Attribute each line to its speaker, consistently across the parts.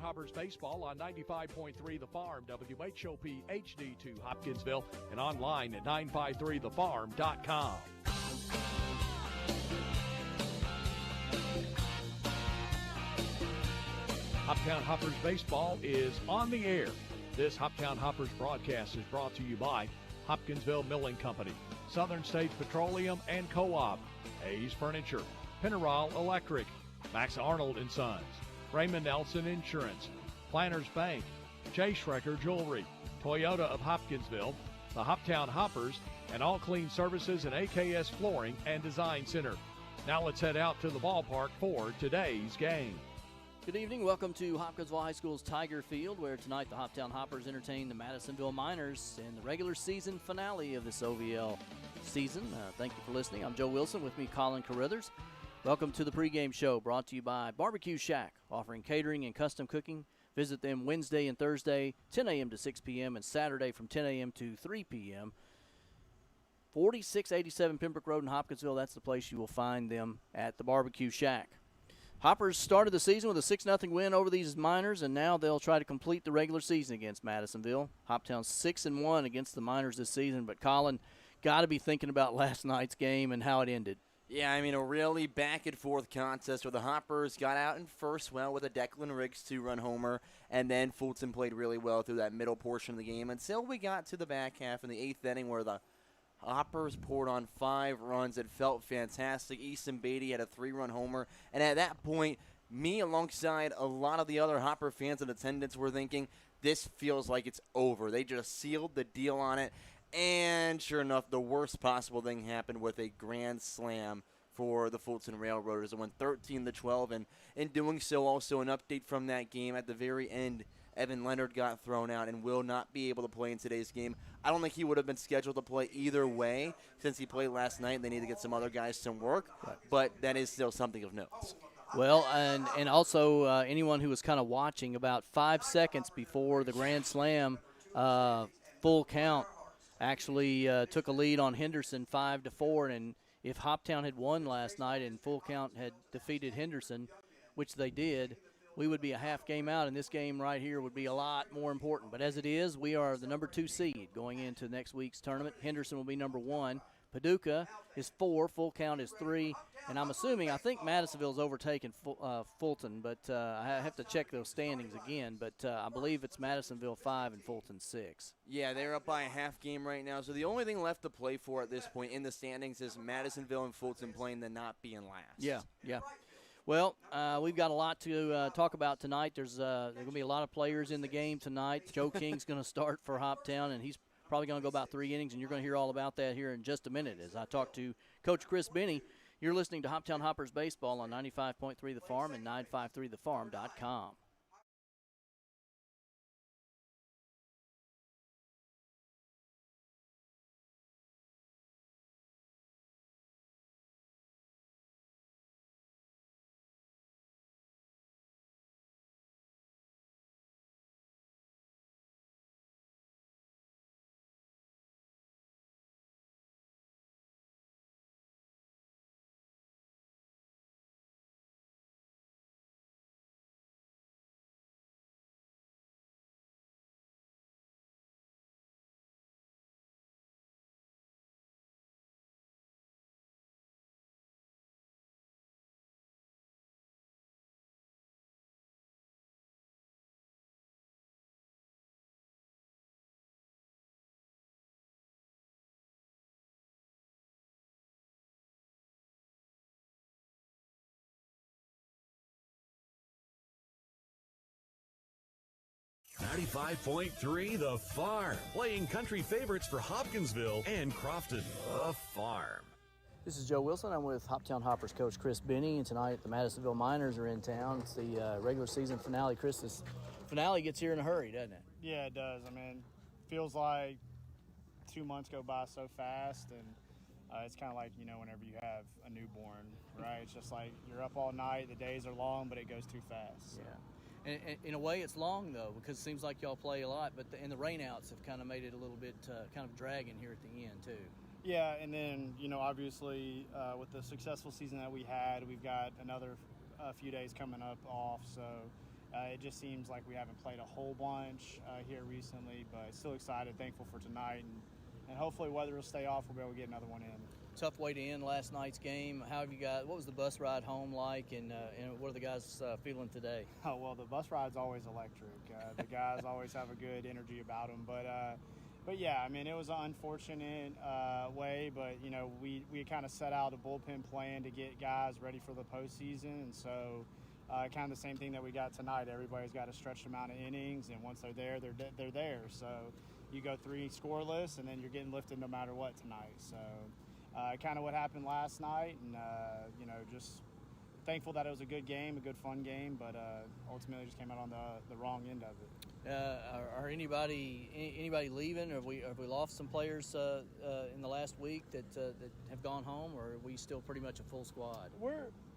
Speaker 1: Hoppers Baseball on 95.3 The Farm, WHOP HD2 Hopkinsville, and online at 953thefarm.com. Hoptown Hoppers Baseball is on the air. This Hoptown Hoppers broadcast is brought to you by Hopkinsville Milling Company, Southern States Petroleum and Co-op, Hayes Furniture, Penneral Electric, Max Arnold & Sons, Raymond Nelson Insurance, Planners Bank, J. Schrecker Jewelry, Toyota of Hopkinsville, the Hoptown Hoppers, and All Clean Services and AKS Flooring and Design Center. Now let's head out to the ballpark for today's game.
Speaker 2: Good evening. Welcome to Hopkinsville High School's Tiger Field, where tonight the Hoptown Hoppers entertain the Madisonville Miners in the regular season finale of this OVL season. Thank you for listening. I'm Joe Wilson. With me, Colin Carruthers. Welcome to the pregame show, brought to you by Barbecue Shack, offering catering and custom cooking. Visit them Wednesday and Thursday, 10 a.m. to 6 p.m., and Saturday from 10 a.m. to 3 p.m. 4687 Pembroke Road in Hopkinsville. That's the place you will find them at the Barbecue Shack. Hoppers started the season with a 6-0 win over these Miners, and now they'll try to complete the regular season against Madisonville. Hoptown 6-1 against the Miners this season, but Colin, got to be thinking about last night's game and how it ended.
Speaker 3: Yeah, I mean, a really back-and-forth contest where the Hoppers got out in first well with a Declan Riggs 2-run homer, and then Fulton played really well through that middle portion of the game until we got to the back half in the 8th inning where the Hoppers poured on 5 runs. It felt fantastic. Easton Beatty had a 3-run homer. And at that point, me alongside a lot of the other Hopper fans in attendance were thinking, this feels like it's over. They just sealed the deal on it. And sure enough, the worst possible thing happened with a grand slam for the Fulton Railroaders. It went 13-12. And in doing so, also an update from that game at the very end, Evan Leonard got thrown out and will not be able to play in today's game. I don't think he would have been scheduled to play either way since he played last night and they need to get some other guys some work, but that is still something of note.
Speaker 2: Well, and also anyone who was kind of watching, about 5 seconds before the grand slam, full count actually took a lead on Henderson 5-4, and if Hoptown had won last night and full count had defeated Henderson, which they did, we would be a half game out, and this game right here would be a lot more important. But as it is, we are the number 2 seed going into next week's tournament. Henderson will be number 1. Paducah is 4. Full count is 3. And I think Madisonville's overtaken Fulton, but I have to check those standings again. But I believe it's Madisonville 5 and Fulton 6.
Speaker 3: Yeah, they're up by a half game right now. So the only thing left to play for at this point in the standings is Madisonville and Fulton playing the not being last.
Speaker 2: Yeah. Well, we've got a lot to talk about tonight. There's going to be a lot of players in the game tonight. Joe King's going to start for Hoptown, and he's probably going to go about 3 innings, and you're going to hear all about that here in just a minute as I talk to Coach Chris Benny. You're listening to Hoptown Hoppers Baseball on 95.3 The Farm and 953thefarm.com.
Speaker 4: .3 The Farm, playing country favorites for Hopkinsville and Crofton. The Farm.
Speaker 2: This is Joe Wilson. I'm with Hoptown Hoppers coach Chris Benny, and tonight the Madisonville Miners are in town. It's the regular season finale. Chris, this finale gets here in a hurry, doesn't it?
Speaker 5: Yeah, it does. I mean, feels like 2 months go by so fast, and it's kind of like, whenever you have a newborn, right? It's just like you're up all night, the days are long, but it goes too fast. So.
Speaker 2: Yeah. And in a way, it's long, though, because it seems like y'all play a lot, but the rainouts have kind of made it a little bit kind of dragging here at the end, too.
Speaker 5: Yeah, and then, obviously, with the successful season that we had, we've got another few days coming up off, so It just seems like we haven't played a whole bunch here recently, but still excited, thankful for tonight, and hopefully weather will stay off. We'll be able to get another one in.
Speaker 2: Tough way to end last night's game. How have you got? What was the bus ride home like, and what are the guys feeling today?
Speaker 5: Oh, well, the bus ride's always electric. The guys always have a good energy about them, but yeah, I mean, it was an unfortunate way, but we kind of set out a bullpen plan to get guys ready for the postseason, and so kind of the same thing that we got tonight. Everybody's got a stretched amount of innings, and once they're there, they're there. So you go 3 scoreless, and then you're getting lifted no matter what tonight. So kind of what happened last night, and just thankful that it was a good game, a good fun game, but ultimately just came out on the wrong end of it.
Speaker 2: Are anybody leaving? Have we lost some players in the last week that have gone home, or are we still pretty much a full squad?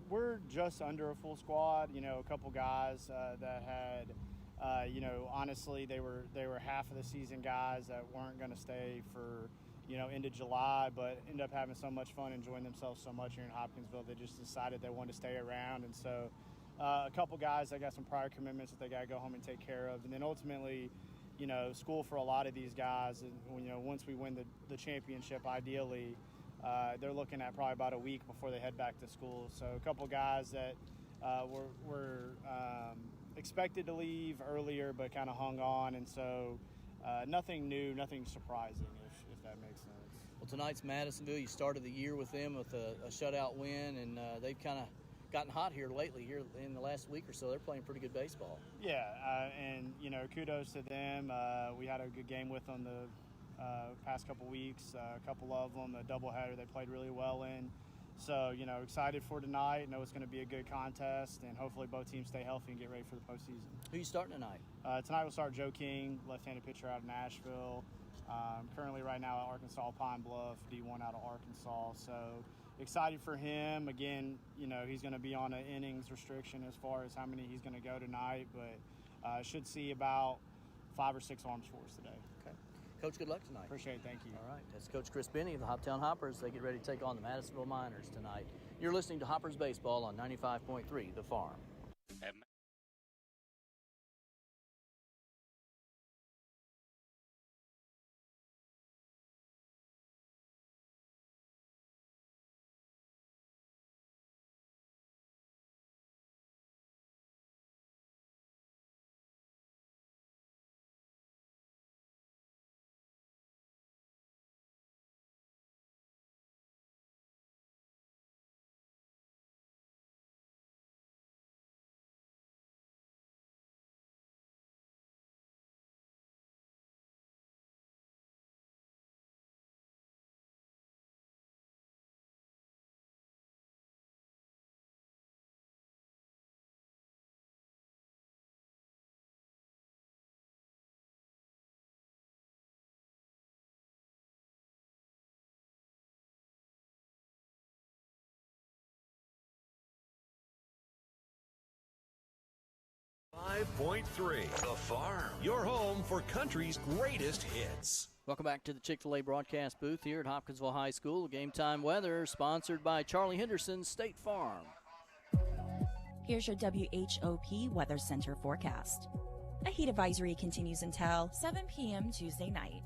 Speaker 5: We're just under a full squad. A couple guys that had, honestly, they were half of the season guys that weren't going to stay for, into July, but ended up having so much fun, enjoying themselves so much here in Hopkinsville, they just decided they wanted to stay around. And so a couple guys that got some prior commitments that they got to go home and take care of. And then ultimately, school for a lot of these guys, and, once we win the championship, ideally, they're looking at probably about a week before they head back to school. So a couple guys that were expected to leave earlier but kind of hung on. And so nothing new, nothing surprising, if that makes sense.
Speaker 2: Well, tonight's Madisonville. You started the year with them with a shutout win, and they've kind of gotten hot here lately. Here in the last week or so, they're playing pretty good baseball.
Speaker 5: Yeah, and kudos to them. We had a good game with them the past couple weeks. A couple of them, a doubleheader they played really well in. So excited for tonight. Know it's going to be a good contest, and hopefully both teams stay healthy and get ready for the postseason.
Speaker 2: Who are you starting tonight?
Speaker 5: Tonight we'll start Joe King, left-handed pitcher out of Nashville. Currently right now at Arkansas Pine Bluff, D1 out of Arkansas. So excited for him. Again, he's going to be on an innings restriction as far as how many he's going to go tonight, but should see about 5 or 6 arms for us today.
Speaker 2: Okay. Coach, good luck tonight.
Speaker 5: Appreciate it. Thank you.
Speaker 2: All right. That's Coach Chris Benny of the Hoptown Hoppers. They get ready to take on the Madisonville Miners tonight. You're listening to Hoppers Baseball on 95.3 The Farm.
Speaker 4: 5.3 The Farm, your home for country's greatest hits.
Speaker 2: Welcome back to the Chick-fil-A broadcast booth here at Hopkinsville High School. Game time weather sponsored by Charlie Henderson State Farm.
Speaker 6: Here's your WHOP Weather Center forecast. A heat advisory continues until 7 p.m. Tuesday night.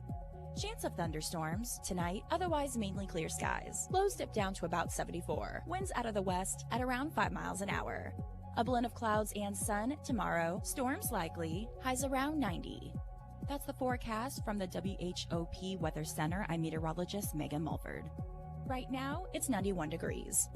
Speaker 6: Chance of thunderstorms tonight, otherwise mainly clear skies. Lows dip down to about 74. Winds out of the west at around 5 miles an hour. A blend of clouds and sun tomorrow. Storms likely. Highs around 90. That's the forecast from the WHOP Weather Center. I'm meteorologist Megan Mulford. Right now, it's 91 degrees.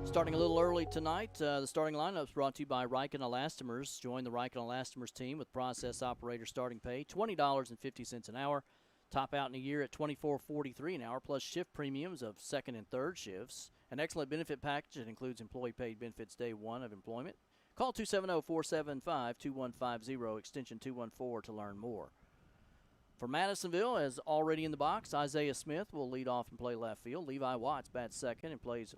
Speaker 2: Starting a little early tonight, the starting lineup is brought to you by Riken Elastomers. Join the Riken Elastomers team with process operator starting pay, $20.50 an hour. Top out in a year at $24.43 an hour, plus shift premiums of second and third shifts. An excellent benefit package that includes employee-paid benefits day one of employment. Call 270-475-2150, extension 214 to learn more. For Madisonville, as already in the box, Isaiah Smith will lead off and play left field. Levi Watts bats second and plays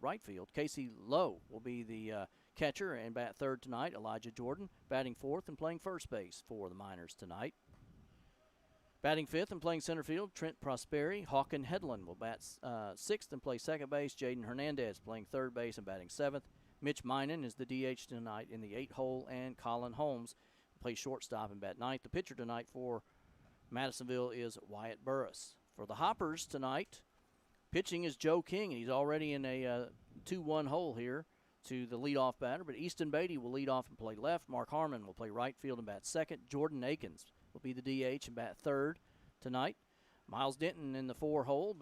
Speaker 2: right field. Casey Lowe will be the catcher and bat third tonight. Elijah Jordan batting fourth and playing first base for the Miners tonight. Batting fifth and playing center field, Trent Prosperi. Hawken Headland will bat sixth and play second base. Jaden Hernandez playing third base and batting seventh. Mitch Minen is the DH tonight in the 8-hole, and Colin Holmes plays shortstop and bat ninth. The pitcher tonight for Madisonville is Wyatt Burris. For the Hoppers tonight, pitching is Joe King, and he's already in a 2-1 hole here to the leadoff batter. But Easton Beatty will lead off and play left. Mark Harmon will play right field and bat second. Jordan Akins will be the DH and bat third tonight. Miles Denton in the 4-hole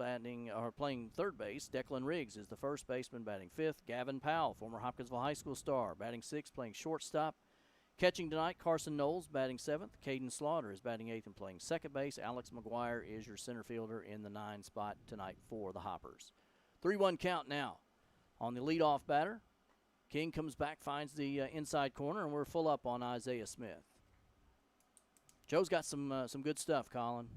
Speaker 2: playing third base. Declan Riggs is the first baseman batting fifth. Gavin Powell, former Hopkinsville High School star, batting sixth, playing shortstop. Catching tonight, Carson Knowles batting seventh. Caden Slaughter is batting eighth and playing second base. Alex McGuire is your center fielder in the 9 spot tonight for the Hoppers. 3-1 count now on the leadoff batter. King comes back, finds the inside corner, and we're full up on Isaiah Smith. Joe's got some good stuff, Colin.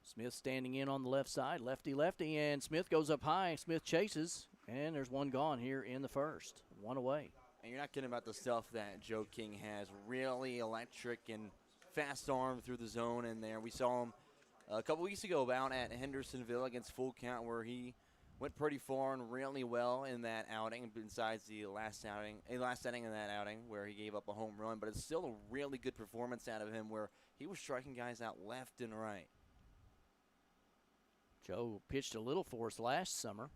Speaker 2: Smith standing in on the left side, lefty, and Smith goes up high. Smith chases, and there's one gone here in the first. One away.
Speaker 3: And you're not kidding about the stuff that Joe King has. Really electric and fast arm through the zone in there. We saw him a couple weeks ago out at Hendersonville against Full Count, where he went pretty far and really well in that outing, besides the last inning in that outing where he gave up a home run. But it's still a really good performance out of him where he was striking guys out left and right.
Speaker 2: Joe pitched a little for us last summer.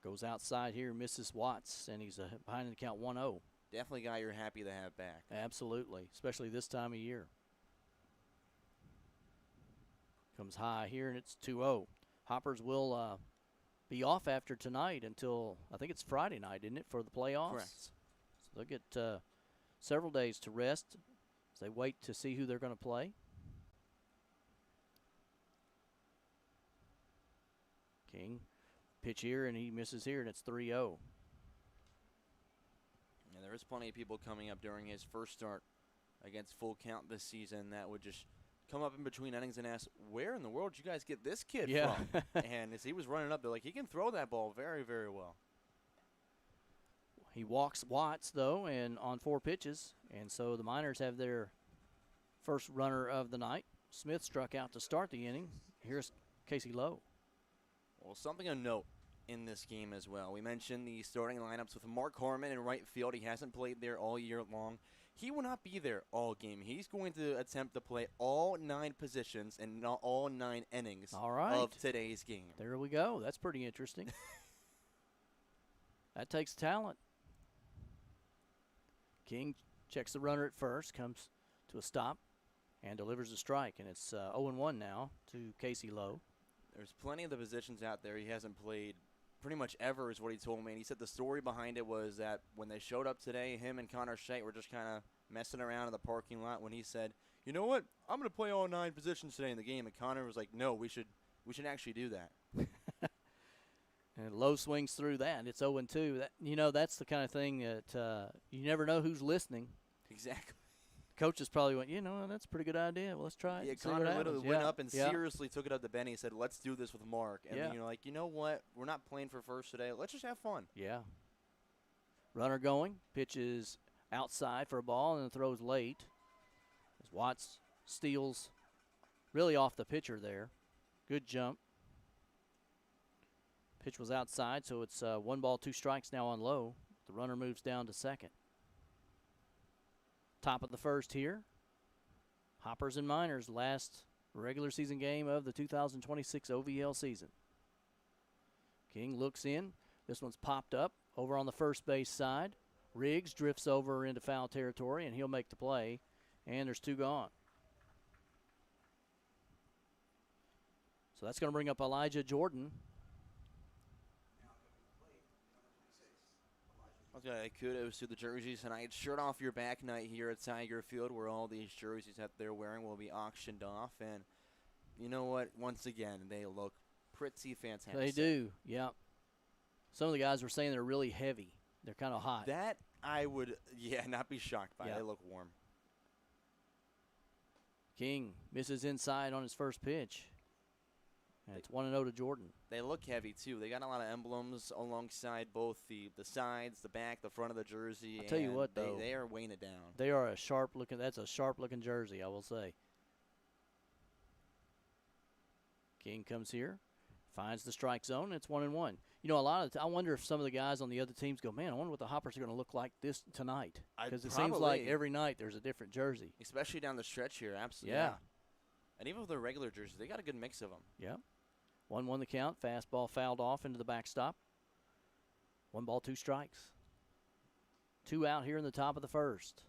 Speaker 2: Goes outside here, misses Watts, and he's behind the count 1-0.
Speaker 3: Definitely a guy you're happy to have back.
Speaker 2: Absolutely, especially this time of year. Comes high here, and it's 2-0. Hoppers will be off after tonight until, I think it's Friday night, isn't it, for the playoffs?
Speaker 3: Correct.
Speaker 2: So they'll get several days to rest as they wait to see who they're going to play. King, pitch here, and he misses here, and it's 3-0.
Speaker 3: And there is plenty of people coming up during his first start against Full Count this season that would just come up in between innings and ask, where in the world did you guys get this kid from? And as he was running up, they're like, he can throw that ball very, very well.
Speaker 2: He walks Watts, though, and on 4 pitches, and so the Miners have their first runner of the night. Smith struck out to start the inning. Here's Casey Lowe.
Speaker 3: Well, something of note in this game as well. We mentioned the starting lineups with Mark Harmon in right field. He hasn't played there all year long. He will not be there all game. He's going to attempt to play all 9 positions and not all 9 innings of today's game.
Speaker 2: There we go. That's pretty interesting. That takes talent. King checks the runner at first, comes to a stop, and delivers a strike. And it's 0-1 now to Casey Lowe.
Speaker 3: There's plenty of the positions out there he hasn't played pretty much ever, is what he told me. And he said the story behind it was that when they showed up today, him and Connor Scheidt were just kind of messing around in the parking lot when he said, you know what, I'm going to play all 9 positions today in the game. And Connor was like, no, we should actually do that.
Speaker 2: And Lowe swings through that, and it's 0-2. That's the kind of thing that you never know who's listening.
Speaker 3: Exactly.
Speaker 2: Coaches probably went, that's a pretty good idea. Well, let's try it.
Speaker 3: Yeah, Connor literally went up and seriously took it up to Benny and said, let's do this with Mark. And then you're like, you know what? We're not playing for first today. Let's just have fun.
Speaker 2: Yeah. Runner going. Pitches outside for a ball and then throws late. As Watts steals really off the pitcher there. Good jump. Pitch was outside, so it's 1 ball, 2 strikes now on Lowe. The runner moves down to second. Top of the first here. Hoppers and Miners, last regular season game of the 2026 OVL season. King looks in. This one's popped up over on the first base side. Riggs drifts over into foul territory, and he'll make the play. And there's 2 gone. So that's going to bring up Elijah Jordan.
Speaker 3: Okay, kudos to the jerseys tonight. Shirt off your back night here at Tiger Field, where all these jerseys that they're wearing will be auctioned off. And you know what? Once again, they look pretty fantastic.
Speaker 2: They do, yeah. Some of the guys were saying they're really heavy. They're kind of hot.
Speaker 3: That I would, not be shocked by.
Speaker 2: Yeah.
Speaker 3: They look warm.
Speaker 2: King misses inside on his first pitch. And it's 1-0 to Jordan.
Speaker 3: They look heavy, too. They got a lot of emblems alongside both the sides, the back, the front of the jersey.
Speaker 2: I'll tell you what, though.
Speaker 3: They are weighing it down.
Speaker 2: They are that's a sharp-looking jersey, I will say. King comes here, finds the strike zone, and it's 1-1. You know, I wonder if some of the guys on the other teams go, man, I wonder what the Hoppers are going to look like this tonight. Because it seems like every night there's a different jersey.
Speaker 3: Especially down the stretch here, absolutely.
Speaker 2: Yeah.
Speaker 3: And even with their regular jerseys, they got a good mix of them.
Speaker 2: Yeah. 1-1 the count. Fastball fouled off into the backstop. 1 ball, 2 strikes. 2 out here in the top of the first.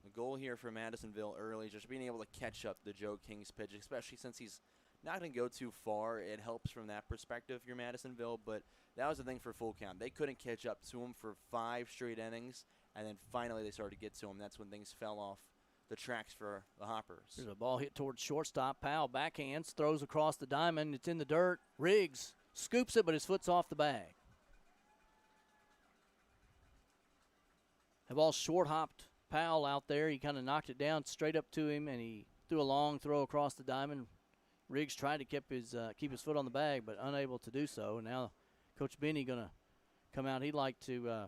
Speaker 3: The goal here for Madisonville early, just being able to catch up to Joe King's pitch, especially since he's not going to go too far. It helps from that perspective if you're Madisonville, but that was the thing for full count. They couldn't catch up to him for 5 straight innings, and then finally they started to get to him. That's when things fell off the tracks for the Hoppers.
Speaker 2: There's a ball hit towards shortstop. Powell backhands, throws across the diamond. It's in the dirt. Riggs scoops it, but his foot's off the bag. The ball short-hopped Powell out there. He kind of knocked it down straight up to him, and he threw a long throw across the diamond. Riggs tried to keep his foot on the bag, but unable to do so. And now Coach Benny going to come out. He'd like to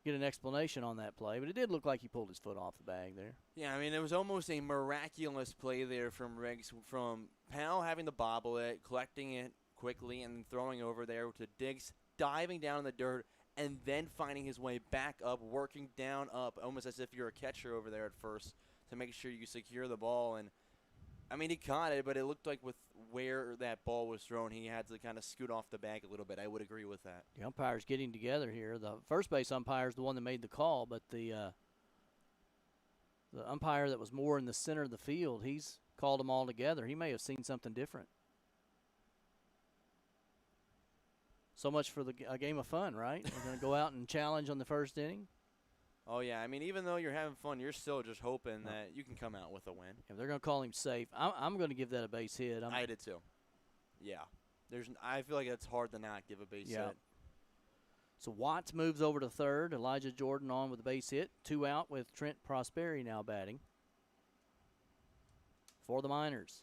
Speaker 2: get an explanation on that play, but it did look like he pulled his foot off the bag there.
Speaker 3: Yeah, I mean, it was almost a miraculous play there from Riggs, from Powell having to bobble it, collecting it quickly, and throwing over there to Diggs, diving down in the dirt, and then finding his way back up, working down up, almost as if you're a catcher over there at first to make sure you secure the ball. And I mean, he caught it, but it looked like with where that ball was thrown, he had to kind of scoot off the bag a little bit. I would agree with that.
Speaker 2: The umpires getting together here. The first base umpire is the one that made the call, but the umpire that was more in the center of the field, he's called them all together. He may have seen something different. So much for a game of fun, right? We're going to go out and challenge on the first inning.
Speaker 3: Oh, yeah. I mean, even though you're having fun, you're still just hoping that you can come out with a win.
Speaker 2: If they're going to call him safe, I'm going to give that a base hit.
Speaker 3: I did too. Yeah. I feel like it's hard to not give a base hit.
Speaker 2: So Watts moves over to third. Elijah Jordan on with a base hit. 2 out with Trent Prosperi now batting for the Miners.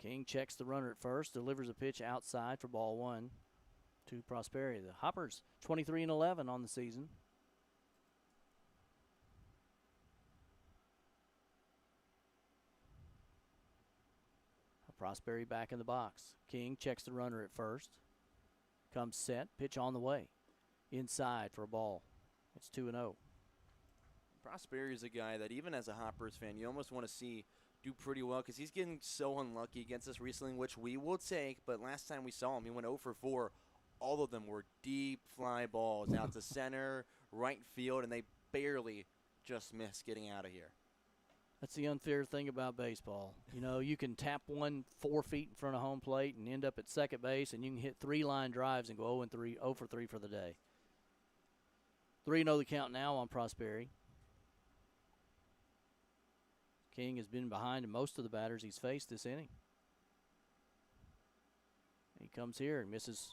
Speaker 2: King checks the runner at first, delivers a pitch outside for ball 1 to Prosperi. The Hoppers 23-11 on the season. Prosperi back in the box. King checks the runner at first. Comes set, pitch on the way. Inside for a ball. It's 2-0.
Speaker 3: Prosperi is a guy that even as a Hoppers fan, you almost want to see do pretty well because he's getting so unlucky against us recently, which we will take. But last time we saw him, he went 0 for 4. All of them were deep fly balls out to center, right field, and they barely just missed getting out of here.
Speaker 2: That's the unfair thing about baseball. You know, you can tap one 4 feet in front of home plate and end up at second base, and you can hit 3 line drives and go 0 for 3 for the day. 3-0 the count now on Prosperi. King has been behind in most of the batters he's faced this inning. He comes here and misses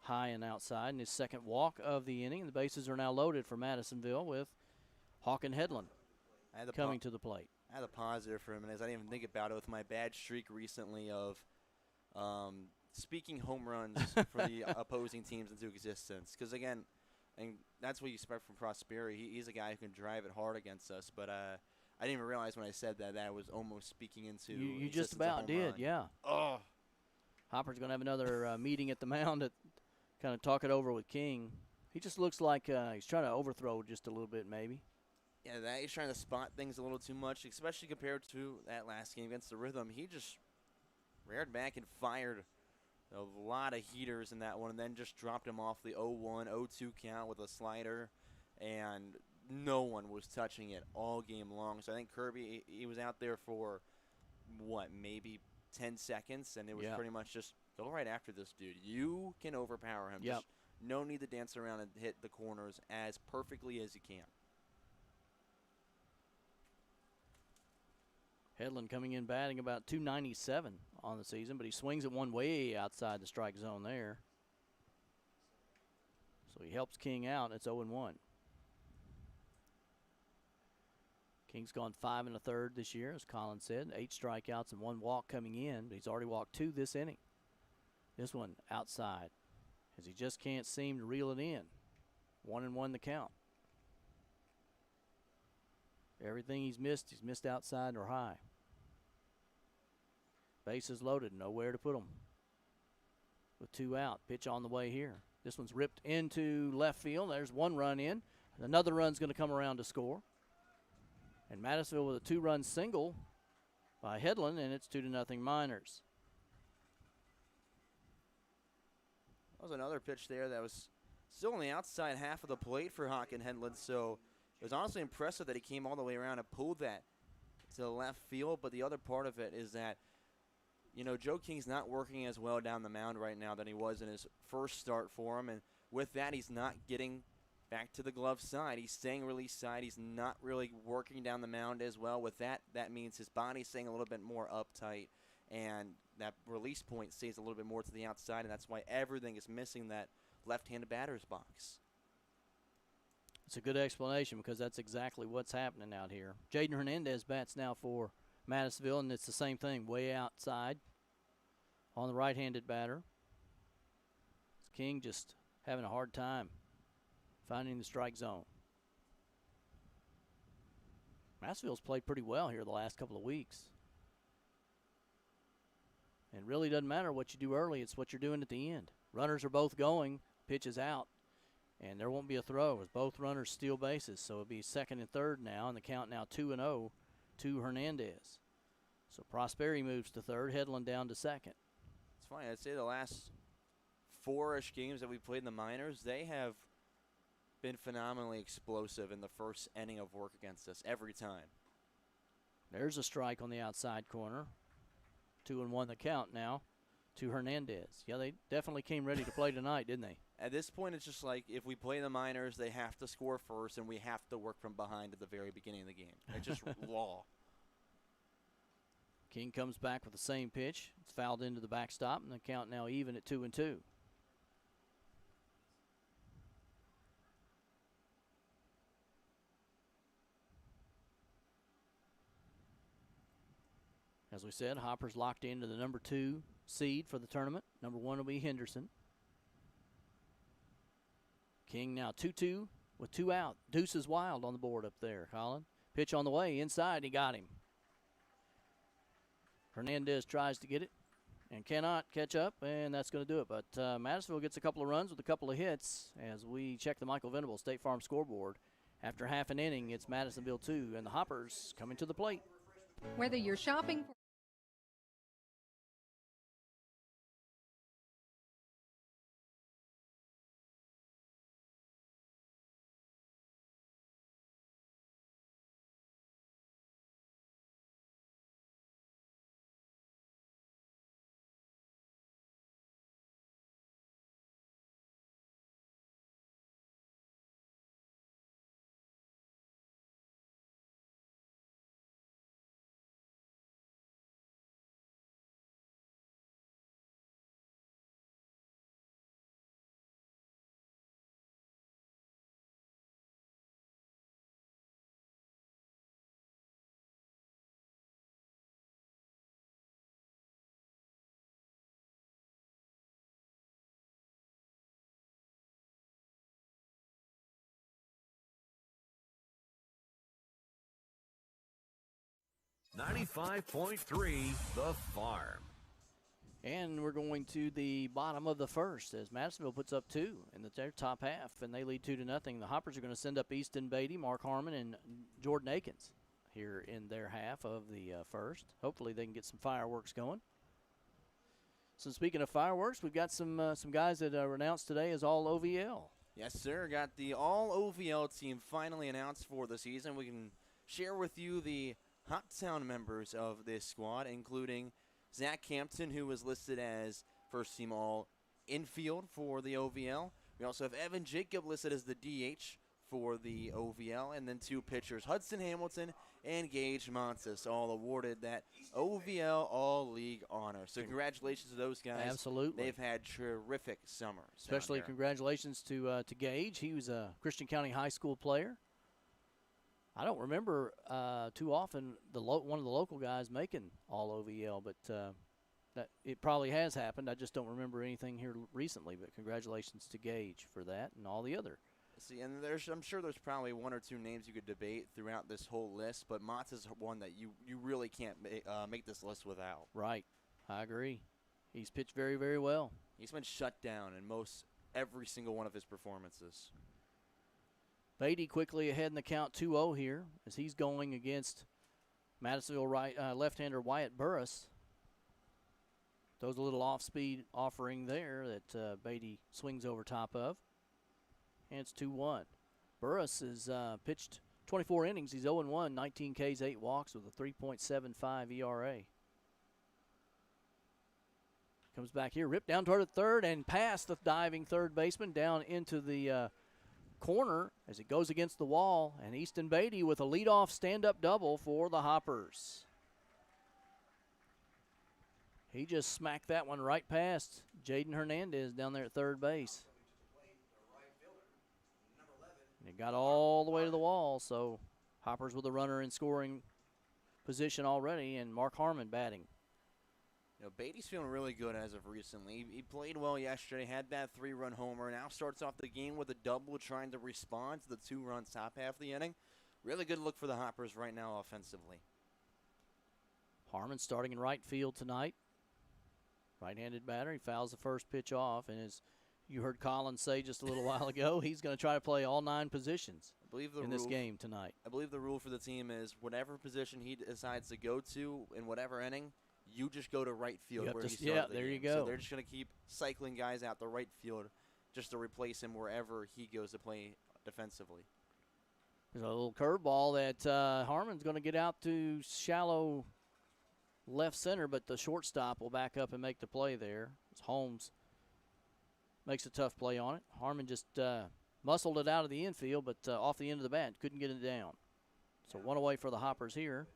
Speaker 2: high and outside in his second walk of the inning. And the bases are now loaded for Madisonville with Hawk and Headland coming to the plate.
Speaker 3: I had a positive for him, and as I didn't even think about it with my bad streak recently of speaking home runs for the opposing teams into existence. Because, again, and that's what you expect from Prosperi. He's a guy who can drive it hard against us, but I didn't even realize when I said that I was almost speaking into
Speaker 2: you just about did, yeah.
Speaker 3: Oh.
Speaker 2: Hopper's going to have another meeting at the mound to kind of talk it over with King. He just looks like he's trying to overthrow just a little bit maybe.
Speaker 3: Yeah, he's trying to spot things a little too much, especially compared to that last game against the Rhythm. He just reared back and fired a lot of heaters in that one and then just dropped him off the 0-1, 0-2 count with a slider, and no one was touching it all game long. So I think Kirby, he was out there for, maybe 10 seconds, and it was pretty much just go right after this dude. You can overpower him. Just no need to dance around and hit the corners as perfectly as you can.
Speaker 2: Headland coming in batting about 297 on the season, but he swings it one way outside the strike zone there. So he helps King out. It's 0-1. King's gone 5 1/3 this year, as Colin said. 8 strikeouts and 1 walk coming in, but he's already walked 2 this inning. This one outside, as he just can't seem to reel it in. 1-1 the count. Everything he's missed outside or high. Bases loaded, nowhere to put them. With 2 out, pitch on the way here. This one's ripped into left field. There's 1 run in. Another run's going to come around to score. And Madisonville with a 2-run single by Headland, and it's 2-0 Miners.
Speaker 3: That was another pitch there that was still on the outside half of the plate for Hawken Headland, so it was honestly impressive that he came all the way around and pulled that to the left field. But the other part of it is that, you know, Joe King's not working as well down the mound right now than he was in his first start for him, and with that, he's not getting back to the glove side. He's staying release side. He's not really working down the mound as well. With that, that means his body's staying a little bit more uptight, and that release point stays a little bit more to the outside, and that's why everything is missing that left-handed batter's box.
Speaker 2: It's a good explanation because that's exactly what's happening out here. Jaden Hernandez bats now for Madisonville, and it's the same thing, way outside on the right-handed batter. King just having a hard time finding the strike zone. Madisonville's played pretty well here the last couple of weeks. And it really doesn't matter what you do early, it's what you're doing at the end. Runners are both going, pitch is out, and there won't be a throw as both runners steal bases. So it'll be second and third now, and the count now 2-0 to Hernandez. So Prosperi moves to third, Headland down to second.
Speaker 3: It's funny, I'd say the last 4-ish games that we played in the minors, they have been phenomenally explosive in the first inning of work against us every time.
Speaker 2: There's a strike on the outside corner. 2-1 the count now to Hernandez. Yeah, they definitely came ready to play tonight, didn't they?
Speaker 3: At this point, it's just like if we play the minors, they have to score first, and we have to work from behind at the very beginning of the game. It's just law.
Speaker 2: King comes back with the same pitch. It's fouled into the backstop, and the count now even at 2-2. As we said, Hopper's locked into the number 2 seed for the tournament. Number 1 will be Henderson. King now 2-2 with 2 out. Deuce is wild on the board up there, Colin. Pitch on the way, inside, he got him. Hernandez tries to get it and cannot catch up, and that's going to do it. But Madisonville gets a couple of runs with a couple of hits as we check the Michael Venable State Farm scoreboard. After half an inning, it's Madisonville 2, and the Hoppers coming to the plate.
Speaker 7: Whether you're shopping for
Speaker 4: .3 The Farm.
Speaker 2: And we're going to the bottom of the first as Madisonville puts up 2 in their top half, and they lead 2-0. The Hoppers are going to send up Easton Beatty, Mark Harmon, and Jordan Akins here in their half of the first. Hopefully they can get some fireworks going. So speaking of fireworks, we've got some guys that are announced today as all OVL.
Speaker 3: Yes, sir. Got the all OVL team finally announced for the season. We can share with you the Hoptown members of this squad, including Zach Campton, who was listed as first team all infield for the OVL. We also have Evan Jacob listed as the DH for the OVL, and then 2 pitchers, Hudson Hamilton and Gage Montes, all awarded that OVL All-League honor. So congratulations to those guys.
Speaker 2: Absolutely.
Speaker 3: They've had terrific summers.
Speaker 2: Especially congratulations to Gage. He was a Christian County High School player. I don't remember too often one of the local guys making all OVL, but that it probably has happened. I just don't remember anything here recently. But congratulations to Gage for that and all the other.
Speaker 3: See, and I'm sure there's probably one or two names you could debate throughout this whole list, but Motts is one that you really can't make this list without.
Speaker 2: Right, I agree. He's pitched very, very well.
Speaker 3: He's been shut down in every single one of his performances.
Speaker 2: Beatty quickly ahead in the count 2-0 here as he's going against Madisonville left-hander Wyatt Burris. Throws a little off-speed offering there that Beatty swings over top of. And it's 2-1. Burris has pitched 24 innings. He's 0-1, 19 Ks, 8 walks with a 3.75 ERA. Comes back here, ripped down toward the third and past the diving third baseman down into the corner as it goes against the wall. And Easton Beatty with a leadoff stand-up double for the Hoppers. He just smacked that one right past Jaden Hernandez down there at third base. It got all the way to the wall, so Hoppers with a runner in scoring position already, and Mark Harmon batting.
Speaker 3: Beatty's feeling really good as of recently. He played well yesterday, had that 3-run homer, now starts off the game with a double, trying to respond to the 2-run top half of the inning. Really good look for the Hoppers right now offensively.
Speaker 2: Harmon starting in right field tonight. Right-handed batter. He fouls the first pitch off, and as you heard Collins say just a little while ago, he's going to try to play all 9 positions in this game tonight.
Speaker 3: I believe the rule for the team is whatever position he decides to go to in whatever inning, you just go to right field where he started the
Speaker 2: there
Speaker 3: game.
Speaker 2: you go.
Speaker 3: So they're just going to keep cycling guys out the right field just to replace him wherever he goes to play defensively.
Speaker 2: There's a little curveball that Harmon's going to get out to shallow left center, but the shortstop will back up and make the play there. It's Holmes. Makes a tough play on it. Harmon just muscled it out of the infield, but off the end of the bat, couldn't get it down. So one away for the Hoppers here.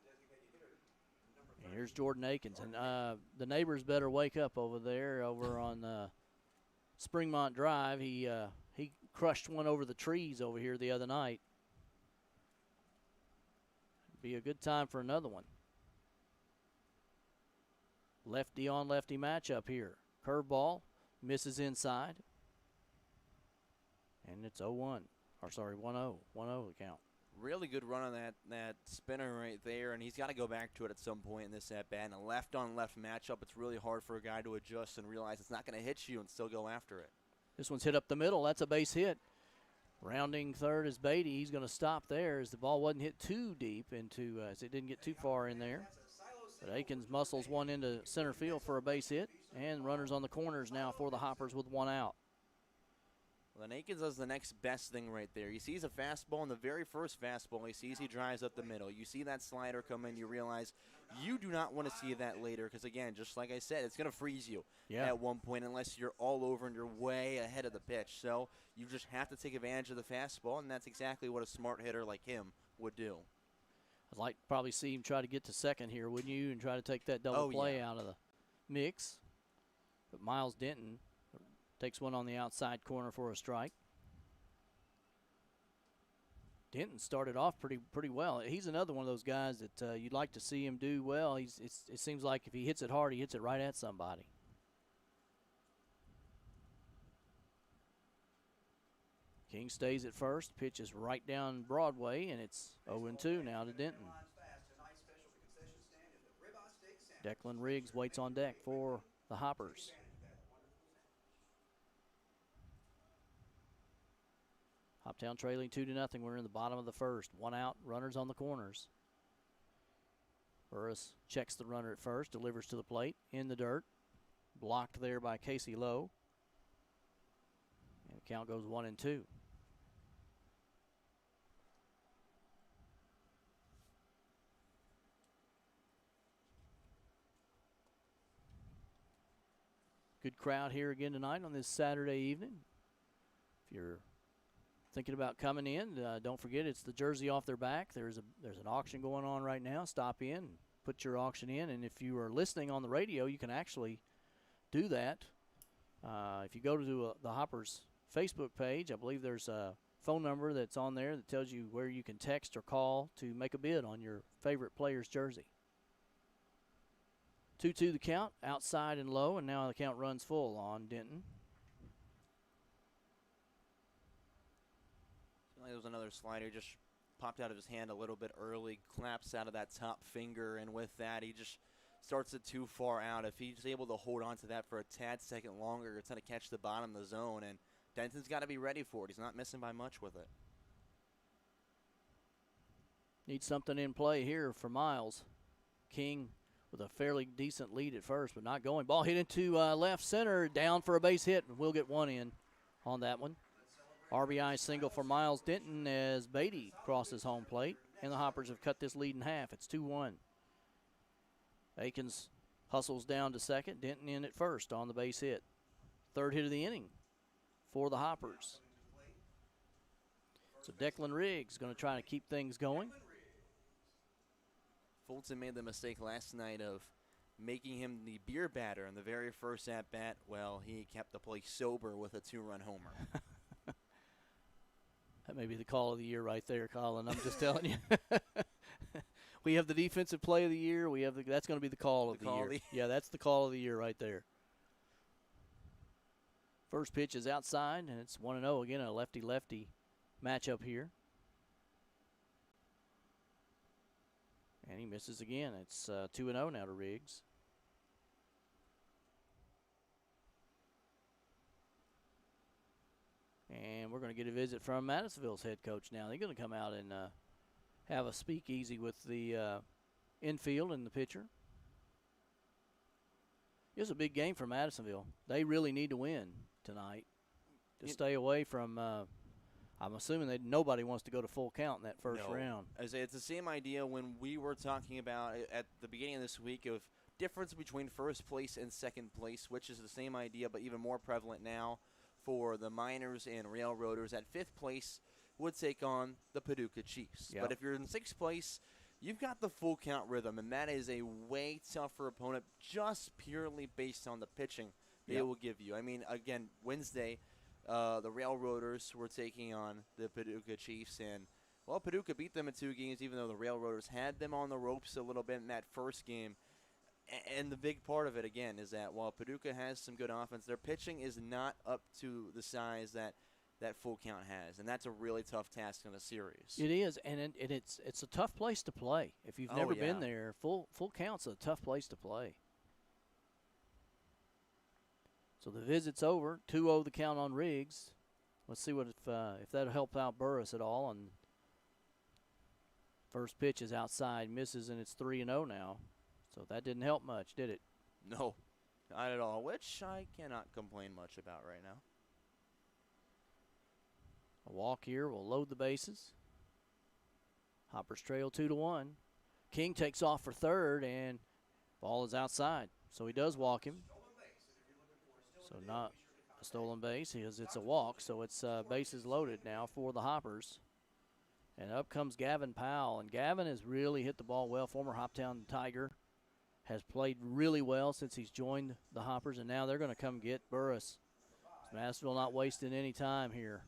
Speaker 2: And here's Jordan Akins. And the neighbors better wake up over there over on Springmont Drive. He crushed one over the trees over here the other night. Be a good time for another one. Lefty on lefty matchup here. Curveball. Misses inside. And it's 0-1. Or sorry, 1-0. 1-0 the count.
Speaker 3: Really good run on that spinner right there, and he's got to go back to it at some point in this at-bat. In a left-on-left matchup, it's really hard for a guy to adjust and realize it's not going to hit you and still go after it.
Speaker 2: This one's hit up the middle. That's a base hit. Rounding third is Beatty. He's going to stop there as the ball wasn't hit too deep into, as it didn't get too far in there. But Akins muscles one into center field for a base hit. And runners on the corners now for the Hoppers with one out.
Speaker 3: Well, then Akins does the next best thing right there. He sees a fastball, and the very first fastball he sees, he drives up the middle. You see that slider come in, you realize you do not want to see that later because, again, just like I said, it's going to freeze you at one point unless you're all over and you're way ahead of the pitch. So you just have to take advantage of the fastball, and that's exactly what a smart hitter like him would do.
Speaker 2: I'd like to probably see him try to get to second here, wouldn't you, and try to take that double play out of the mix. But Miles Denton takes one on the outside corner for a strike. Denton started off pretty well. He's another one of those guys that you'd like to see him do well. It seems like if he hits it hard, he hits it right at somebody. King stays at first. Pitch is right down Broadway, and it's 0-2 now to Denton. Declan Riggs waits on deck for the Hoppers. Hoptown trailing 2-0. We're in the bottom of the first. One out, runners on the corners. Burris checks the runner at first, delivers to the plate, in the dirt. Blocked there by Casey Lowe. And the count goes 1-2. Good crowd here again tonight on this Saturday evening. If you're thinking about coming in, don't forget it's the jersey off their back. There's an auction going on right now. Stop in, put your auction in, and if you are listening on the radio, you can actually do that. If you go to the Hoppers Facebook page, I believe there's phone number that's on there that tells you where you can text or call to make a bid on your favorite player's jersey. 2-2 the count, outside and low, and now the count runs full on Denton.
Speaker 3: There was another slider, just popped out of his hand a little bit early, claps out of that top finger, and with that, he just starts it too far out. If he's able to hold on to that for a tad second longer, it's going to catch the bottom of the zone, and Denton's got to be ready for it. He's not missing by much with it.
Speaker 2: Needs something in play here for Miles. King with a fairly decent lead at first, but not going. Ball hit into left center, down for a base hit, and we'll get one in on that one. RBI single for Miles Denton as Beatty crosses home plate, and the Hoppers have cut this lead in half. It's 2-1. Akins hustles down to second. Denton in at first on the base hit. Third hit of the inning for the Hoppers. So Declan Riggs going to try to keep things going.
Speaker 3: Fulton made the mistake last night of making him the beer batter in the very first at-bat. Well, he kept the place sober with a 2-run homer.
Speaker 2: That may be the call of the year right there, Colin. I'm just telling you. We have the defensive play of the year. That's going to be the call of the year. Yeah, that's the call of the year right there. First pitch is outside, and it's 1-0 again, a lefty-lefty matchup here. And he misses again. It's 2-0 now to Riggs. And we're going to get a visit from Madisonville's head coach now. They're going to come out and have a speakeasy with the infield and the pitcher. It's a big game for Madisonville. They really need to win tonight to stay away from I'm assuming that nobody wants to go to full count in that first round.
Speaker 3: It's the same idea when we were talking about at the beginning of this week of difference between first place and second place, which is the same idea but even more prevalent now for the Miners and Railroaders. At fifth place would take on the Paducah Chiefs.
Speaker 2: Yep.
Speaker 3: But if you're in sixth place, you've got the full count rhythm, and that is a way tougher opponent just purely based on the pitching they will give you. I mean, again, Wednesday, the Railroaders were taking on the Paducah Chiefs, and, well, Paducah beat them in 2 games, even though the Railroaders had them on the ropes a little bit in that first game. And the big part of it, again, is that while Paducah has some good offense, their pitching is not up to the size that full count has, and that's a really tough task in a series.
Speaker 2: It is, and it's a tough place to play. If you've never been there, full count's a tough place to play. So the visit's over. 2-0 the count on Riggs. Let's see if that'll help out Burris at all. And first pitch is outside, misses, and it's 3-0 now. So that didn't help much, did it?
Speaker 3: No, not at all, which I cannot complain much about right now.
Speaker 2: A walk here will load the bases. Hoppers trail 2-1. King takes off for third, and ball is outside. So he does walk him. So not a stolen base. It's a walk, so it's bases loaded now for the Hoppers. And up comes Gavin Powell. And Gavin has really hit the ball well. Former Hoptown Tiger. Has played really well since he's joined the Hoppers, and now they're going to come get Burris. Madisonville not wasting any time here.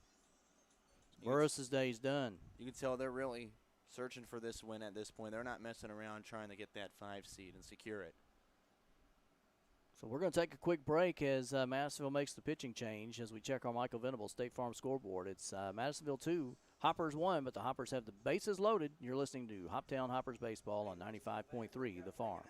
Speaker 2: Burris's day's done.
Speaker 3: You can tell they're really searching for this win at this point. They're not messing around trying to get that 5 seed and secure it.
Speaker 2: So we're going to take a quick break as Madisonville makes the pitching change as we check our Michael Venable State Farm scoreboard. It's Madisonville 2, Hoppers 1, but the Hoppers have the bases loaded. You're listening to Hoptown Hoppers Baseball on 95.3 The Farm.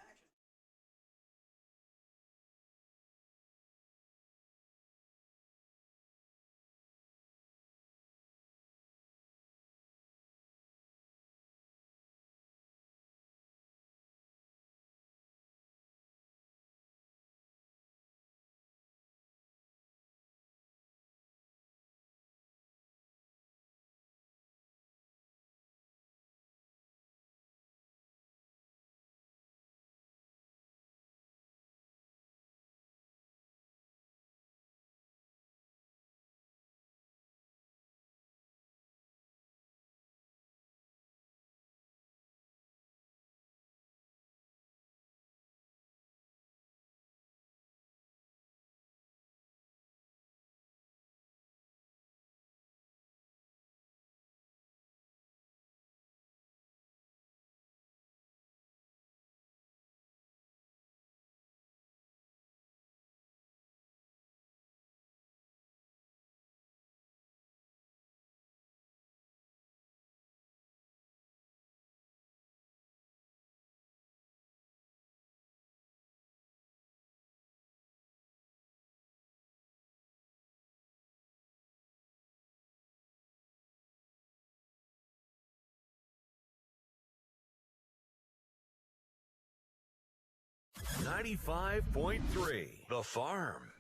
Speaker 4: 95.3 The Farm.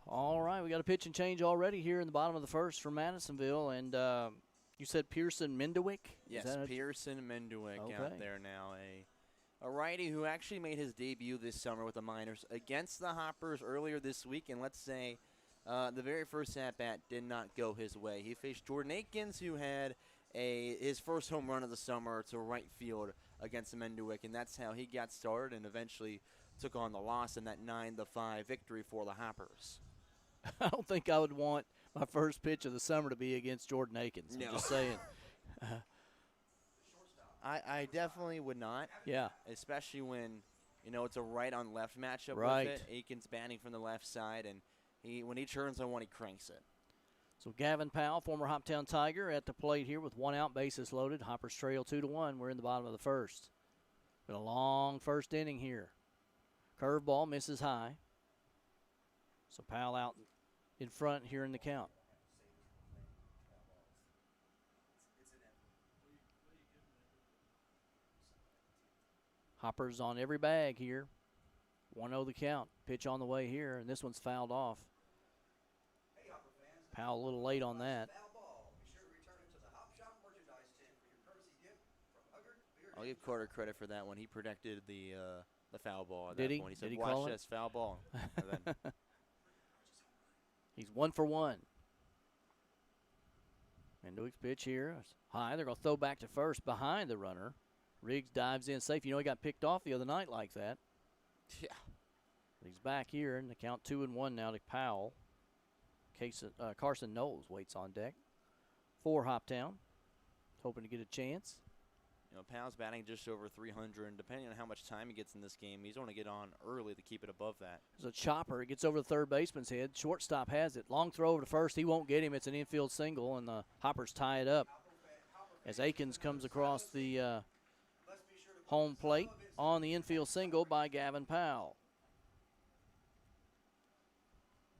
Speaker 2: All right, we got a pitch and change already here in the bottom of the first from Madisonville, and you said Pearson Mendewick?
Speaker 3: Yes, Pearson Mendewick out there now, a righty who actually made his debut this summer with the minors against the Hoppers earlier this week, and let's say the very first at-bat did not go his way. He faced Jordan Akins, who had his first home run of the summer to right field against Mendewick, and that's how he got started and eventually took on the loss in that 9-5 victory for the Hoppers.
Speaker 2: I don't think I would want my first pitch of the summer to be against Jordan Akins.
Speaker 3: No.
Speaker 2: I'm just saying.
Speaker 3: I definitely would not.
Speaker 2: Yeah.
Speaker 3: Especially when, it's a right-on-left matchup
Speaker 2: right.
Speaker 3: with it. Akins batting from the left side, and when he turns on one, he cranks it.
Speaker 2: So Gavin Powell, former Hoptown Tiger, at the plate here with 1 out, bases loaded. Hoppers trail 2-1. We're in the bottom of the first. Been a long first inning here. Curveball misses high. So Powell out in front here in the count. Hoppers on every bag here. 1-0 the count. Pitch on the way here, and this one's fouled off. Powell a little late on that.
Speaker 3: I'll give Carter credit for that one. He predicted the foul ball at
Speaker 2: Did
Speaker 3: that
Speaker 2: he?
Speaker 3: point. He said,
Speaker 2: Did he
Speaker 3: watch
Speaker 2: call
Speaker 3: this, foul ball.
Speaker 2: He's 1 for 1. Mendewick's pitch here is high. They're going to throw back to first behind the runner. Riggs dives in safe. He got picked off the other night like that.
Speaker 3: Yeah.
Speaker 2: He's back here, and the count 2-1 now to Powell. Carson Knowles waits on deck for Hoptown, hoping to get a chance.
Speaker 3: Powell's batting just over 300, and depending on how much time he gets in this game, he's going to get on early to keep it above that.
Speaker 2: There's a chopper. It gets over the third baseman's head. Shortstop has it. Long throw over to first. He won't get him. It's an infield single, and the Hoppers tie it up as Akins comes across the home plate on the infield single by Gavin Powell.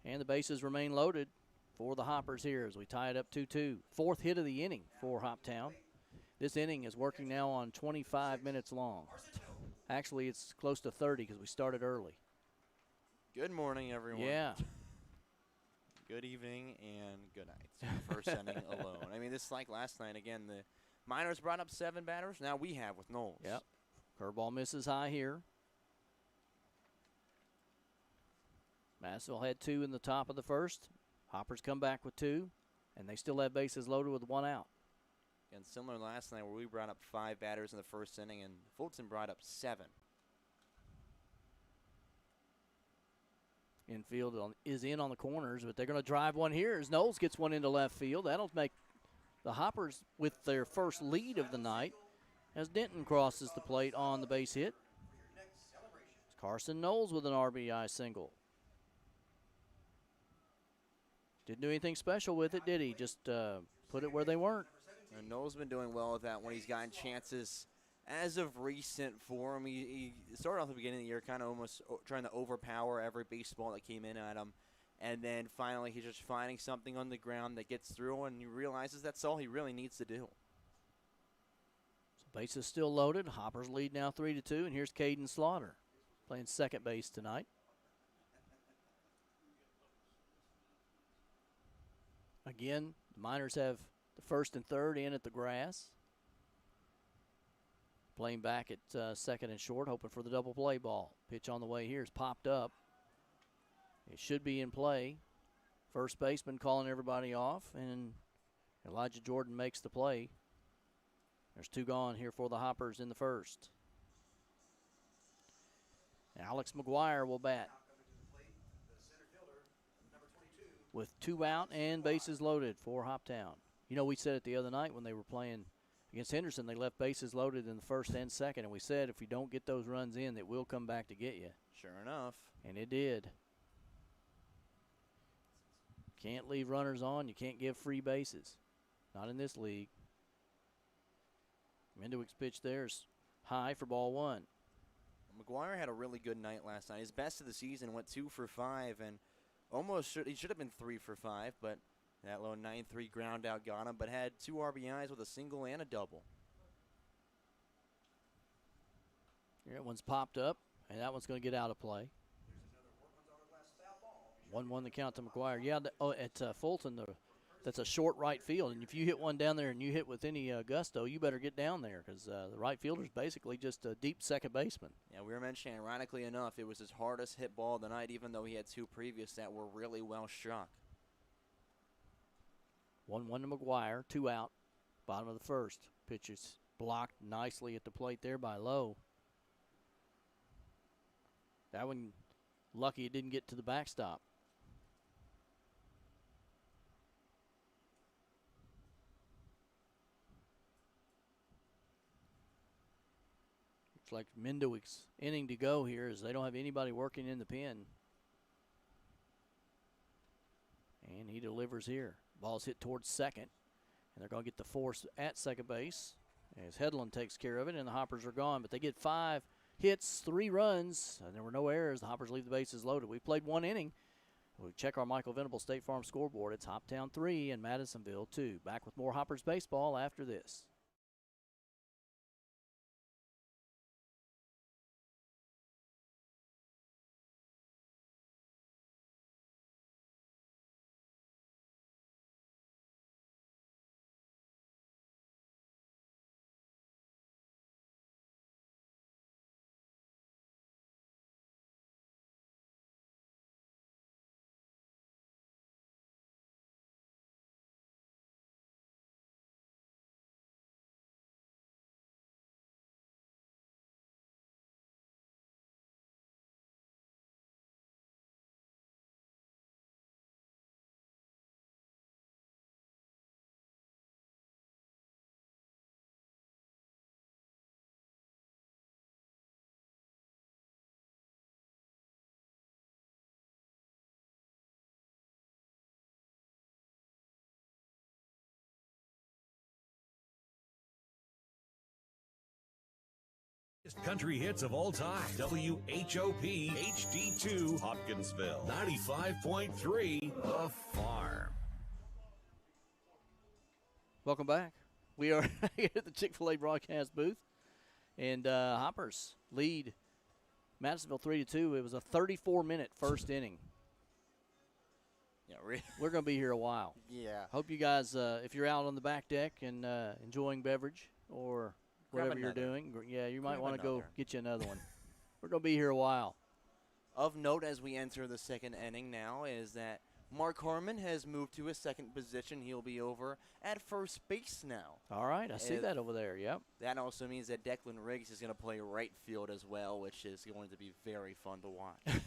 Speaker 2: And the bases remain loaded for the Hoppers here as we tie it up 2-2. Fourth hit of the inning for Hoptown. This inning is working now on 25 minutes long. Actually, it's close to 30 because we started early.
Speaker 3: Good morning, everyone.
Speaker 2: Yeah.
Speaker 3: Good evening and good night. First inning alone. I mean, this is like last night. Again, the Miners brought up 7 batters. Now we have with Knowles.
Speaker 2: Yep. Curveball misses high here. Madisonville had 2 in the top of the first. Hoppers come back with 2, and they still have bases loaded with 1 out.
Speaker 3: And similar last night where we brought up 5 batters in the first inning, and Fulton brought up 7.
Speaker 2: Infield is in on the corners, but they're going to drive one here as Knowles gets one into left field. That'll make the Hoppers with their first lead of the night as Denton crosses the plate on the base hit. It's Carson Knowles with an RBI single. Didn't do anything special with it, did he? Just put it where they weren't.
Speaker 3: And Knowles been doing well with that when he's gotten chances as of recent for him. He started off at the beginning of the year kind of almost trying to overpower every baseball that came in at him. And then finally he's just finding something on the ground that gets through, and he realizes that's all he really needs to do.
Speaker 2: So base is still loaded. Hoppers lead now 3-2, and here's Caden Slaughter playing second base tonight. Again, the Miners have the first and third in at the grass. Playing back at second and short, hoping for the double play ball. Pitch on the way here is popped up. It should be in play. First baseman calling everybody off, and Elijah Jordan makes the play. There's 2 gone here for the Hoppers in the first. Alex McGuire will bat with 2 out and bases loaded for Hoptown. We said it the other night when they were playing against Henderson, they left bases loaded in the first and second, and we said if you don't get those runs in, it will come back to get you.
Speaker 3: Sure enough.
Speaker 2: And it did. Can't leave runners on. You can't give free bases. Not in this league. Mendewick's pitch there is high for ball 1.
Speaker 3: McGuire had a really good night last night. His best of the season, went 2 for 5, and he should have been 3 for 5, but that low 9-3 ground out got him, but had 2 RBIs with a single and a double.
Speaker 2: Here, that one's popped up. And that one's going to get out of play. 1-1 the count to McGuire. Yeah, at Fulton, that's a short right field. And if you hit one down there and you hit with any gusto, you better get down there because the right fielder's basically just a deep second baseman.
Speaker 3: Yeah, we were mentioning, ironically enough, it was his hardest hit ball of the night, even though he had 2 previous that were really well struck.
Speaker 2: 1-1 to McGuire, 2 out, bottom of the first. Pitch is blocked nicely at the plate there by Lowe. That one, lucky it didn't get to the backstop. Looks like Mendowick's inning to go here as they don't have anybody working in the pen. And he delivers here. Ball's hit towards second. And they're going to get the force at second base as Hedlund takes care of it, and the Hoppers are gone. But they get 5 hits, 3 runs, and there were no errors. The Hoppers leave the bases loaded. We played 1 inning. We check our Michael Venable State Farm scoreboard. It's Hoptown 3 and Madisonville 2. Back with more Hoppers baseball after this.
Speaker 4: Country hits of all time. WHOP HD2 Hopkinsville 95.3 The Farm.
Speaker 2: Welcome back. We are here at the Chick-fil-A broadcast booth. And Hoppers lead Madisonville 3-2. It was a 34-minute first inning.
Speaker 3: Yeah, really.
Speaker 2: We're going to be here a while.
Speaker 3: Yeah.
Speaker 2: Hope you guys, if you're out on the back deck and enjoying beverage or whatever you're doing, yeah, you might want to go get you another one. We're going to be here a while.
Speaker 3: Of note as we enter the second inning now is that Mark Harmon has moved to his second position. He'll be over at first base now.
Speaker 2: All right, I see that over there, yep.
Speaker 3: That also means that Declan Riggs is going to play right field as well, which is going to be very fun to watch.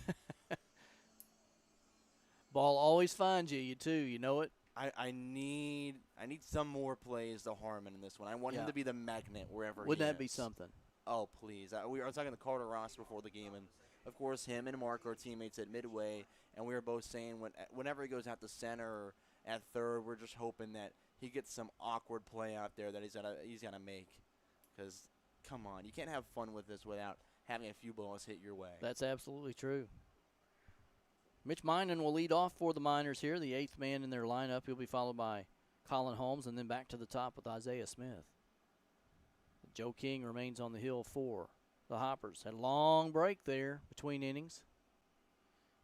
Speaker 2: Ball always finds you too, you know it.
Speaker 3: I need some more plays to Harmon in this one. I want him to be the magnet wherever
Speaker 2: Wouldn't
Speaker 3: he
Speaker 2: that be something?
Speaker 3: Oh, please. We were talking to Carter Ross before the game, and, of course, him and Mark are teammates at Midway, and we were both saying whenever he goes out to center or at third, we're just hoping that he gets some awkward play out there that he's gonna make. Because, come on, you can't have fun with this without having a few balls hit your way.
Speaker 2: That's absolutely true. Mitch Minan will lead off for the Miners here, the 8th man in their lineup. He'll be followed by Colin Holmes, and then back to the top with Isaiah Smith. Joe King remains on the hill for the Hoppers. Had a long break there between innings.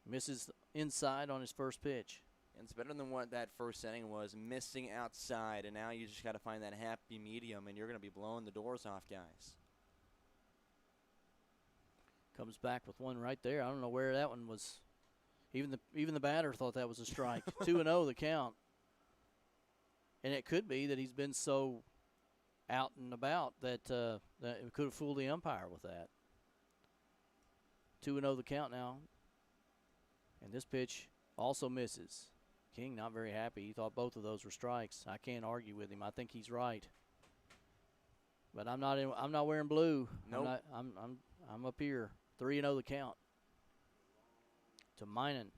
Speaker 2: Misses inside on his first pitch.
Speaker 3: And it's better than what that first inning was, missing outside, and now you just got to find that happy medium, and you're going to be blowing the doors off guys.
Speaker 2: Comes back with one right there. I don't know where that one was. Even the batter thought that was a strike. 2-0 the count. And it could be that he's been so out and about that that it could have fooled the umpire with that. 2-0 the count now. And this pitch also misses. King not very happy. He thought both of those were strikes. I can't argue with him. I think he's right. But I'm not wearing blue.
Speaker 3: Nope.
Speaker 2: I'm up here. 3-0 the count. To Minan.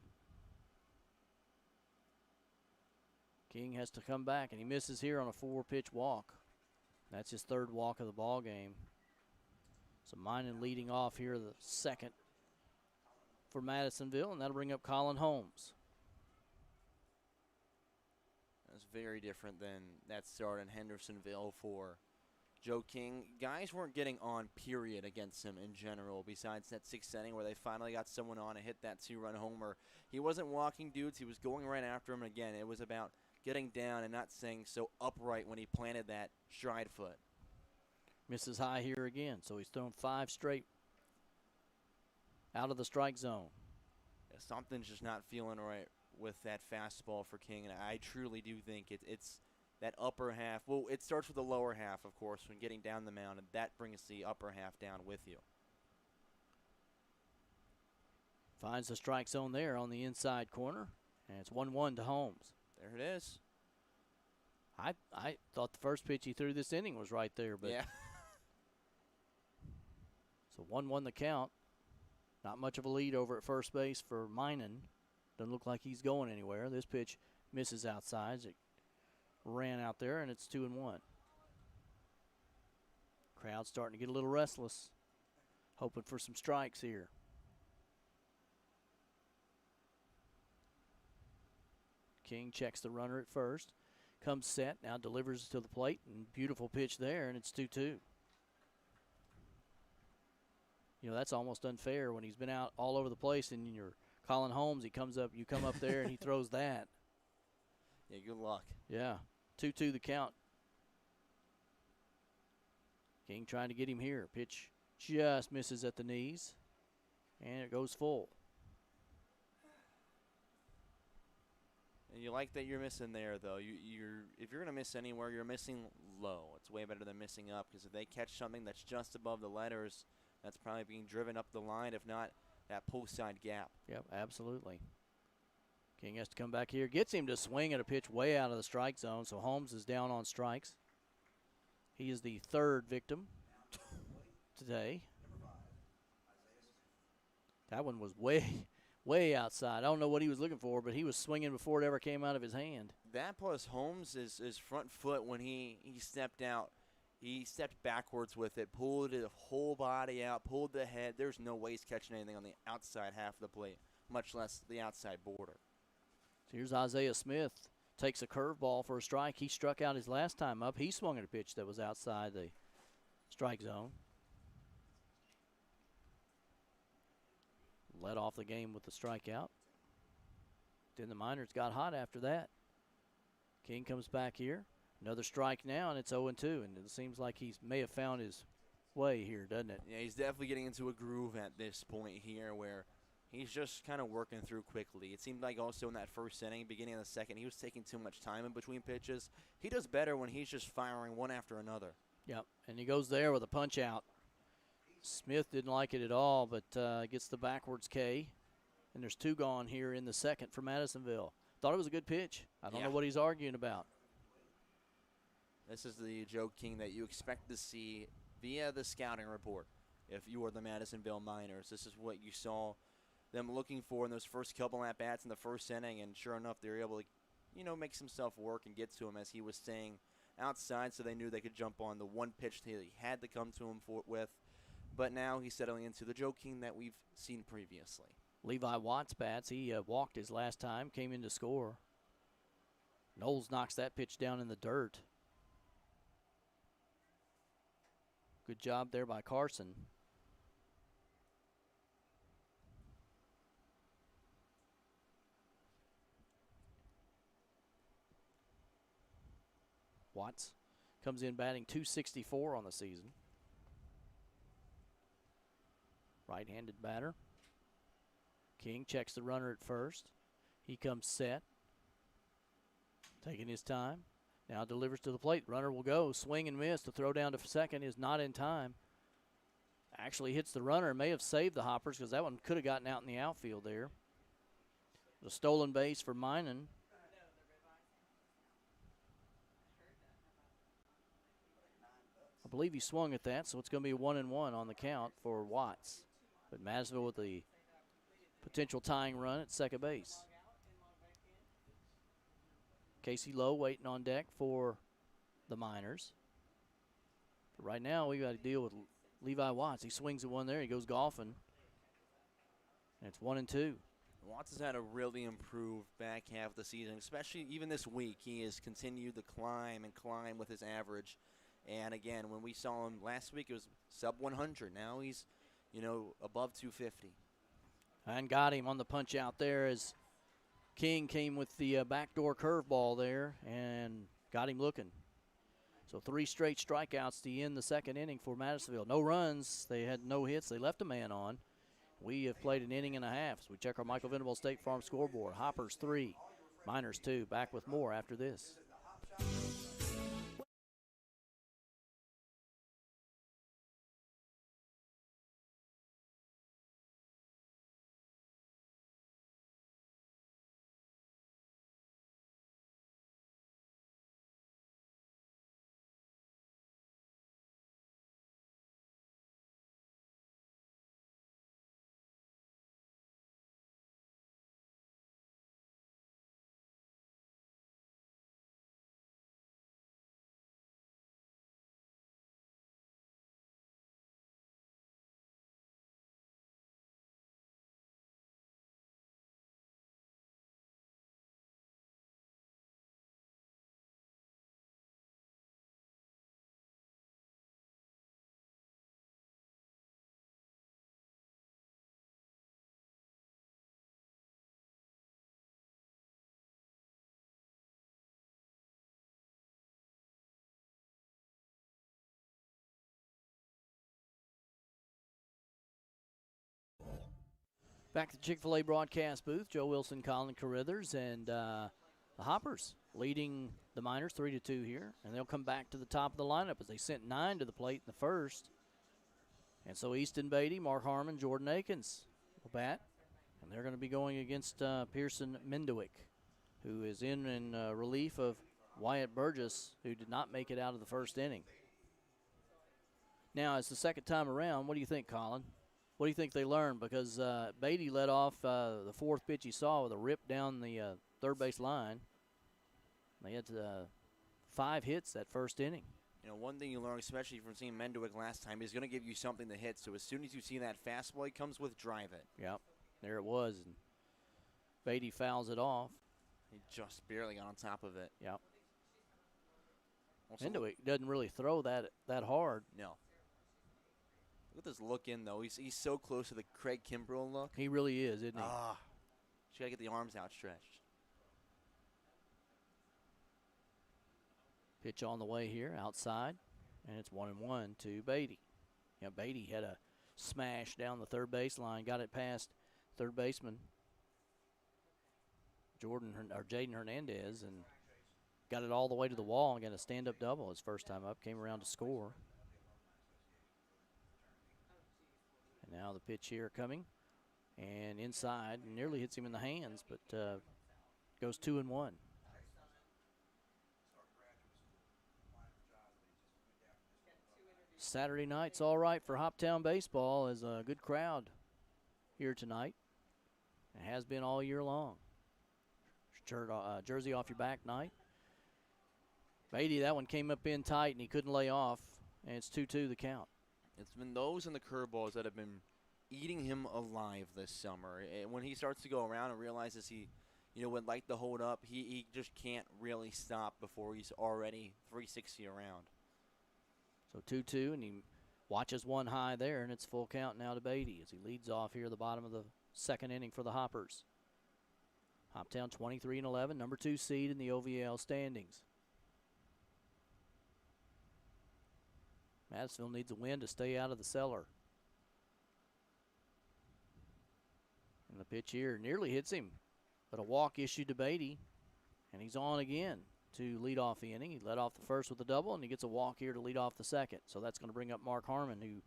Speaker 2: King has to come back, and he misses here on a 4-pitch walk. That's his third walk of the ball game. So Minan leading off here the second for Madisonville, and that'll bring up Colin Holmes.
Speaker 3: That's very different than that start in Hendersonville for Joe King, guys weren't getting on, period, against him in general, besides that 6th inning where they finally got someone on and hit that 2-run homer. He wasn't walking dudes. He was going right after him. And again, it was about getting down and not staying so upright when he planted that stride foot.
Speaker 2: Misses high here again, so he's thrown 5 straight out of the strike zone.
Speaker 3: Yeah, something's just not feeling right with that fastball for King, and I truly do think it's that upper half. Well, it starts with the lower half, of course, when getting down the mound, and that brings the upper half down with you.
Speaker 2: Finds the strike zone there on the inside corner, and it's 1-1 to Holmes.
Speaker 3: There it is.
Speaker 2: I thought the first pitch he threw this inning was right there, but
Speaker 3: yeah.
Speaker 2: So 1-1 the count. Not much of a lead over at first base for Minan. Doesn't look like he's going anywhere. This pitch misses outside. It ran out there, and it's 2-1. Crowd's starting to get a little restless, hoping for some strikes here. King checks the runner at first. Comes set, now delivers to the plate, and beautiful pitch there, and it's 2-2. You know, that's almost unfair when he's been out all over the place and you're Colin Holmes, you come up there and he throws that.
Speaker 3: Yeah, good luck.
Speaker 2: Yeah, 2-2 the count. King trying to get him here. Pitch just misses at the knees, and it goes full.
Speaker 3: And you like that you're missing there, though. If you're going to miss anywhere, you're missing low. It's way better than missing up, because if they catch something that's just above the letters, that's probably being driven up the line, if not that post side gap.
Speaker 2: Yep, absolutely. King has to come back here. Gets him to swing at a pitch way out of the strike zone, so Holmes is down on strikes. He is the 3rd victim today. That one was way outside. I don't know what he was looking for, but he was swinging before it ever came out of his hand.
Speaker 3: That plus Holmes' front foot when he stepped out. He stepped backwards with it, pulled the whole body out, pulled the head. There's no way he's catching anything on the outside half of the plate, much less the outside border.
Speaker 2: So here's Isaiah Smith. Takes a curveball for a strike. He struck out his last time up. He swung at a pitch that was outside the strike zone. Led off the game with the strikeout. Then the Miners got hot after that. King comes back here. Another strike now, and it's 0-2. And it seems like he may have found his way here, doesn't it?
Speaker 3: Yeah, he's definitely getting into a groove at this point here where he's just kind of working through quickly. It seemed like also in that first inning, beginning of the second, he was taking too much time in between pitches. He does better when he's just firing one after another.
Speaker 2: Yep, and he goes there with a punch out. Smith didn't like it at all, but gets the backwards K. And there's 2 gone here in the second for Madisonville. Thought it was a good pitch. I don't know what he's arguing about.
Speaker 3: This is the Joe King that you expect to see via the scouting report if you were the Madisonville Miners. This is what you saw them looking for in those first couple at-bats in the first inning, and sure enough, they were able to, make some stuff work and get to him as he was staying outside, so they knew they could jump on the one pitch that he had to come to him with. But now he's settling into the Joe King that we've seen previously.
Speaker 2: Levi Watts bats. He walked his last time, came in to score. Knowles knocks that pitch down in the dirt. Good job there by Carson. Watts comes in batting .264 on the season. Right-handed batter. King checks the runner at first. He comes set. Taking his time. Now delivers to the plate. Runner will go. Swing and miss. The throw down to second is not in time. Actually hits the runner. May have saved the Hoppers because that one could have gotten out in the outfield there. The stolen base for Minan. I believe he swung at that, so it's going to be 1-1 on the count for Watts. But Madisonville with the potential tying run at second base. Casey Lowe waiting on deck for the Miners. But right now, we got to deal with Levi Watts. He swings at one there. He goes golfing. And it's 1-2.
Speaker 3: Watts has had a really improved back half of the season, especially even this week. He has continued to climb and climb with his average. And again, when we saw him last week, it was sub 100. Now he's, above 250.
Speaker 2: And got him on the punch out there as King came with the backdoor curveball there and got him looking. So 3 straight strikeouts to end the second inning for Madisonville. No runs. They had no hits. They left a man on. We have played an inning and a half. So we check our Michael Venable State Farm scoreboard. Hoppers 3, Miners 2. Back with more after this. Back to the Chick-fil-A broadcast booth. Joe Wilson, Colin Carruthers, and the Hoppers leading the Miners 3-2 here. And they'll come back to the top of the lineup as they sent 9 to the plate in the first. And so Easton Beatty, Mark Harmon, Jordan Akins will bat. And they're going to be going against Pearson Mendewick, who is in relief of Wyatt Burgess, who did not make it out of the first inning. Now, it's the second time around. What do you think, Colin? What do you think they learned? Because Beatty led off the fourth pitch he saw with a rip down the third base line. They had 5 hits that first inning.
Speaker 3: One thing you learn, especially from seeing Mendewick last time, he's going to give you something to hit. So as soon as you see that fastball, he comes with drive it.
Speaker 2: Yep, there it was. And Beatty fouls it off.
Speaker 3: He just barely got on top of it.
Speaker 2: Yep.
Speaker 3: Also,
Speaker 2: Mendewick doesn't really throw that hard.
Speaker 3: No. Look at this look in, though. He's so close to the Craig Kimbrell look.
Speaker 2: He really is, isn't he?
Speaker 3: Just got to get the arms outstretched.
Speaker 2: Pitch on the way here, outside, and it's 1-1 to Beatty. Beatty had a smash down the third baseline, got it past third baseman Jaden Hernandez, and got it all the way to the wall and got a stand-up double his first time up, came around to score. And now the pitch here coming, and inside, nearly hits him in the hands, but goes 2-1. Saturday night's all right for Hoptown baseball. Is a good crowd here tonight. It has been all year long. Jersey off your back night. Beatty, that one came up in tight and he couldn't lay off, and it's 2-2 the count.
Speaker 3: It's been those and the curveballs that have been eating him alive this summer. When he starts to go around and realizes he, would like to hold up, he just can't really stop before he's already 360 around.
Speaker 2: So 2-2, and he watches one high there, and it's full count now to Beatty as he leads off here at the bottom of the second inning for the Hoppers. Hoptown 23-11, number 2 seed in the OVL standings. Madisonville needs a win to stay out of the cellar. And the pitch here nearly hits him, but a walk issued to Beatty, and he's on again to lead off the inning. He led off the first with a double, and he gets a walk here to lead off the second. So that's going to bring up Mark Harmon, who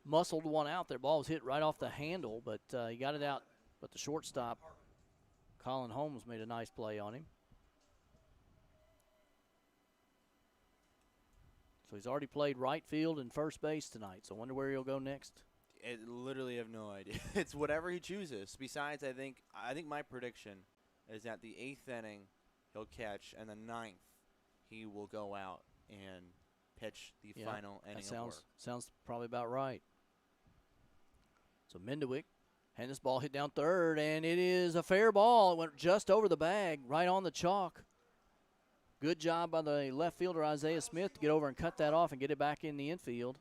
Speaker 2: muscled one out there. Ball was hit right off the handle, but he got it out. But the shortstop, Colin Holmes, made a nice play on him. So he's already played right field and first base tonight. So I wonder where he'll go next.
Speaker 3: I literally have no idea. It's whatever he chooses. Besides, I think my prediction is that the 8th inning he'll catch, and the 9th he will go out and pitch the final inning of work.
Speaker 2: Sounds probably about right. So Mendewick had this ball hit down third, and it is a fair ball. It went just over the bag, right on the chalk. Good job by the left fielder, Isaiah Smith, to get over and cut that off and get it back in the infield.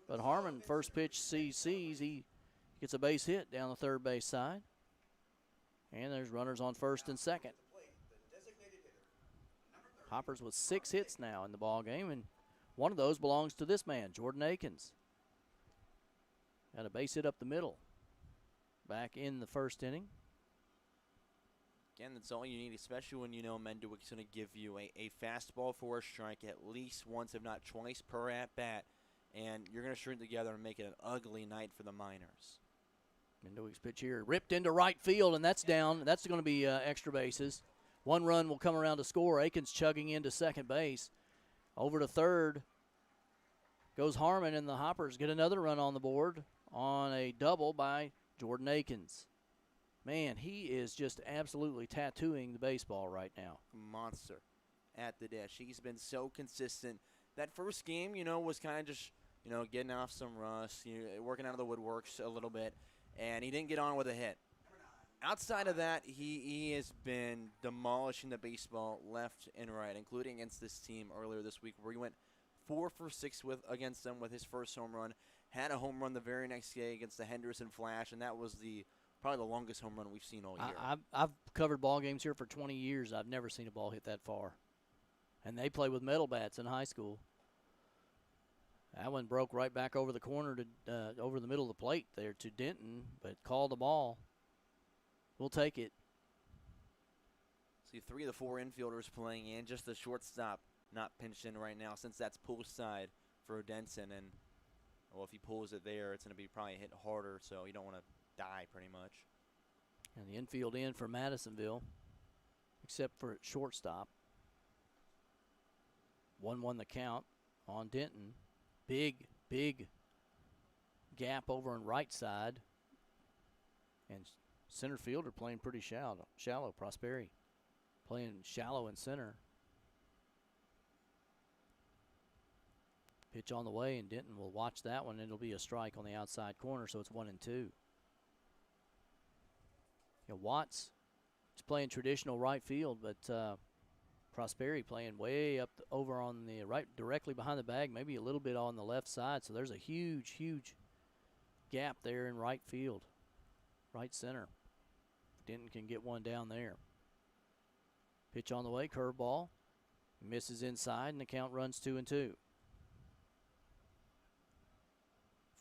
Speaker 2: But Harmon, first pitch sees, he gets a base hit down the third base side. And there's runners on first and second. Hoppers with 6 hits now in the ball game, and one of those belongs to this man, Jordan Akins. Got a base hit up the middle. Back in the first inning.
Speaker 3: Again, that's all you need, especially when you know Mendewick's going to give you a fastball for a strike at least once, if not twice per at-bat, and you're going to string together and make it an ugly night for the Miners.
Speaker 2: Mendewick's pitch here, ripped into right field, and that's down. That's going to be extra bases. 1 run will come around to score. Akins chugging into second base. Over to third goes Harmon, and the Hoppers get another run on the board on a double by Jordan Akins. Man, he is just absolutely tattooing the baseball right now.
Speaker 3: Monster at the dish. He's been so consistent. That first game, was kind of just, getting off some rust, working out of the woodworks a little bit, and he didn't get on with a hit. Outside of that, he has been demolishing the baseball left and right, including against this team earlier this week, where he went 4 for 6 against them with his first home run. Had a home run the very next day against the Henderson Flash, and that was probably the longest home run we've seen all year.
Speaker 2: I've covered ball games here for 20 years. I've never seen a ball hit that far. And they play with metal bats in high school. That one broke right back over the corner to over the middle of the plate there to Denton, but called the ball. We'll take it.
Speaker 3: See 3 of the 4 infielders playing in. Just the shortstop not pinched in right now, since that's pull side for Denson. And, well, if he pulls it there, it's going to be probably hit harder, so you don't want to die pretty much.
Speaker 2: And the infield in for Madisonville, except for shortstop. 1-1 the count on Denton. Big gap over on right side. And center fielder playing pretty shallow. Prosperi playing shallow in center. Pitch on the way, and Denton will watch that one. It'll be a strike on the outside corner, so it's 1-2. Watts is playing traditional right field, but Prosperi playing way up over on the right, directly behind the bag, maybe a little bit on the left side. So there's a huge gap there in right field, right center. Denton can get one down there. Pitch on the way, curveball. Misses inside, and the count runs 2-2.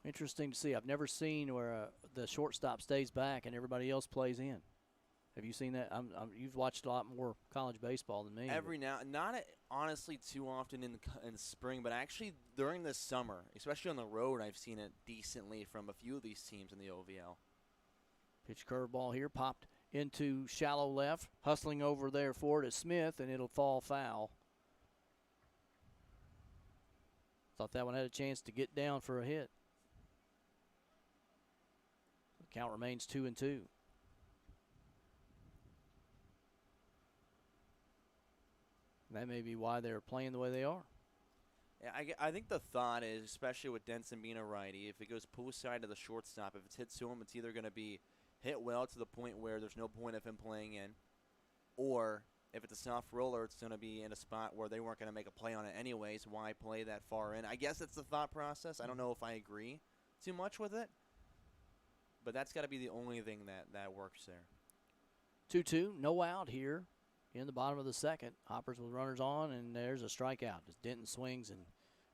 Speaker 2: Interesting to see. I've never seen where the shortstop stays back and everybody else plays in. Have you seen that? You've watched a lot more college baseball than me.
Speaker 3: Every now, not honestly too often in spring, but actually during the summer, especially on the road, I've seen it decently from a few of these teams in the OVL.
Speaker 2: Pitch curveball here, popped into shallow left, hustling over there for it is Smith, and it'll fall foul. Thought that one had a chance to get down for a hit. The count remains 2-2. That may be why they're playing the way they are.
Speaker 3: Yeah, I think the thought is, especially with Denson being a righty, if it goes pull side to the shortstop, if it's hit to him, it's either going to be hit well to the point where there's no point of him playing in, or if it's a soft roller, it's going to be in a spot where they weren't going to make a play on it anyways. Why play that far in? I guess that's the thought process. I don't know if I agree too much with it, but that's got to be the only thing that works there.
Speaker 2: 2-2, no out here in the bottom of the second. Hoppers with runners on, and there's a strikeout as Denton swings and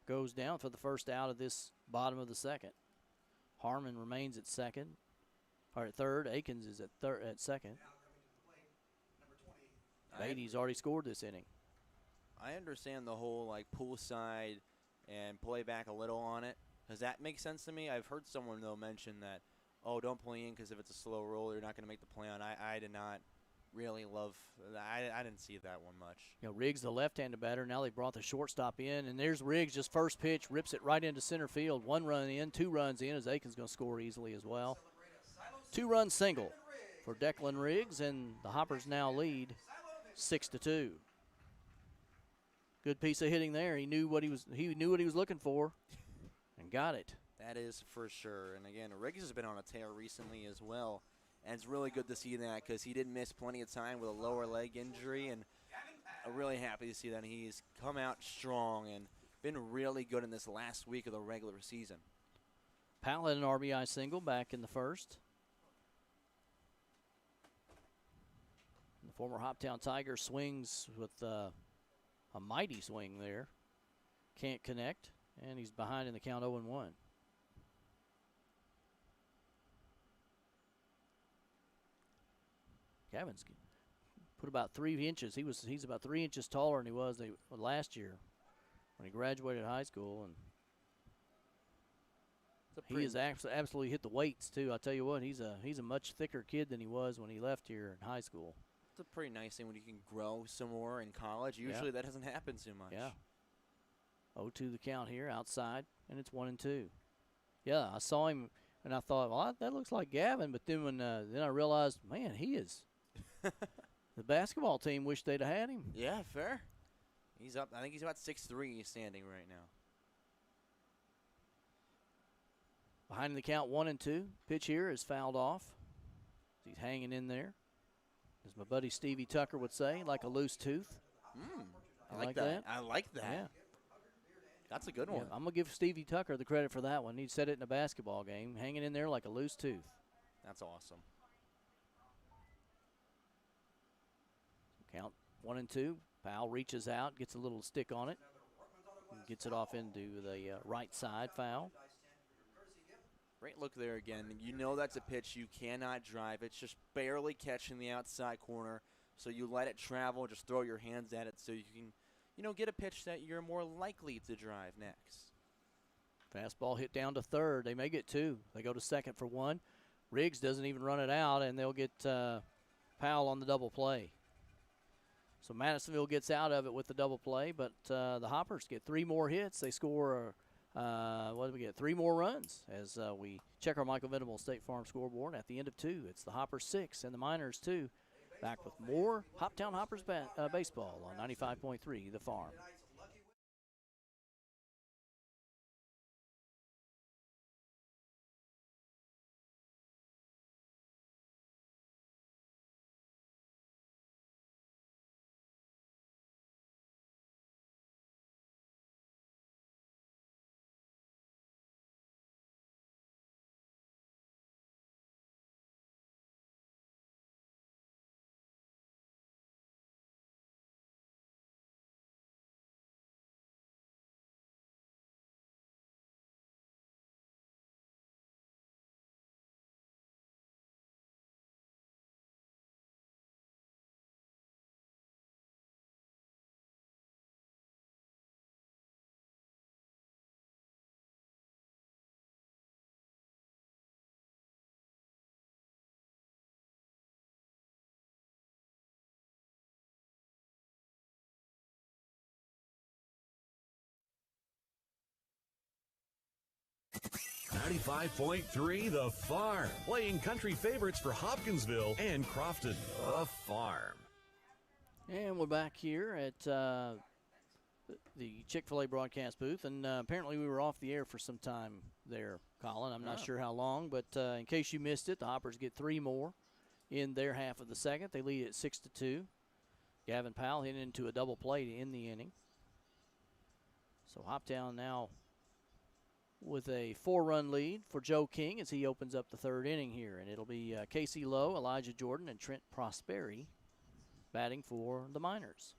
Speaker 2: goes down for the first out of this bottom of the second. Harmon remains at second, or at third. Akins is at second. Beatty's already scored this inning.
Speaker 3: I understand the whole pull side and play back a little on it. Does that make sense to me? I've heard someone though mention that, oh, don't play in because if it's a slow roll, you're not going to make the play on. I did not really love. I didn't see that one much.
Speaker 2: Riggs, the left-handed batter. Now they brought the shortstop in, and there's Riggs. Just first pitch, rips it right into center field. 1 run in, 2 runs in, as Akins going to score easily as well. 2-run single for Declan Riggs, and the Hoppers now lead 6-2. Good piece of hitting there. He knew what he was looking for, and got it.
Speaker 3: That is for sure. And again, Riggs has been on a tear recently as well. And it's really good to see that because he did miss plenty of time with a lower leg injury. And really happy to see that he's come out strong and been really good in this last week of the regular season.
Speaker 2: Powell had an RBI single back in the first. The former Hoptown Tiger swings with a mighty swing there. Can't connect, and he's behind in the count 0-1. Gavin's put about 3 inches. He's about 3 inches taller than he was last year when he graduated high school, and he has absolutely hit the weights too. I'll tell you what, he's a much thicker kid than he was when he left here in high school.
Speaker 3: It's a pretty nice thing when you can grow some more in college. Usually that doesn't happen too much.
Speaker 2: Yeah. 0-2 the count here outside, and it's 1-2. Yeah, I saw him and I thought, well, that looks like Gavin. But then then I realized, man, he is. The basketball team wished they'd have had him.
Speaker 3: Yeah, fair. He's up. I think he's about 6'3" standing right now.
Speaker 2: Behind in the count 1-2. Pitch here is fouled off. He's hanging in there. As my buddy Stevie Tucker would say, like a loose tooth.
Speaker 3: I like that. I like that.
Speaker 2: Yeah.
Speaker 3: That's a good one.
Speaker 2: Yeah, I'm going to give Stevie Tucker the credit for that one. He said it in a basketball game, hanging in there like a loose tooth.
Speaker 3: That's awesome.
Speaker 2: Count 1-2. Powell reaches out, gets a little stick on it, and gets it off into the right side foul.
Speaker 3: Great look there again. You know that's a pitch you cannot drive. It's just barely catching the outside corner. So you let it travel, just throw your hands at it so you can, get a pitch that you're more likely to drive next.
Speaker 2: Fastball hit down to third. They may get two. They go to second for one. Riggs doesn't even run it out, and they'll get Powell on the double play. So Madisonville gets out of it with the double play, but the Hoppers get 3 more hits. They score, what did we get? 3 more runs as we check our Michael Venable State Farm scoreboard. At the end of 2, it's the Hoppers 6 and the Miners 2. Back with more Hoptown Hoppers baseball on 95.3 The Farm.
Speaker 4: .3 The Farm, playing country favorites for Hopkinsville and Crofton. The Farm.
Speaker 2: And we're back here at the Chick-fil-A broadcast booth, and apparently we were off the air for some time there, Colin. I'm not sure how long, but in case you missed it, the Hoppers get 3 more in their half of the second. They lead at 6-2. Gavin Powell hit into a double play to end the inning. So Hoptown now with a 4-run lead for Joe King as he opens up the third inning here. And it'll be Casey Lowe, Elijah Jordan, and Trent Prosperi batting for the Miners.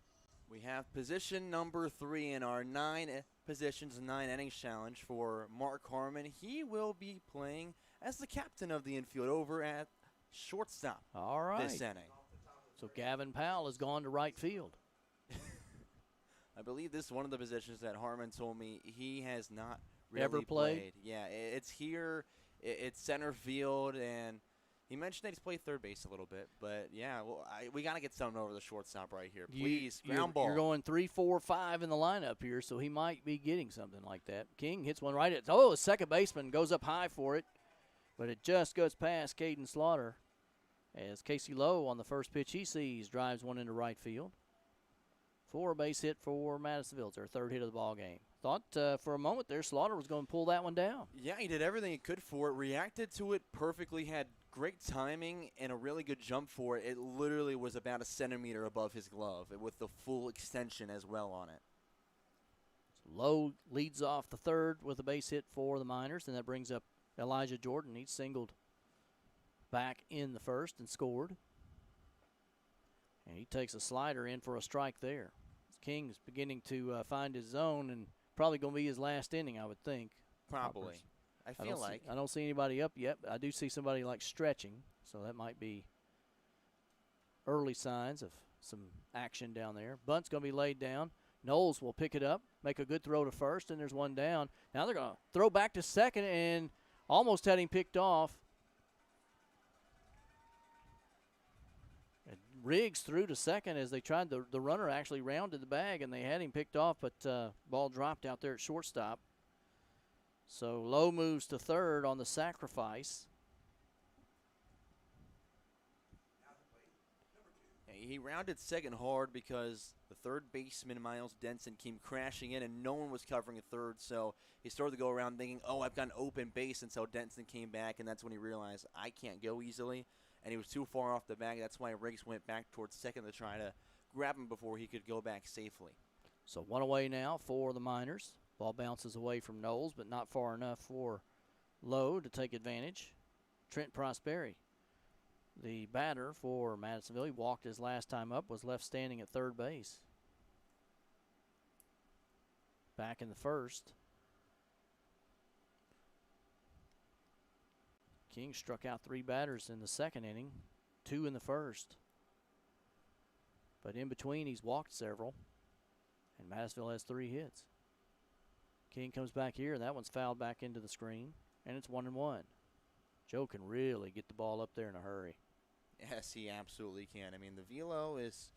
Speaker 3: We have position number 3 in our 9 positions, 9 innings challenge for Mark Harmon. He will be playing as the captain of the infield over at shortstop.
Speaker 2: All right.
Speaker 3: This inning.
Speaker 2: So Gavin Powell has gone to right field.
Speaker 3: I believe this is one of the positions that Harmon told me he has not really
Speaker 2: ever played.
Speaker 3: Yeah, it's here. It's center field, and he mentioned that he's played third base a little bit. But, yeah, we got to get something over the shortstop right here. Please, ground ball.
Speaker 2: You're going 3, 4, 5 in the lineup here, so he might be getting something like that. King hits one right at, the second baseman goes up high for it, but it just goes past Caden Slaughter as Casey Lowe on the first pitch he sees drives one into right field. For a base hit for Madisonville. It's their third hit of the ball game. Thought for a moment there Slaughter was going to pull that one down.
Speaker 3: Yeah, he did everything he could for it, reacted to it perfectly, had Great timing and a really good jump for it. It literally was about a centimeter above his glove with the full extension as well on it.
Speaker 2: Lowe leads off the third with a base hit for the Miners, and that brings up Elijah Jordan. He singled back in the first and scored. And he takes a slider in for a strike there. King's beginning to find his zone, and probably going to be his last inning, I would think.
Speaker 3: Probably. I feel like.
Speaker 2: I don't see anybody up yet, but I do see somebody like stretching, so that might be early signs of some action down there. Bunt's going to be laid down. Knowles will pick it up, make a good throw to first, and there's one down. Now they're going to throw back to second and almost had him picked off. And Riggs threw to second as they tried. The runner actually rounded the bag, and they had him picked off, but ball dropped out there at shortstop. So Lowe moves to third on the sacrifice.
Speaker 3: He rounded second hard because the third baseman, Miles Denson, came crashing in, and no one was covering a third. So he started to go around thinking, oh, I've got an open base until Denson came back, and that's when he realized I can't go easily. And he was too far off the bag. That's why Riggs went back towards second to try to grab him before he could go back safely.
Speaker 2: So one away now for the Miners. Ball bounces away from Knowles, but not far enough for Lowe to take advantage. Trent Prosperi, the batter for Madisonville, he walked his last time up, was left standing at third base. Back in the first. King struck out 3 batters in the second inning, 2 in the first. But in between, he's walked several, and Madisonville has 3 hits. King comes back here, and that one's fouled back into the screen, and it's 1-1. Joe can really get the ball up there in a hurry.
Speaker 3: Yes, he absolutely can. I mean, the velo is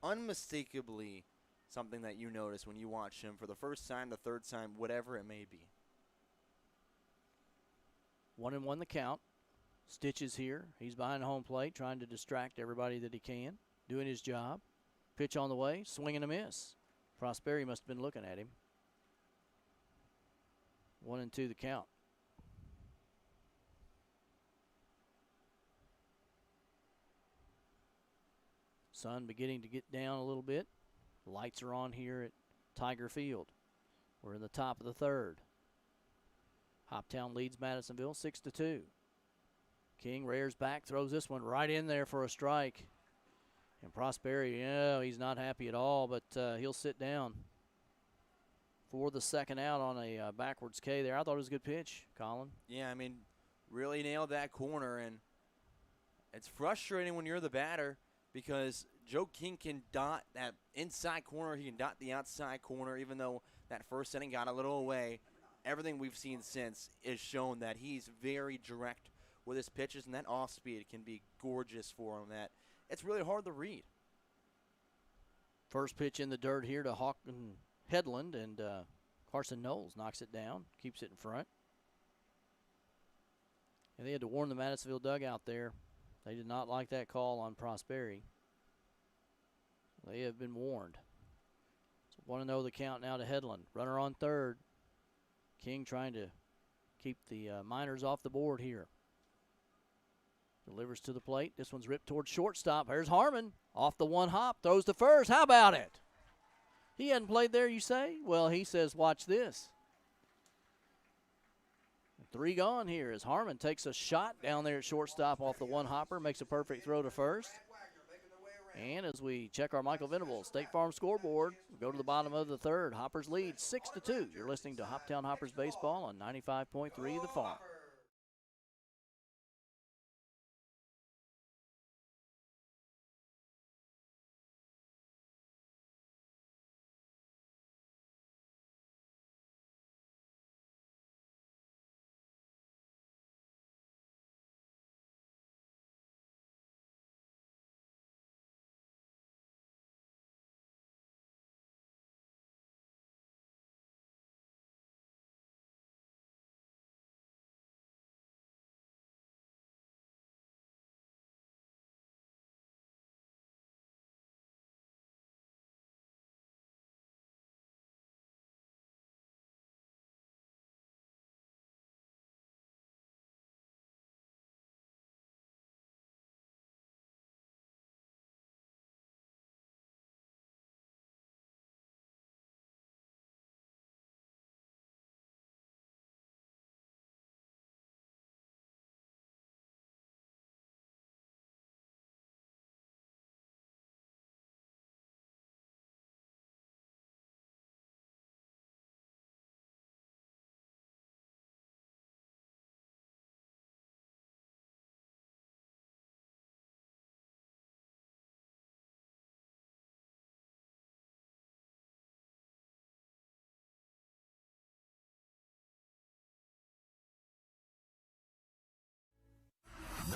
Speaker 3: unmistakably something that you notice when you watch him for the first time, the third time, whatever it may be.
Speaker 2: 1-1 the count. Stitches here. He's behind home plate, trying to distract everybody that he can, doing his job. Pitch on the way, swing and a miss. Prosperi must have been looking at him. 1-2 the count. Sun beginning to get down a little bit. Lights are on here at Tiger Field. We're in the top of the third. Hoptown leads Madisonville 6-2. King rears back, throws this one right in there for a strike. And Prosperi, he's not happy at all, but he'll sit down for the second out on a backwards K there. I thought it was a good pitch, Colin.
Speaker 3: Yeah, I mean, really nailed that corner, and it's frustrating when you're the batter because Joe King can dot that inside corner. He can dot the outside corner, even though that first inning got a little away. Everything we've seen since is shown that he's very direct with his pitches, and that off speed can be gorgeous for him. That it's really hard to read.
Speaker 2: First pitch in the dirt here to Hawken Headland, and Carson Knowles knocks it down, keeps it in front. And they had to warn the Madisonville dugout there. They did not like that call on Prosperi. They have been warned. So 1-0 the count now to Headland. Runner on third. King trying to keep the Miners off the board here. Delivers to the plate. This one's ripped towards shortstop. Here's Harmon. Off the one hop. Throws to first. How about it? He hadn't played there, you say? Well, he says, watch this. 3 gone here as Harmon takes a shot down there at shortstop off the one hopper. Makes a perfect throw to first. And as we check our Michael Venables State Farm scoreboard, we go to the bottom of the third. Hoppers lead 6-2. You're listening to Hoptown Hoppers Baseball on 95.3 The Farm.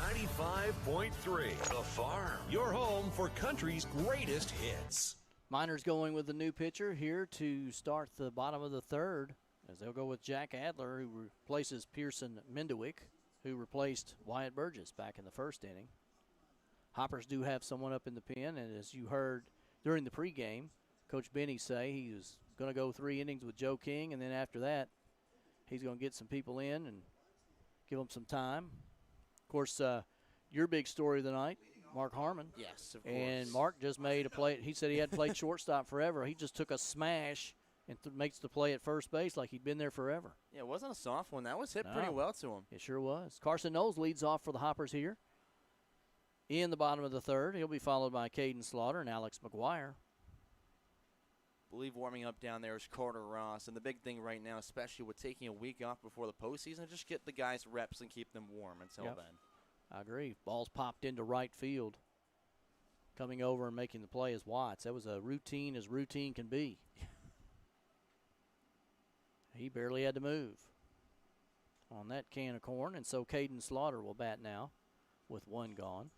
Speaker 4: 95.3 The Farm, your home for country's greatest hits.
Speaker 2: Miners going with the new pitcher here to start the bottom of the third, as they'll go with Jack Adler, who replaces Pearson Mendewick, who replaced Wyatt Burgess back in the first inning. Hoppers do have someone up in the pen, and as you heard during the pregame, Coach Benny say he was going to go 3 innings with Joe King, and then after that, he's going to get some people in and give them some time. Of course, your big story of the night, Mark Harmon.
Speaker 3: Yes, of course.
Speaker 2: And Mark just made a play. He said he hadn't played shortstop forever. He just took a smash and makes the play at first base like he'd been there forever.
Speaker 3: Yeah, it wasn't a soft one. That was hit pretty well to him.
Speaker 2: It sure was. Carson Knowles leads off for the Hoppers here in the bottom of the third. He'll be followed by Caden Slaughter and Alex McGuire.
Speaker 3: I believe warming up down there is Carter Ross. And the big thing right now, especially with taking a week off before the postseason, just get the guys reps and keep them warm until then.
Speaker 2: I agree. Ball's popped into right field. Coming over and making the play is Watts. That was a routine as routine can be. He barely had to move on that can of corn, and so Caden Slaughter will bat now with 1 gone.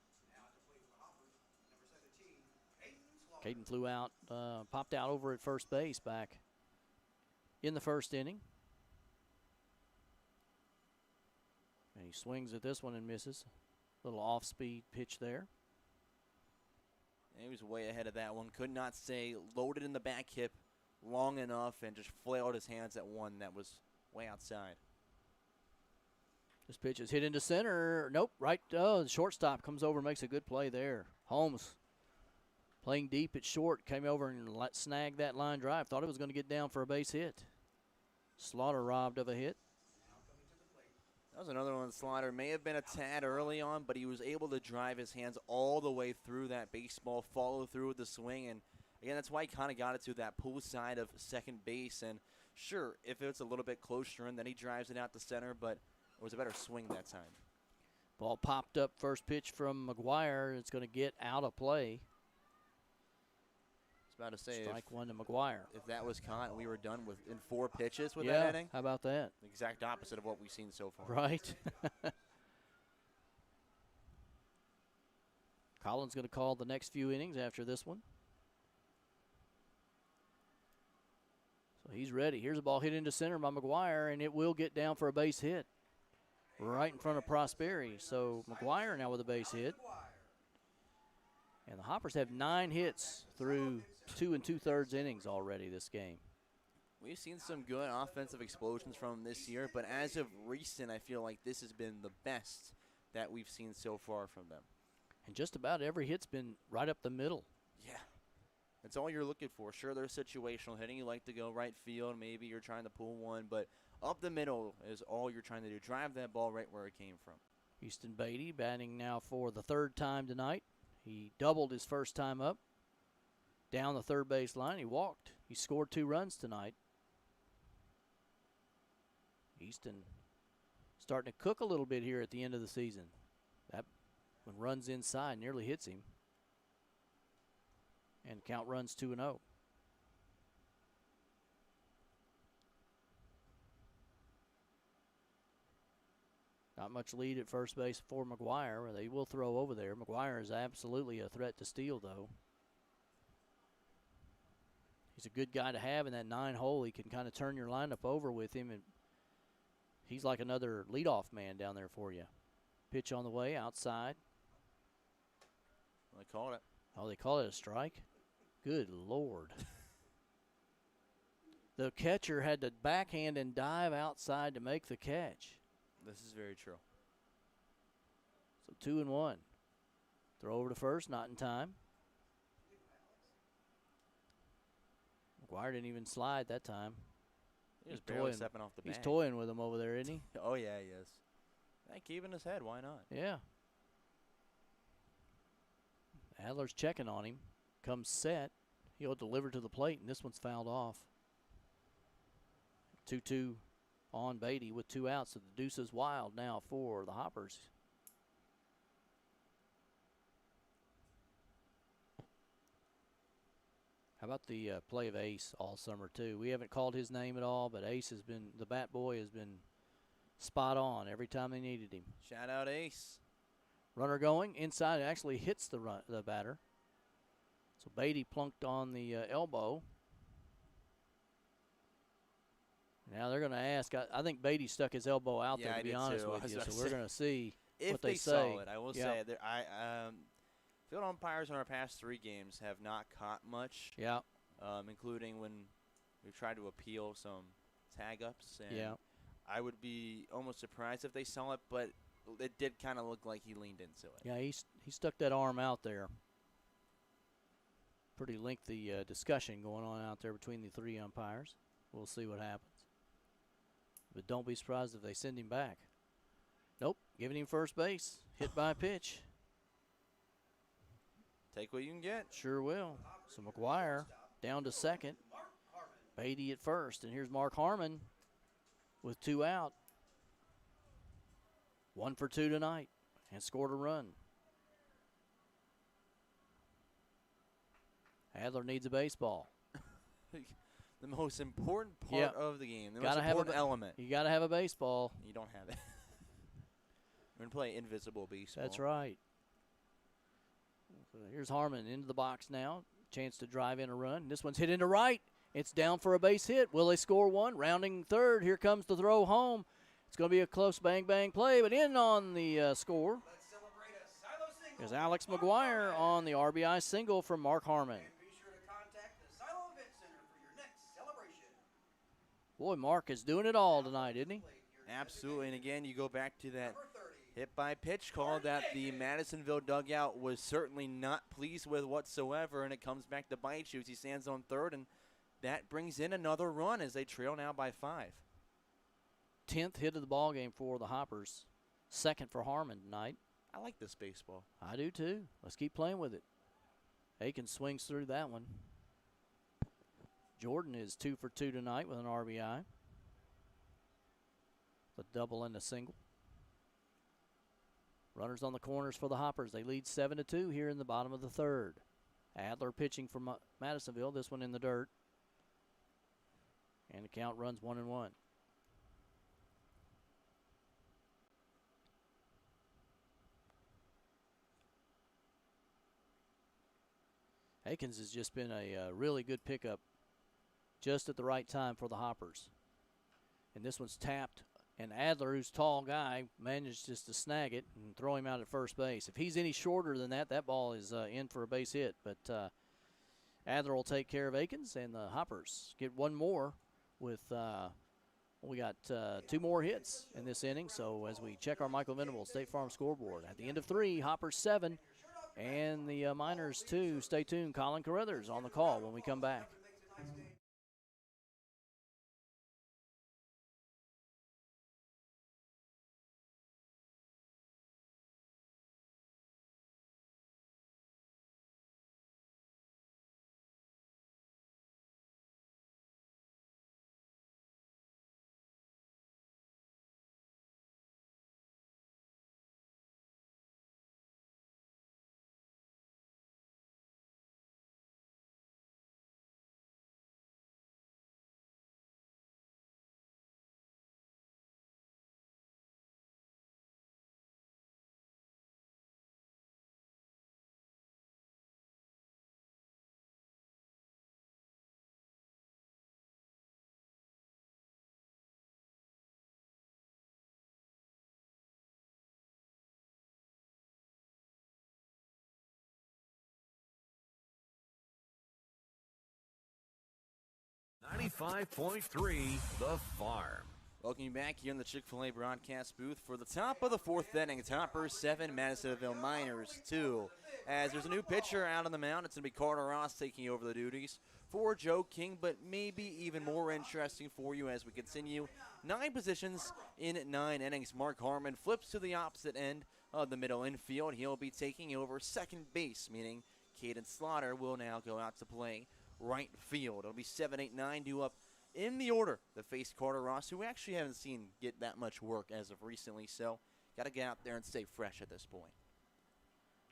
Speaker 2: Caden flew out, popped out over at first base back in the first inning. And he swings at this one and misses. Little off-speed pitch there.
Speaker 3: And he was way ahead of that one. Could not stay loaded in the back hip long enough and just flailed his hands at one that was way outside.
Speaker 2: This pitch is hit into center. Nope, right. Oh, the shortstop comes over and makes a good play there. Holmes playing deep at short, came over and snagged that line drive. Thought it was going to get down for a base hit. Slaughter robbed of a hit.
Speaker 3: That was another one. Slaughter may have been a tad early on, but he was able to drive his hands all the way through that baseball, follow through with the swing, and again, that's why he kind of got it to that pull side of second base. And sure, if it's a little bit closer in, then he drives it out to center, but it was a better swing that time.
Speaker 2: Ball popped up, first pitch from McGuire. It's going to get out of play.
Speaker 3: About to say
Speaker 2: strike one to McGuire.
Speaker 3: If that was caught, we were done with in 4 pitches with
Speaker 2: yeah,
Speaker 3: that inning.
Speaker 2: How about that?
Speaker 3: The exact opposite of what we've seen so far.
Speaker 2: Right. Collins going to call the next few innings after this one. So he's ready. Here's a ball hit into center by McGuire, and it will get down for a base hit right in front of Prosperi. So McGuire now with a base hit. And the Hoppers have 9 hits through 2 2/3 innings already this game.
Speaker 3: We've seen some good offensive explosions from them this year, but as of recent, I feel like this has been the best that we've seen so far from them.
Speaker 2: And just about every hit's been right up the middle.
Speaker 3: Yeah. That's all you're looking for. Sure, there's situational hitting. You like to go right field. Maybe you're trying to pull one, but up the middle is all you're trying to do. Drive that ball right where it came from.
Speaker 2: Easton Beatty batting now for the 3rd time tonight. He doubled his first time up. Down the third base line, he walked. He scored 2 runs tonight. Easton starting to cook a little bit here at the end of the season. That one runs inside, nearly hits him. And count runs 2-0. Not much lead at first base for McGuire. They will throw over there. McGuire is absolutely a threat to steal, though. He's a good guy to have in that 9 hole. He can kind of turn your lineup over with him, and he's like another leadoff man down there for you. Pitch on the way, outside.
Speaker 3: They called it.
Speaker 2: Oh, they call it a strike? Good Lord. The catcher had to backhand and dive outside to make the catch.
Speaker 3: This is very true.
Speaker 2: So 2-1. Throw over to first, not in time. McGuire didn't even slide that time.
Speaker 3: He was barely stepping off the
Speaker 2: He's
Speaker 3: bag.
Speaker 2: toying with him over there, isn't he?
Speaker 3: Oh, yeah, he is. Keeping his head, why not?
Speaker 2: Yeah. Adler's checking on him. Comes set. He'll deliver to the plate, and this one's fouled off. 2-2 on Beatty with 2 outs. So the deuce is wild now for the Hoppers. How about the play of Ace all summer, too? We haven't called his name at all, but Ace has been, the bat boy has been spot on every time they needed him.
Speaker 3: Shout out Ace.
Speaker 2: Runner going inside, it actually hits the batter. So Beatty plunked on the elbow. Now they're going to ask. I think Beatty stuck his elbow out there, to be honest with you. So we're going to see what they say.
Speaker 3: Saw it, I will say. Field umpires in our past 3 games have not caught much.
Speaker 2: Yeah.
Speaker 3: Including when we've tried to appeal some tag-ups. And
Speaker 2: yeah.
Speaker 3: I would be almost surprised if they saw it, but it did kind of look like he leaned into it.
Speaker 2: Yeah, he stuck that arm out there. Pretty lengthy discussion going on out there between the 3 umpires. We'll see what happens. But don't be surprised if they send him back. Nope, giving him first base. Hit by pitch.
Speaker 3: Take what you can get.
Speaker 2: Sure will. So McGuire down to second. Beatty at first. And here's Mark Harmon with 2 out. 1 for 2 tonight and scored a run. Adler needs a baseball.
Speaker 3: The most important part of the game. The most important element.
Speaker 2: You got to have a baseball.
Speaker 3: You don't have it. We're going to play invisible baseball.
Speaker 2: That's right. So here's Harmon into the box now. Chance to drive in a run. This one's hit into right. It's down for a base hit. Will they score one? Rounding third. Here comes the throw home. It's going to be a close bang-bang play, but in on the score is Alex McGuire on the RBI single from Mark Harmon. Boy, Mark is doing it all tonight, isn't he?
Speaker 3: Absolutely, and again, you go back to that hit-by-pitch call that the Madisonville dugout was certainly not pleased with whatsoever, and it comes back to bite you as he stands on third, and that brings in another run as they trail now by 5.
Speaker 2: 10th hit of the ball game for the Hoppers. 2nd for Harmon tonight.
Speaker 3: I like this baseball.
Speaker 2: I do too. Let's keep playing with it. Aikens swings through that one. Jordan is 2 for 2 tonight with an RBI. A double and a single. Runners on the corners for the Hoppers. They lead 7-2 here in the bottom of the 3rd. Adler pitching for Madisonville. This one in the dirt. And the count runs 1-1. Aikens has just been a really good pickup just at the right time for the Hoppers. And this one's tapped, and Adler, who's a tall guy, managed just to snag it and throw him out at first base. If he's any shorter than that, that ball is in for a base hit. But Adler will take care of Aikens, and the Hoppers get one more with we got 2 more hits in this inning. So as we check our Michael Venable State Farm scoreboard, at the end of 3, Hoppers 7, and the Miners 2. Stay tuned. Colin Carruthers on the call when we come back.
Speaker 4: .3 The Farm.
Speaker 3: Welcome you back here in the Chick-fil-A broadcast booth for the top of the 4th inning. Hoppers 7, Madisonville Miners 2. As there's a new pitcher out on the mound, it's going to be Carter Ross taking over the duties for Joe King, but maybe even more interesting for you as we continue. 9 positions in 9 innings. Mark Harmon flips to the opposite end of the middle infield. He'll be taking over second base, meaning Caden Slaughter will now go out to play right field. It'll be 7, 8, 9 due up in the order to face Carter Ross, who we actually haven't seen get that much work as of recently, so got to get out there and stay fresh at this point.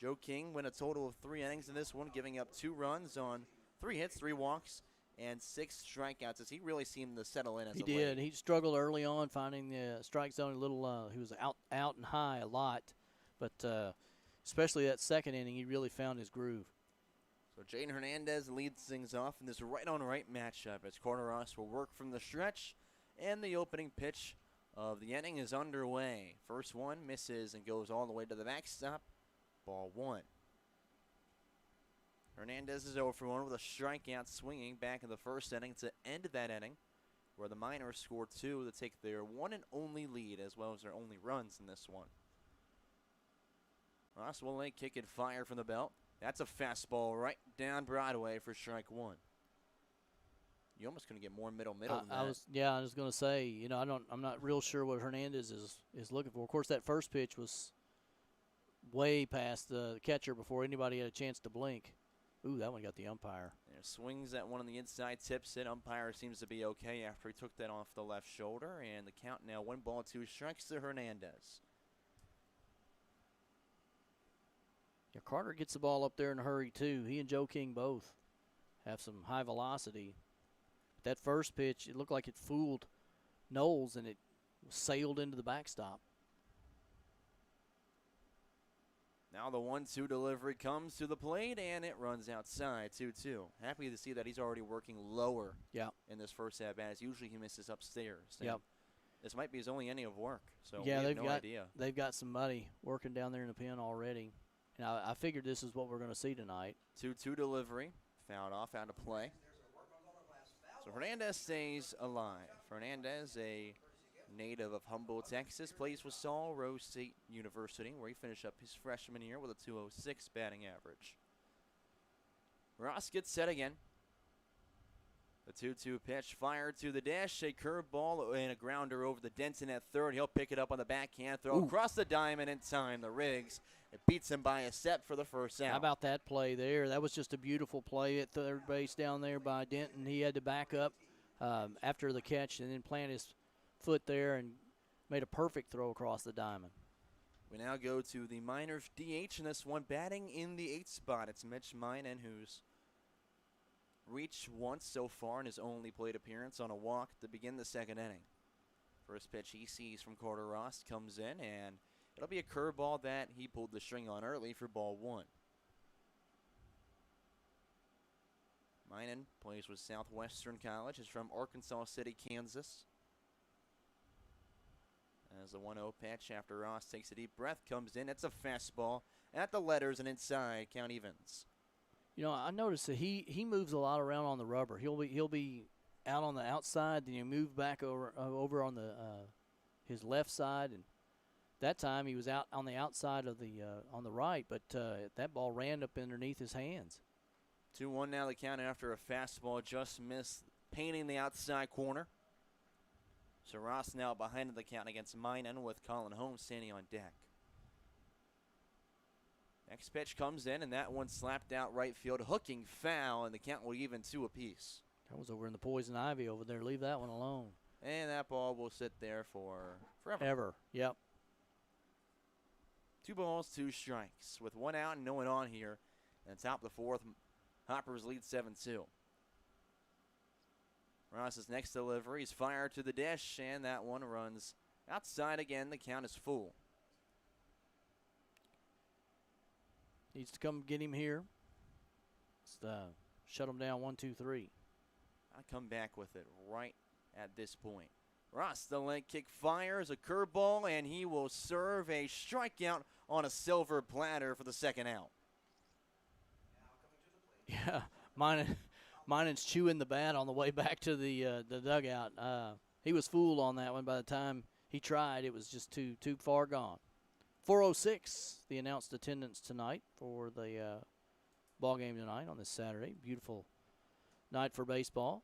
Speaker 3: Joe King went a total of 3 innings in this one, giving up 2 runs on 3 hits, 3 walks, and 6 strikeouts as he really seemed to settle in as
Speaker 2: he
Speaker 3: of
Speaker 2: did.
Speaker 3: late.
Speaker 2: He struggled early on finding the strike zone a little. He was out and high a lot, but especially that second inning, he really found his groove.
Speaker 3: So Jaden Hernandez leads things off in this right-on-right matchup as Corneros will work from the stretch, and the opening pitch of the inning is underway. First one misses and goes all the way to the backstop. Ball 1. Hernandez is 0 for 1 with a strikeout swinging back in the first inning to end that inning, where the Miners scored 2 to take their one and only lead as well as their only runs in this one. Ross will kick and fire from the belt. That's a fastball right down Broadway for strike 1. You almost couldn't get more middle than that.
Speaker 2: I was going to say, you know, I'm not real sure what Hernandez is looking for. Of course, that first pitch was way past the catcher before anybody had a chance to blink. Ooh, that one got the umpire.
Speaker 3: Yeah, swings at one on the inside, tips it. Umpire seems to be okay after he took that off the left shoulder, and the count now 1-2 to Hernandez.
Speaker 2: Yeah, Carter gets the ball up there in a hurry too. He and Joe King both have some high velocity. That first pitch, it looked like it fooled Knowles, and it sailed into the backstop.
Speaker 3: Now the 1-2 delivery comes to the plate, and it runs outside, 2-2. Happy to see that he's already working lower in this first at-bat. Usually he misses upstairs.
Speaker 2: Yep.
Speaker 3: This might be his only inning of work, so
Speaker 2: yeah,
Speaker 3: we have no idea.
Speaker 2: They've got somebody working down there in the pen already. And I figured this is what we're going to see tonight.
Speaker 3: 2-2 delivery, fouled off, out of play. So Hernandez stays alive. Hernandez, a native of Humboldt, Texas, plays with Saul Rose State University, where he finished up his freshman year with a 206 batting average. Ross gets set again. The 2-2 pitch fired to the dash, a curveball and a grounder over the Denton at third. He'll pick it up on the backhand, throw across the diamond in time. The Riggs, it beats him by a step for the first out.
Speaker 2: How about that play there? That was just a beautiful play at third base down there by Denton. He had to back up after the catch and then plant his foot there and made a perfect throw across the diamond.
Speaker 3: We now go to the Miners DH in this one, batting in the 8th spot. It's Mitch Minen, who's reached once so far in his only plate appearance on a walk to begin the second inning. First pitch he sees from Carter Ross comes in, and it'll be a curveball that he pulled the string on early for ball 1. Minen plays with Southwestern College. Is from Arkansas City, Kansas. As the 1-0 pitch after Ross takes a deep breath comes in. It's a fastball at the letters and inside. Count evens.
Speaker 2: You know, I noticed that he moves a lot around on the rubber. He'll be out on the outside, then he'll move back over on the his left side, and that time he was out on the outside of the on the right, but that ball ran up underneath his hands.
Speaker 3: 2-1 now the count after a fastball just missed, painting the outside corner. So Ross now behind the count against Minen with Colin Holmes standing on deck. Next pitch comes in, and that one slapped out right field, hooking foul, and the count will even 2 apiece.
Speaker 2: That was over in the poison ivy over there. Leave that one alone.
Speaker 3: And that ball will sit there for forever.
Speaker 2: Ever, yep.
Speaker 3: 2 balls, 2 strikes. With 1 out and no one on here. And top of the 4th, Hoppers lead 7-2. Ross's next delivery is fired to the dish, and that one runs outside again. The count is full.
Speaker 2: Needs to come get him here. Shut him down 1-2-3.
Speaker 3: I'll come back with it right at this point. Ross, the leg kick fires a curveball, and he will serve a strikeout on a silver platter for the second out.
Speaker 2: Yeah, Minen's chewing the bat on the way back to the dugout. He was fooled on that one. By the time he tried, it was just too far gone. 406, the announced attendance tonight for the ball game tonight on this Saturday. Beautiful night for baseball.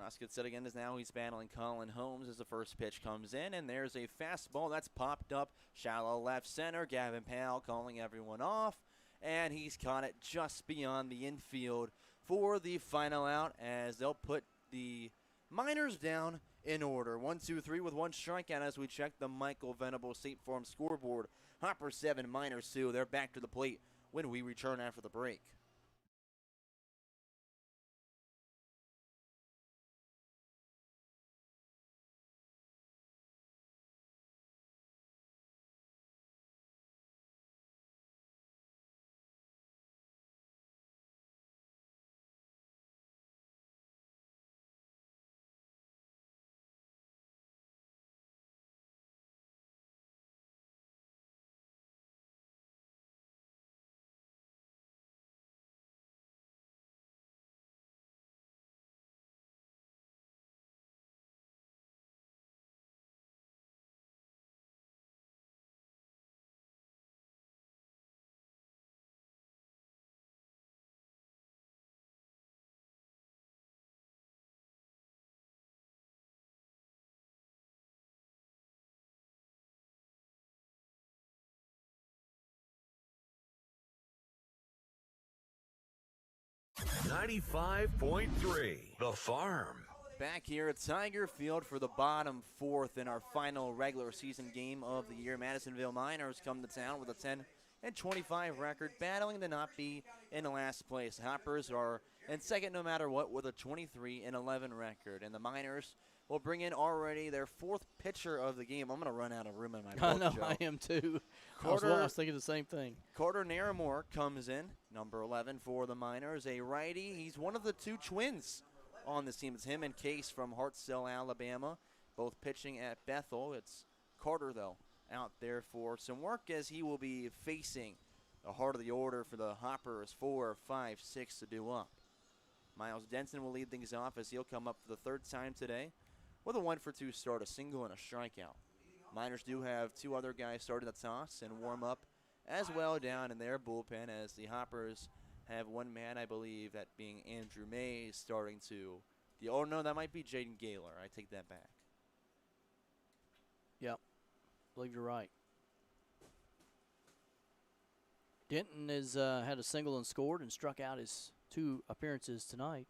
Speaker 3: Ross gets set again as now he's battling Colin Holmes as the first pitch comes in, and there's a fastball that's popped up shallow left center. Gavin Powell calling everyone off, and he's caught it just beyond the infield for the final out as they'll put the Miners down in order. 1-2-3 with 1 strikeout as we check the Michael Venable State Farm scoreboard. Hopper 7, Miners 2. They're back to the plate when we return after the break.
Speaker 4: 95.3 The Farm.
Speaker 3: Back here at Tiger Field for the bottom fourth in our final regular season game of the year. Madisonville Miners come to town with a 10-25 record, battling to not be in last place. The Hoppers are in second no matter what with a 23-11 record. And the Miners will bring in already their fourth pitcher of the game. I'm going to run out of room in my book,
Speaker 2: I know,
Speaker 3: Joe.
Speaker 2: I am too. I
Speaker 3: Carter-
Speaker 2: was thinking the same thing.
Speaker 3: Carter Naramore comes in, number 11 for the Miners, a righty. He's one of the two twins on this team. It's him and Case from Hartselle, Alabama, both pitching at Bethel. It's Carter, though, out there for some work as he will be facing the heart of the order for the Hoppers, 4, 5, 6 to do up. Miles Denson will lead things off as he'll come up for the third time today with a 1-for-2 start, a single and a strikeout. Miners do have two other guys starting the toss and warm up as well down in their bullpen as the Hoppers have one man, I believe, that being Andrew Mays starting to. Oh, no, that might be Jaden Gaylor. I take that back.
Speaker 2: Yep, I believe you're right. Denton has had a single and scored and struck out his 2 appearances tonight.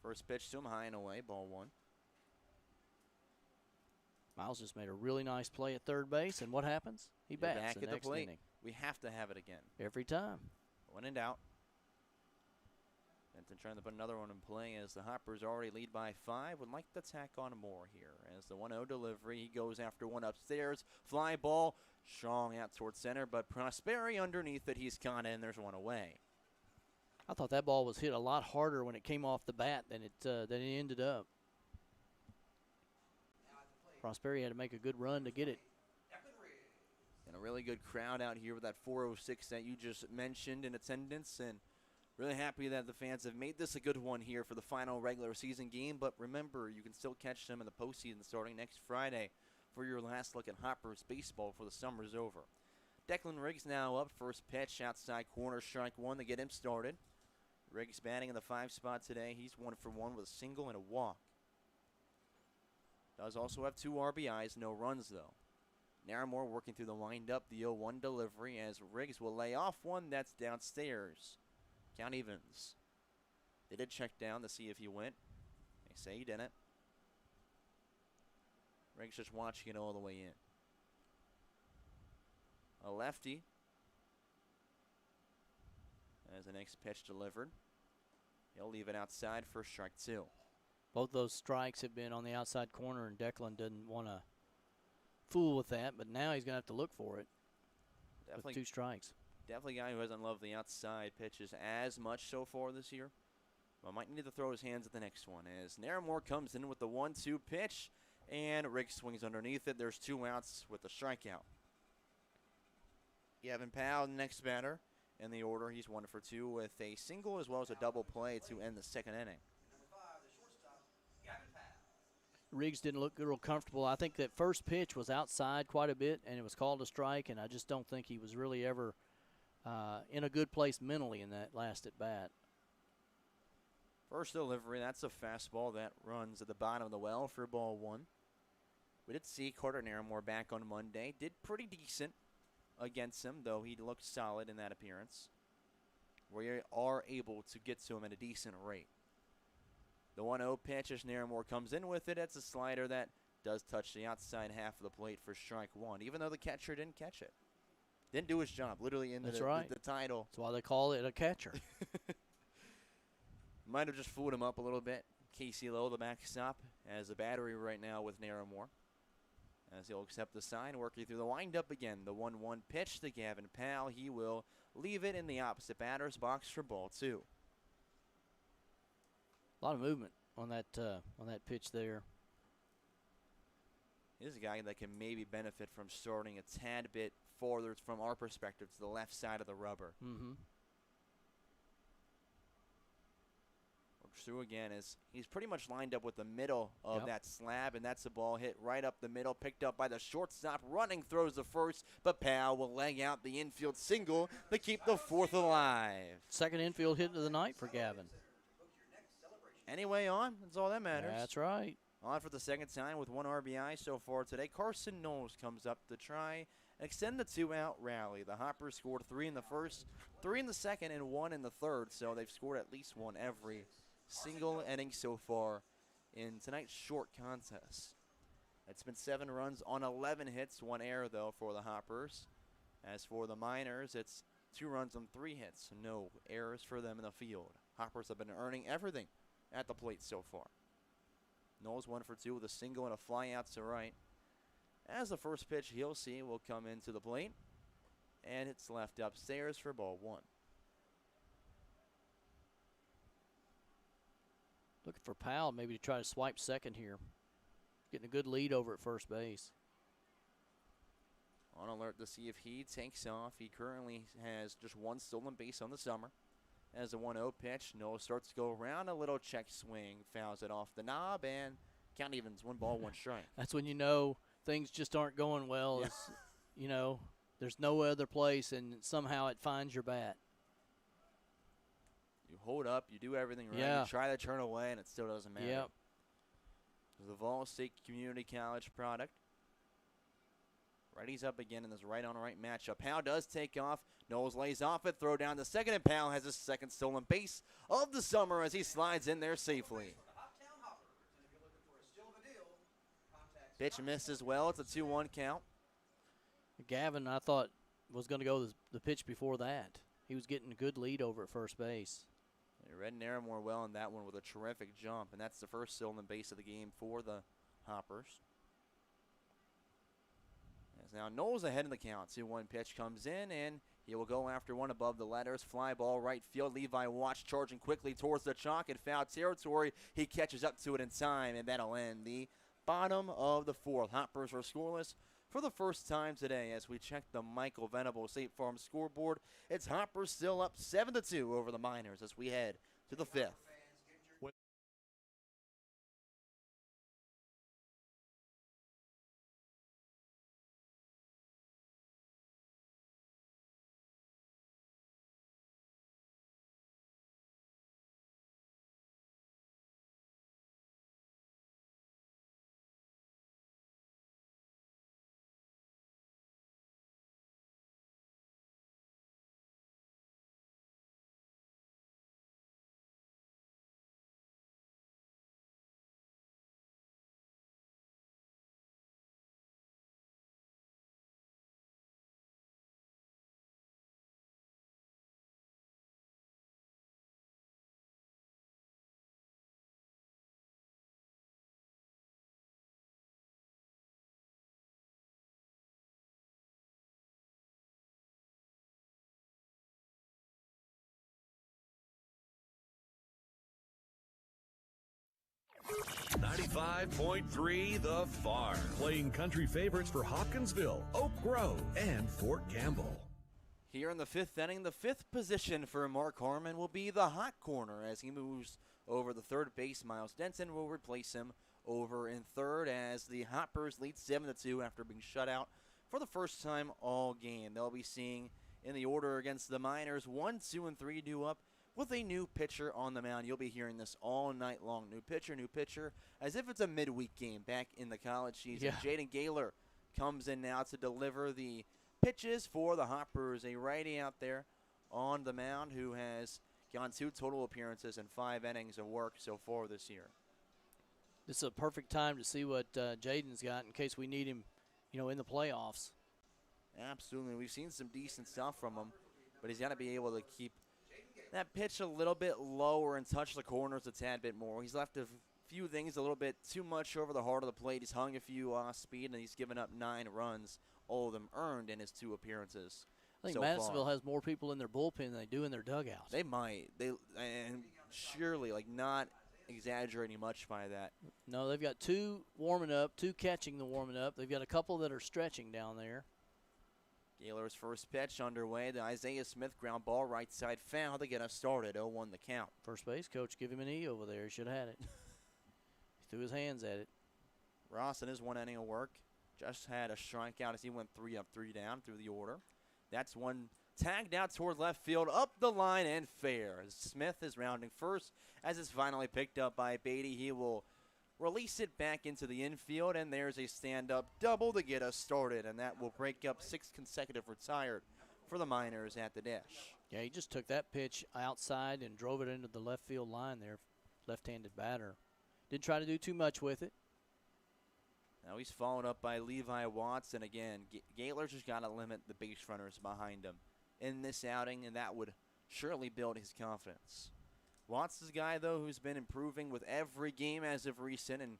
Speaker 3: First pitch to him, high and away, ball 1.
Speaker 2: Miles just made a really nice play at third base, and what happens? He
Speaker 3: You're
Speaker 2: bats
Speaker 3: back
Speaker 2: the
Speaker 3: at the
Speaker 2: next
Speaker 3: plate.
Speaker 2: inning.
Speaker 3: We have to have it again.
Speaker 2: Every time.
Speaker 3: When in doubt. Denton trying to put another one in play as the Hoppers already lead by 5. Would like to tack on more here as the 1-0 delivery. He goes after one upstairs. Fly ball, strong out towards center, but Prosperi underneath it. He's caught in. There's one away.
Speaker 2: I thought that ball was hit a lot harder when it came off the bat than it ended up. Prosperi had to make a good run to get it.
Speaker 3: And a really good crowd out here with that 406 that you just mentioned in attendance. And really happy that the fans have made this a good one here for the final regular season game. But remember, you can still catch them in the postseason starting next Friday for your last look at Hoppers baseball before the summer's over. Declan Riggs now up. First pitch, outside corner, strike 1 to get him started. Riggs batting in the 5 spot today. He's 1 for 1 with a single and a walk. Does also have 2 RBIs, no runs though. Naramore working through the windup, the 0-1 delivery as Riggs will lay off one that's downstairs. Count evens. They did check down to see if he went. They say he didn't. Riggs just watching it all the way in. A lefty. As the next pitch delivered. He'll leave it outside for strike 2.
Speaker 2: Both those strikes have been on the outside corner, and Declan didn't want to fool with that, but now he's going to have to look for it with 2 strikes.
Speaker 3: Definitely a guy who hasn't loved the outside pitches as much so far this year. But might need to throw his hands at the next one as Naramore comes in with the 1-2 pitch, and Riggs swings underneath it. There's 2 outs with the strikeout. Gavin Powell, the next batter in the order. He's 1 for 2 with a single as well as a double play to end the second inning.
Speaker 2: Riggs didn't look real comfortable. I think that first pitch was outside quite a bit, and it was called a strike, and I just don't think he was really ever in a good place mentally in that last at bat.
Speaker 3: First delivery, that's a fastball that runs at the bottom of the well for ball 1. We did see Carter Naramore back on Monday. Did pretty decent against him, though he looked solid in that appearance. We are able to get to him at a decent rate. The 1-0 pitch as Naramore comes in with it. It's a slider that does touch the outside half of the plate for strike 1, even though the catcher didn't catch it. Didn't do his job, literally in the title.
Speaker 2: That's why they call it a catcher.
Speaker 3: Might have just fooled him up a little bit. Casey Lowe, the backstop, has a battery right now with Naramore. As he'll accept the sign, working through the windup again. The 1-1 pitch to Gavin Powell. He will leave it in the opposite batter's box for ball 2.
Speaker 2: A lot of movement on that pitch there.
Speaker 3: He's a guy that can maybe benefit from starting a tad bit farther from our perspective to the left side of the rubber.
Speaker 2: Mm-hmm.
Speaker 3: Works through again as he's pretty much lined up with the middle of that slab, and that's a ball hit right up the middle, picked up by the shortstop, running throws the first, but Powell will leg out the infield single to keep the 4th alive.
Speaker 2: Second infield hit of the night for Gavin.
Speaker 3: Anyway, on. That's all that matters.
Speaker 2: That's right.
Speaker 3: On for the second time with 1 RBI so far today. Carson Knowles comes up to try and extend the 2-out rally. The Hoppers scored 3 in the first, 3 in the second and 1 in the third, so they've scored at least one every single inning so far in tonight's short contest. It's been 7 runs on 11 hits, 1 error, though, for the Hoppers. As for the Miners, it's 2 runs on 3 hits, no errors for them in the field. Hoppers have been earning everything at the plate so far. Knowles 1 for 2 with a single and a fly out to right. As the first pitch he'll see will come into the plate, and it's left upstairs for ball 1.
Speaker 2: Looking for Powell maybe to try to swipe second here. Getting a good lead over at first base.
Speaker 3: On alert to see if he takes off. He currently has just 1 stolen base on the summer. As a 1-0 pitch, Noah starts to go around, a little check swing, fouls it off the knob, and count evens, 1 ball, 1 strike.
Speaker 2: That's when you know things just aren't going well.
Speaker 3: Yeah.
Speaker 2: There's no other place, and somehow it finds your bat.
Speaker 3: You hold up, you do everything right,
Speaker 2: Yeah.
Speaker 3: you try to turn away, and it still doesn't matter.
Speaker 2: Yep.
Speaker 3: The Vol State Community College product. Righty's up again in this right-on-right matchup. Powell does take off. Knowles lays off it, throw down to second, and Powell has his second stolen base of the summer as he slides in there safely. Pitch misses well. It's a 2-1 count.
Speaker 2: Gavin, I thought, was going to go the pitch before that. He was getting a good lead over at first base.
Speaker 3: Red Naramore well in that one with a terrific jump, and that's the first stolen base of the game for the Hoppers. As now Knowles ahead in the count. 2-1 pitch comes in, and he will go after one above the letters. Fly ball right field. Levi Watch charging quickly towards the chalk and foul territory. He catches up to it in time, and that'll end the bottom of the 4th. Hoppers are scoreless for the first time today as we check the Michael Venable State Farm scoreboard. It's Hoppers still up 7-2 over the Miners as we head to the 5th.
Speaker 4: .3 The Farm, playing country favorites for Hopkinsville, Oak Grove, and Fort Campbell.
Speaker 3: Here in the 5th inning, the 5th position for Mark Harmon will be the hot corner as he moves over the third base. Miles Denton will replace him over in third as the Hoppers lead 7-2 after being shut out for the first time all game. They'll be seeing in the order against the Miners 1, 2, and 3 due up with a new pitcher on the mound. You'll be hearing this all night long. New pitcher, as if it's a midweek game back in the college season.
Speaker 2: Yeah.
Speaker 3: Jaden Gaylor comes in now to deliver the pitches for the Hoppers. A righty out there on the mound who has gone 2 total appearances and 5 innings of work so far this year.
Speaker 2: This is a perfect time to see what Jaden's got in case we need him, in the playoffs.
Speaker 3: Absolutely. We've seen some decent stuff from him, but he's got to be able to keep that pitch a little bit lower and touch the corners a tad bit more. He's left a few things a little bit too much over the heart of the plate. He's hung a few off speed, and he's given up 9 runs, all of them earned in his 2 appearances.
Speaker 2: I think
Speaker 3: so
Speaker 2: Madisonville
Speaker 3: far.
Speaker 2: has more people in their bullpen than they do in their dugout.
Speaker 3: They might. And surely, not exaggerating much by that.
Speaker 2: No, they've got 2 warming up, 2 catching the warming up. They've got a couple that are stretching down there.
Speaker 3: Gaylor's first pitch underway. The Isaiah Smith ground ball right side foul to get us started. 0-1 the count.
Speaker 2: First base coach, give him an E over there. He should have had it. He threw his hands at it.
Speaker 3: Ross in his 1 inning of work just had a strikeout as he went 3 up, 3 down through the order. That's one tagged out toward left field, up the line and fair. Smith is rounding first as it's finally picked up by Beatty. He will release it back into the infield, and there's a stand-up double to get us started, and that will break up 6 consecutive retired for the Miners at the dish.
Speaker 2: Yeah, he just took that pitch outside and drove it into the left field line there, left-handed batter. Didn't try to do too much with it.
Speaker 3: Now he's followed up by Levi Watson again. Gaylor's just got to limit the base runners behind him in this outing, and that would surely build his confidence. Watson's a guy, though, who's been improving with every game as of recent, and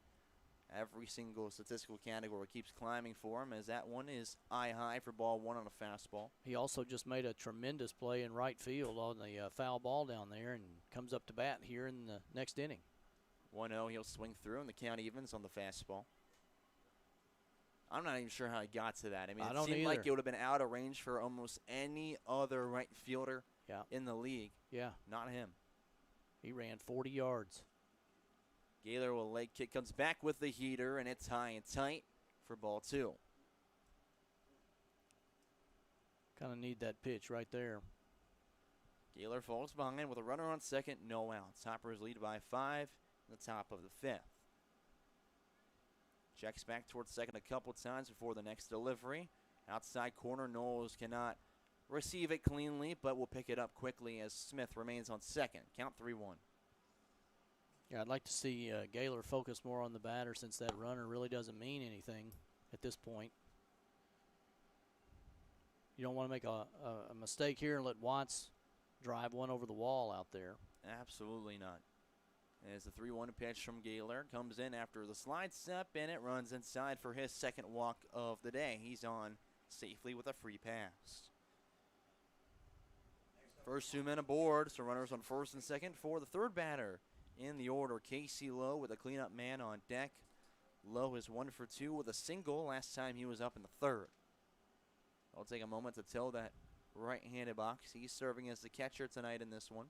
Speaker 3: every single statistical category keeps climbing for him, as that one is eye high for ball one on a fastball.
Speaker 2: He also just made a tremendous play in right field on the foul ball down there and comes up to bat here in the next inning.
Speaker 3: 1-0, he'll swing through, and the count evens on the fastball. I'm not even sure how he got to that. I mean, it seemed like it would have been out of range for almost any other right fielder in the league.
Speaker 2: Yeah.
Speaker 3: Not him.
Speaker 2: He ran 40 yards.
Speaker 3: Gaylor will leg kick, comes back with the heater, and it's high and tight for ball two.
Speaker 2: Kind of need that pitch right there.
Speaker 3: Gaylor falls behind with a runner on second, no outs. Hoppers lead by 5 in the top of the 5th. Checks back towards second a couple times before the next delivery. Outside corner, Knowles cannot receive it cleanly, but will pick it up quickly as Smith remains on second. Count 3-1.
Speaker 2: Yeah, I'd like to see Gaylor focus more on the batter since that runner really doesn't mean anything at this point. You don't want to make a mistake here and let Watts drive one over the wall out there.
Speaker 3: Absolutely not. As the 3-1 pitch from Gaylor comes in after the slide step, and it runs inside for his second walk of the day. He's on safely with a free pass. First 2 men aboard, so runners on first and second for the third batter in the order. Casey Lowe with a cleanup man on deck. Lowe is 1 for 2 with a single last time he was up in the third. I'll take a moment to tell that right-handed box. He's serving as the catcher tonight in this one.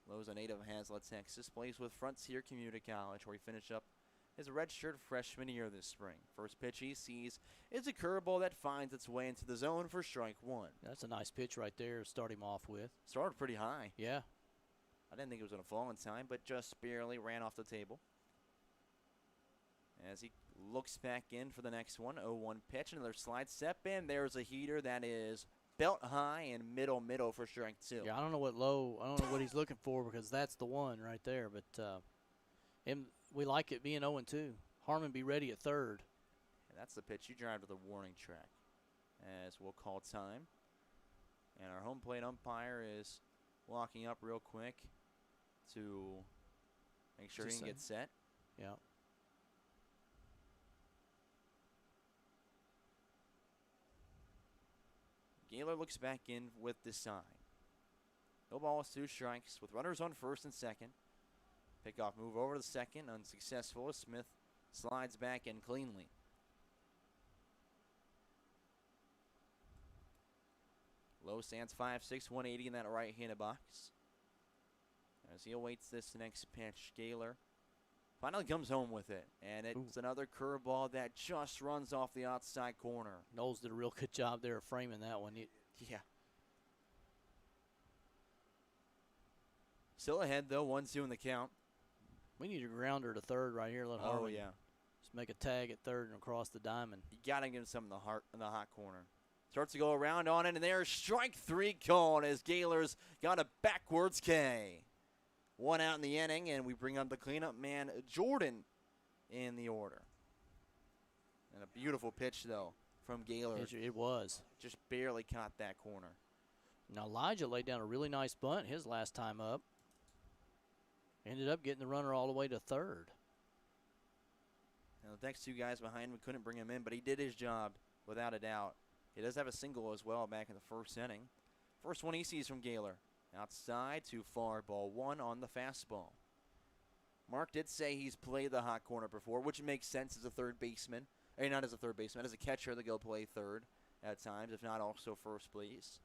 Speaker 3: Lowe's a native of Hazlet, Texas. Plays with Frontier Community College, where he finished up his redshirt freshman year this spring. First pitch he sees is a curveball that finds its way into the zone for strike one.
Speaker 2: That's a nice pitch right there to start him off with.
Speaker 3: Started pretty high.
Speaker 2: Yeah.
Speaker 3: I didn't think it was going to fall in time, but just barely ran off the table. As he looks back in for the next one, 0-1 pitch, another slide step in. There's a heater that is belt high and middle for strike two.
Speaker 2: Yeah, I don't know what he's looking for because that's the one right there. But we like it being 0-2. Harmon be ready at third.
Speaker 3: And that's the pitch you drive to the warning track. As we'll call time. And our home plate umpire is walking up real quick to make sure he can get set.
Speaker 2: Yeah.
Speaker 3: Gaylor looks back in with the sign. No balls, 2 strikes with runners on first and second. Pickoff move over to the second, unsuccessful. Smith slides back in cleanly. Lowe stands 5'6", 180 in that right-handed box. As he awaits this next pitch, Gaylor finally comes home with it. And it's another curveball that just runs off the outside corner.
Speaker 2: Knowles did a real good job there of framing that one.
Speaker 3: Yeah. Still ahead, though, 1-2 in the count.
Speaker 2: We need a grounder to third right here. Let Harmon just make a tag at third and across the diamond.
Speaker 3: You got to give him some in the hot corner. Starts to go around on it, and there's strike 3 called as Gaylor's got a backwards K. 1 out in the inning, and we bring up the cleanup man, Jordan, in the order. And a beautiful pitch, though, from Gaylor.
Speaker 2: It was.
Speaker 3: Just barely caught that corner.
Speaker 2: Now, Elijah laid down a really nice bunt his last time up. Ended up getting the runner all the way to third.
Speaker 3: Now, the next 2 guys behind him couldn't bring him in, but he did his job without a doubt. He does have a single as well back in the first inning. First one he sees from Gaylor. Outside, too far, ball 1 on the fastball. Mark did say he's played the hot corner before, which makes sense as a third baseman. Not as a third baseman, as a catcher to go play third at times, if not also first base.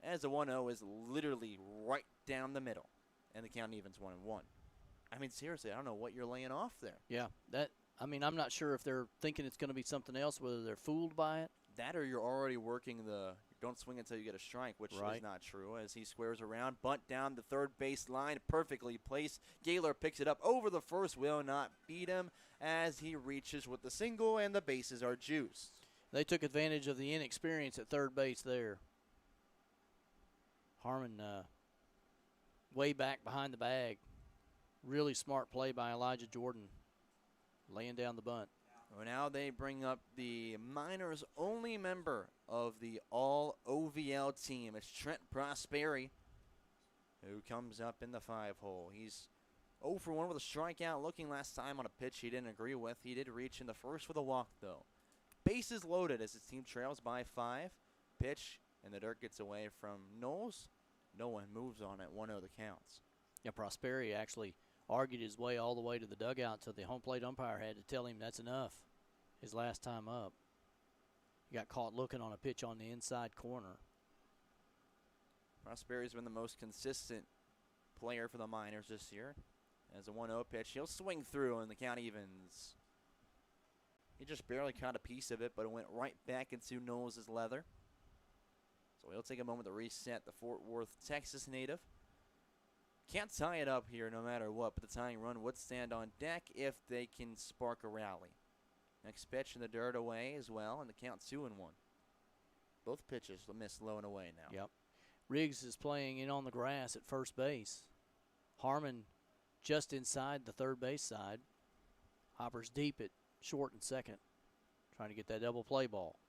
Speaker 3: As the 1-0 is literally right down the middle, and the count evens 1-1. I mean, seriously, I don't know what you're laying off there.
Speaker 2: Yeah, I'm not sure if they're thinking it's going to be something else, whether they're fooled by it.
Speaker 3: That or you're already working the don't swing until you get a strike, which is not true, as he squares around, bunt down the third base line, perfectly placed. Gaylor picks it up over the first, will not beat him as he reaches with the single, and the bases are juiced.
Speaker 2: They took advantage of the inexperience at third base there. Harmon way back behind the bag. Really smart play by Elijah Jordan, laying down the bunt.
Speaker 3: Well, now they bring up the Miners' only member of the all-OVL team. It's Trent Prosperi, who comes up in the 5-hole. He's 0 for 1 with a strikeout, looking last time on a pitch he didn't agree with. He did reach in the first with a walk, though. Bases loaded as his team trails by 5. Pitch, and the dirt gets away from Knowles. No one moves on it. 1-0 the counts.
Speaker 2: Yeah, Prosperi actually argued his way all the way to the dugout until the home plate umpire had to tell him that's enough his last time up. He got caught looking on a pitch on the inside corner.
Speaker 3: Prosperi's been the most consistent player for the Miners this year. As a 1-0 pitch, he'll swing through and the count evens. He just barely caught a piece of it, but it went right back into Knowles' leather. So he'll take a moment to reset the Fort Worth, Texas native. Can't tie it up here no matter what, but the tying run would stand on deck if they can spark a rally. Next pitch in the dirt away as well, and the count 2-1. Both pitches miss low and away now.
Speaker 2: Yep. Riggs is playing in on the grass at first base. Harmon just inside the third base side. Hopper's deep at short and second, trying to get that double play ball.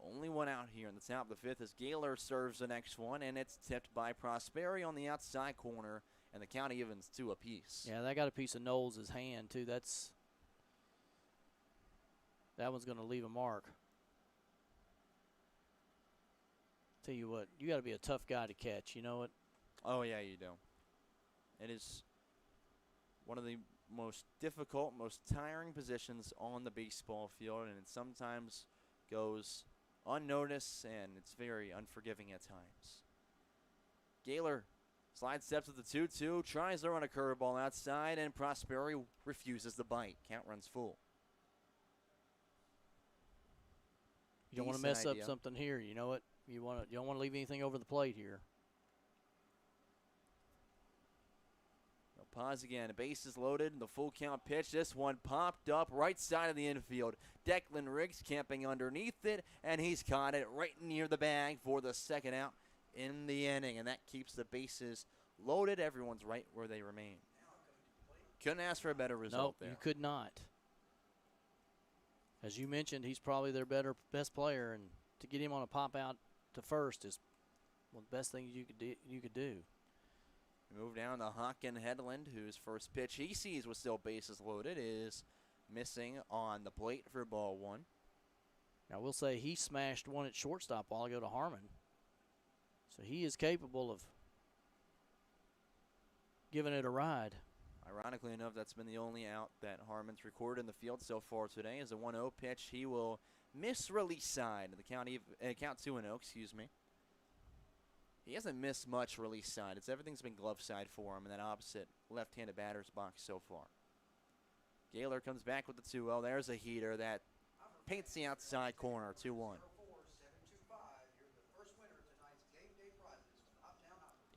Speaker 3: Only one out here in the top of the 5th as Gaylor serves the next one, and it's tipped by Prosperi on the outside corner, and the count evens 2 apiece.
Speaker 2: Yeah, that got a piece of Knowles' hand, too. That one's going to leave a mark. Tell you what, you got to be a tough guy to catch, you know it?
Speaker 3: Oh, yeah, you do. It is one of the most difficult, most tiring positions on the baseball field, and it sometimes goes unnoticed, and it's very unforgiving at times. Gaylor slide steps at the 2-2, tries to run a curveball outside, and Prosperi refuses the bite. Count runs full.
Speaker 2: You don't want to mess up something here, you know it? You don't want to leave anything over the plate here.
Speaker 3: Pause again. The base is loaded. The full count pitch. This one popped up right side of the infield. Declan Riggs camping underneath it, and he's caught it right near the bag for the second out in the inning, and that keeps the bases loaded. Everyone's right where they remain. Couldn't ask for a better result there.
Speaker 2: No, you could not. As you mentioned, he's probably their best player, and to get him on a pop out to first is one of the best things you could do.
Speaker 3: We move down to Hawken Headland, whose first pitch he sees with still bases loaded is missing on the plate for ball 1.
Speaker 2: Now, we'll say he smashed one at shortstop while ago to Harmon. So he is capable of giving it a ride.
Speaker 3: Ironically enough, that's been the only out that Harmon's recorded in the field so far today. As a 1-0 pitch, he will miss release side. The count 2-0, excuse me. He hasn't missed much release side. Everything's been glove side for him in that opposite left-handed batter's box so far. Gaylor comes back with the 2-0. There's a heater that paints the outside corner, 2-1.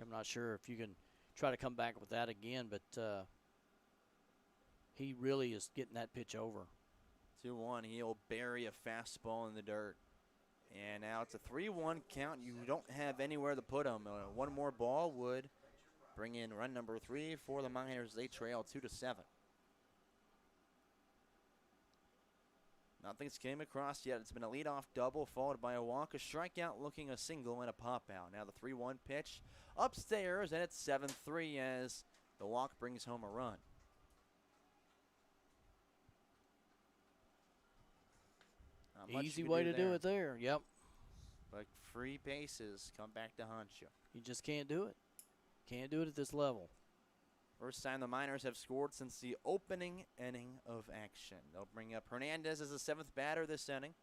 Speaker 2: I'm not sure if you can try to come back with that again, but he really is getting that pitch over.
Speaker 3: 2-1. He'll bury a fastball in the dirt. And now it's a 3-1 count. You don't have anywhere to put him. One more ball would bring in run number 3 for the Miners. They trail 2-7. Nothing's came across yet. It's been a leadoff double followed by a walk, a strikeout, looking a single, and a pop out. Now the 3-1 pitch upstairs, and it's 7-3 as the walk brings home a run.
Speaker 2: Easy way to do it there. Yep.
Speaker 3: But free bases come back to haunt you.
Speaker 2: You just can't do it. Can't do it at this level.
Speaker 3: First time the Miners have scored since the opening inning of action. They'll bring up Hernandez as the 7th batter this inning,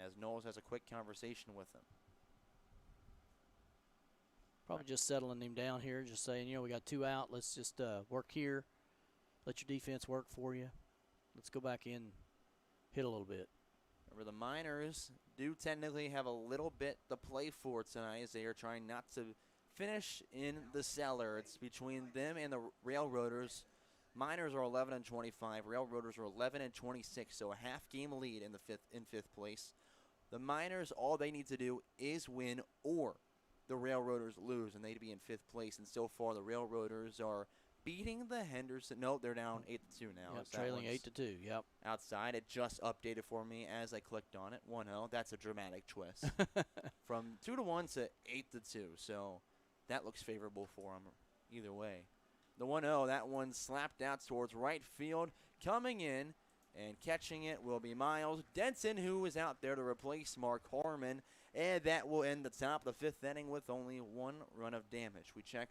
Speaker 3: as Knowles has a quick conversation with him.
Speaker 2: Probably just settling him down here, just saying, we got 2 out. Let's just work here. Let your defense work for you. Let's go back in, hit a little bit.
Speaker 3: Remember, the Miners do technically have a little bit to play for tonight as they are trying not to finish in the cellar. It's between them and the Railroaders. Miners are 11-25. Railroaders are 11-26, so a half-game lead in 5th place. The Miners, all they need to do is win or the Railroaders lose, and they'd be in 5th place. And so far, the Railroaders are beating the Henderson. No, they're down 8-2 now.
Speaker 2: Yep, trailing 8-2. Yep.
Speaker 3: Outside, it just updated for me as I clicked on it. 1-0. That's a dramatic twist. From 2-1 to 8-2. So that looks favorable for them either way. The 1-0, that one slapped out towards right field. Coming in and catching it will be Miles Denson, who is out there to replace Mark Harmon. And that will end the top of the 5th inning with only 1 run of damage. We check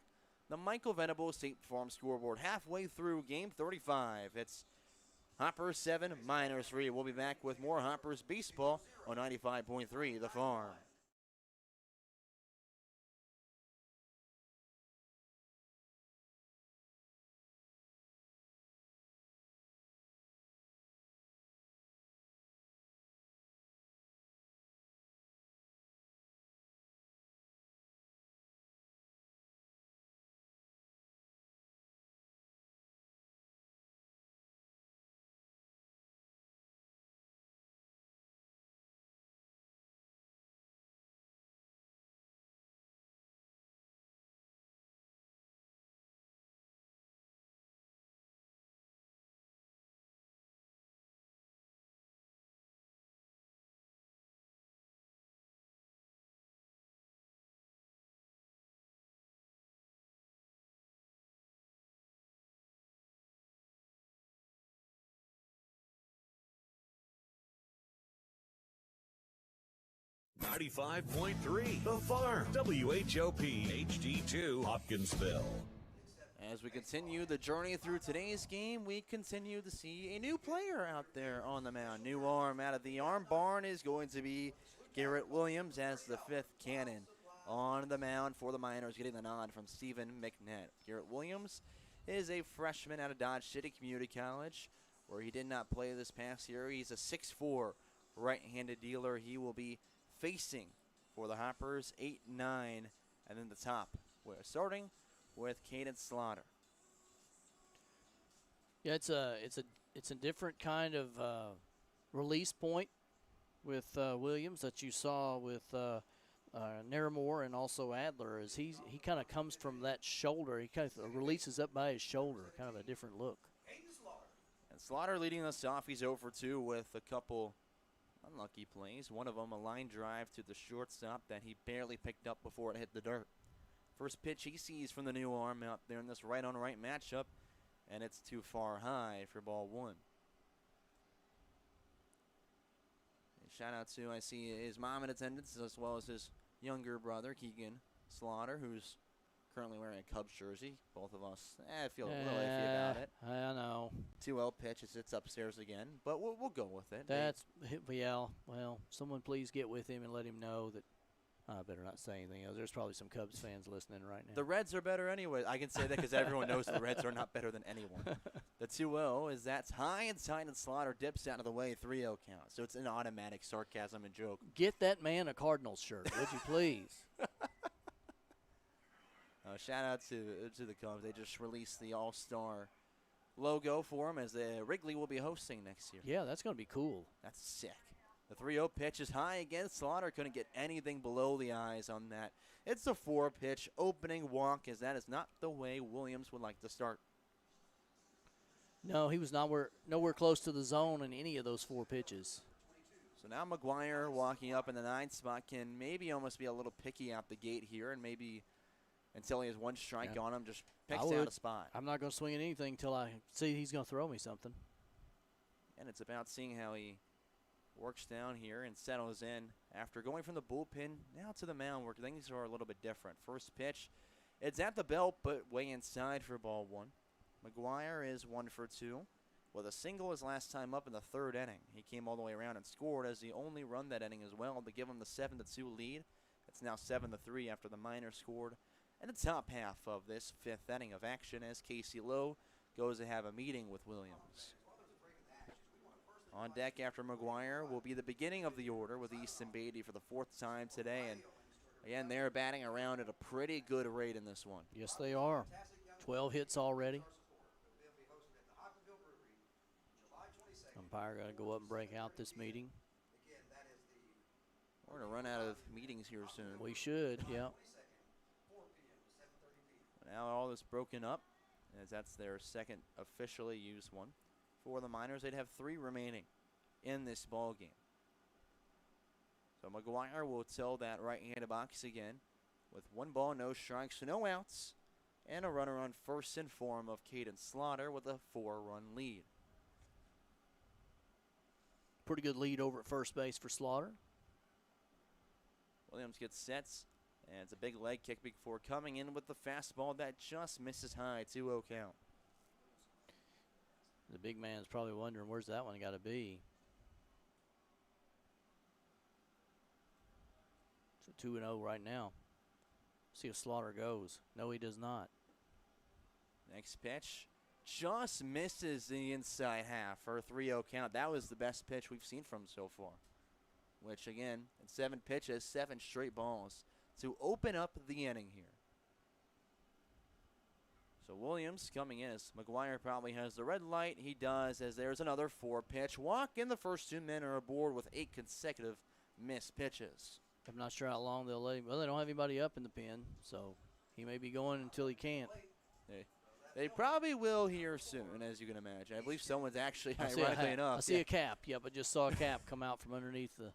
Speaker 3: the Michael Venable State Farm scoreboard halfway through game 35. It's Hoppers 7, Miners 3. We'll be back with more Hoppers baseball on 95.3 The Farm.
Speaker 4: .3 The Farm, WHOP HD2 Hopkinsville.
Speaker 3: As we continue the journey through today's game, we continue to see a new player out there on the mound. New arm out of the arm barn is going to be Garrett Williams as the 5th cannon on the mound for the Miners, getting the nod from Stephen McNett. Garrett Williams is a freshman out of Dodge City Community College, where he did not play this past year. He's a 6'4" right-handed dealer. He will be facing for the Hoppers 8-9, and then the top. We're starting with Caden Slaughter.
Speaker 2: Yeah, it's a different kind of release point with Williams that you saw with Naramore and also Adler. As he kind of comes from that shoulder, he kind of releases up by his shoulder, kind of a different look.
Speaker 3: And Slaughter leading us off. He's 0 for 2 with a couple unlucky plays. One of them a line drive to the shortstop that he barely picked up before it hit the dirt. First pitch he sees from the new arm out there in this right-on-right matchup, and it's too far high for ball 1. And shout out to, I see his mom in attendance, as well as his younger brother, Keegan Slaughter, who's currently wearing a Cubs jersey. Both of us feel a little iffy about it.
Speaker 2: I know.
Speaker 3: 2-0 pitch as it's upstairs again, but we'll go with it.
Speaker 2: That's, yeah, well, someone please get with him and let him know that I better not say anything else. There's probably some Cubs fans listening right now.
Speaker 3: The Reds are better anyway. I can say that because everyone knows the Reds are not better than anyone. The 2-0 is that's high inside, and Slaughter dips out of the way, 3-0 count. So it's an automatic sarcasm and joke.
Speaker 2: Get that man a Cardinals shirt, would you please?
Speaker 3: Shout out to the Cubs. They just released the All-Star logo for him, as the Wrigley will be hosting next year.
Speaker 2: Yeah, that's going to be cool.
Speaker 3: That's sick. The 3-0 pitch is high again. Slaughter couldn't get anything below the eyes on that. It's a 4-pitch opening walk, as that is not the way Williams would like to start.
Speaker 2: No, he was nowhere close to the zone in any of those 4 pitches.
Speaker 3: So now McGuire walking up in the 9th spot can maybe almost be a little picky out the gate here, and maybe until he has 1 strike on him, just picks out a spot.
Speaker 2: I'm not going to swing at anything until I see he's going to throw me something.
Speaker 3: And it's about seeing how he works down here and settles in after going from the bullpen now to the mound, where things are a little bit different. First pitch, it's at the belt, but way inside for ball 1. McGuire is 1 for 2 with a single his last time up in the 3rd inning. He came all the way around and scored as the only run that inning as well to give him the 7-2 lead. It's now 7-3 after the Miners scored in the top half of this 5th inning of action, as Casey Lowe goes to have a meeting with Williams. On deck after McGuire will be the beginning of the order with Easton Beatty for the 4th time today. And again, they're batting around at a pretty good rate in this one.
Speaker 2: Yes, they are. 12 hits already. Umpire got to go up and break out this meeting.
Speaker 3: We're going to run out of meetings here soon.
Speaker 2: We should, yeah.
Speaker 3: Now all this broken up, as that's their second officially used one. For the Miners, they'd have 3 remaining in this ball game. So McGuire will till that right-handed box again with 1 ball, no strikes, no outs, and a runner on first in form of Caden Slaughter with a 4-run lead.
Speaker 2: Pretty good lead over at first base for Slaughter.
Speaker 3: Williams gets sets, and it's a big leg kick before coming in with the fastball that just misses high, 2-0 count.
Speaker 2: The big man's probably wondering where's that one got to be. So 2-0 right now. See if Slaughter goes. No, he does not.
Speaker 3: Next pitch just misses the inside half for a 3-0 count. That was the best pitch we've seen from him so far. Which, again, in 7 pitches, 7 straight balls to open up the inning here. So Williams coming in as McGuire probably has the red light. He does, as there's another 4-pitch walk, and the first 2 men are aboard with 8 consecutive missed pitches.
Speaker 2: I'm not sure how long they'll let him. Well, they don't have anybody up in the pen, so he may be going until he can't.
Speaker 3: They probably will here soon, as you can imagine. I believe someone's actually,
Speaker 2: I see a cap. Yep, I just saw a cap come out from underneath the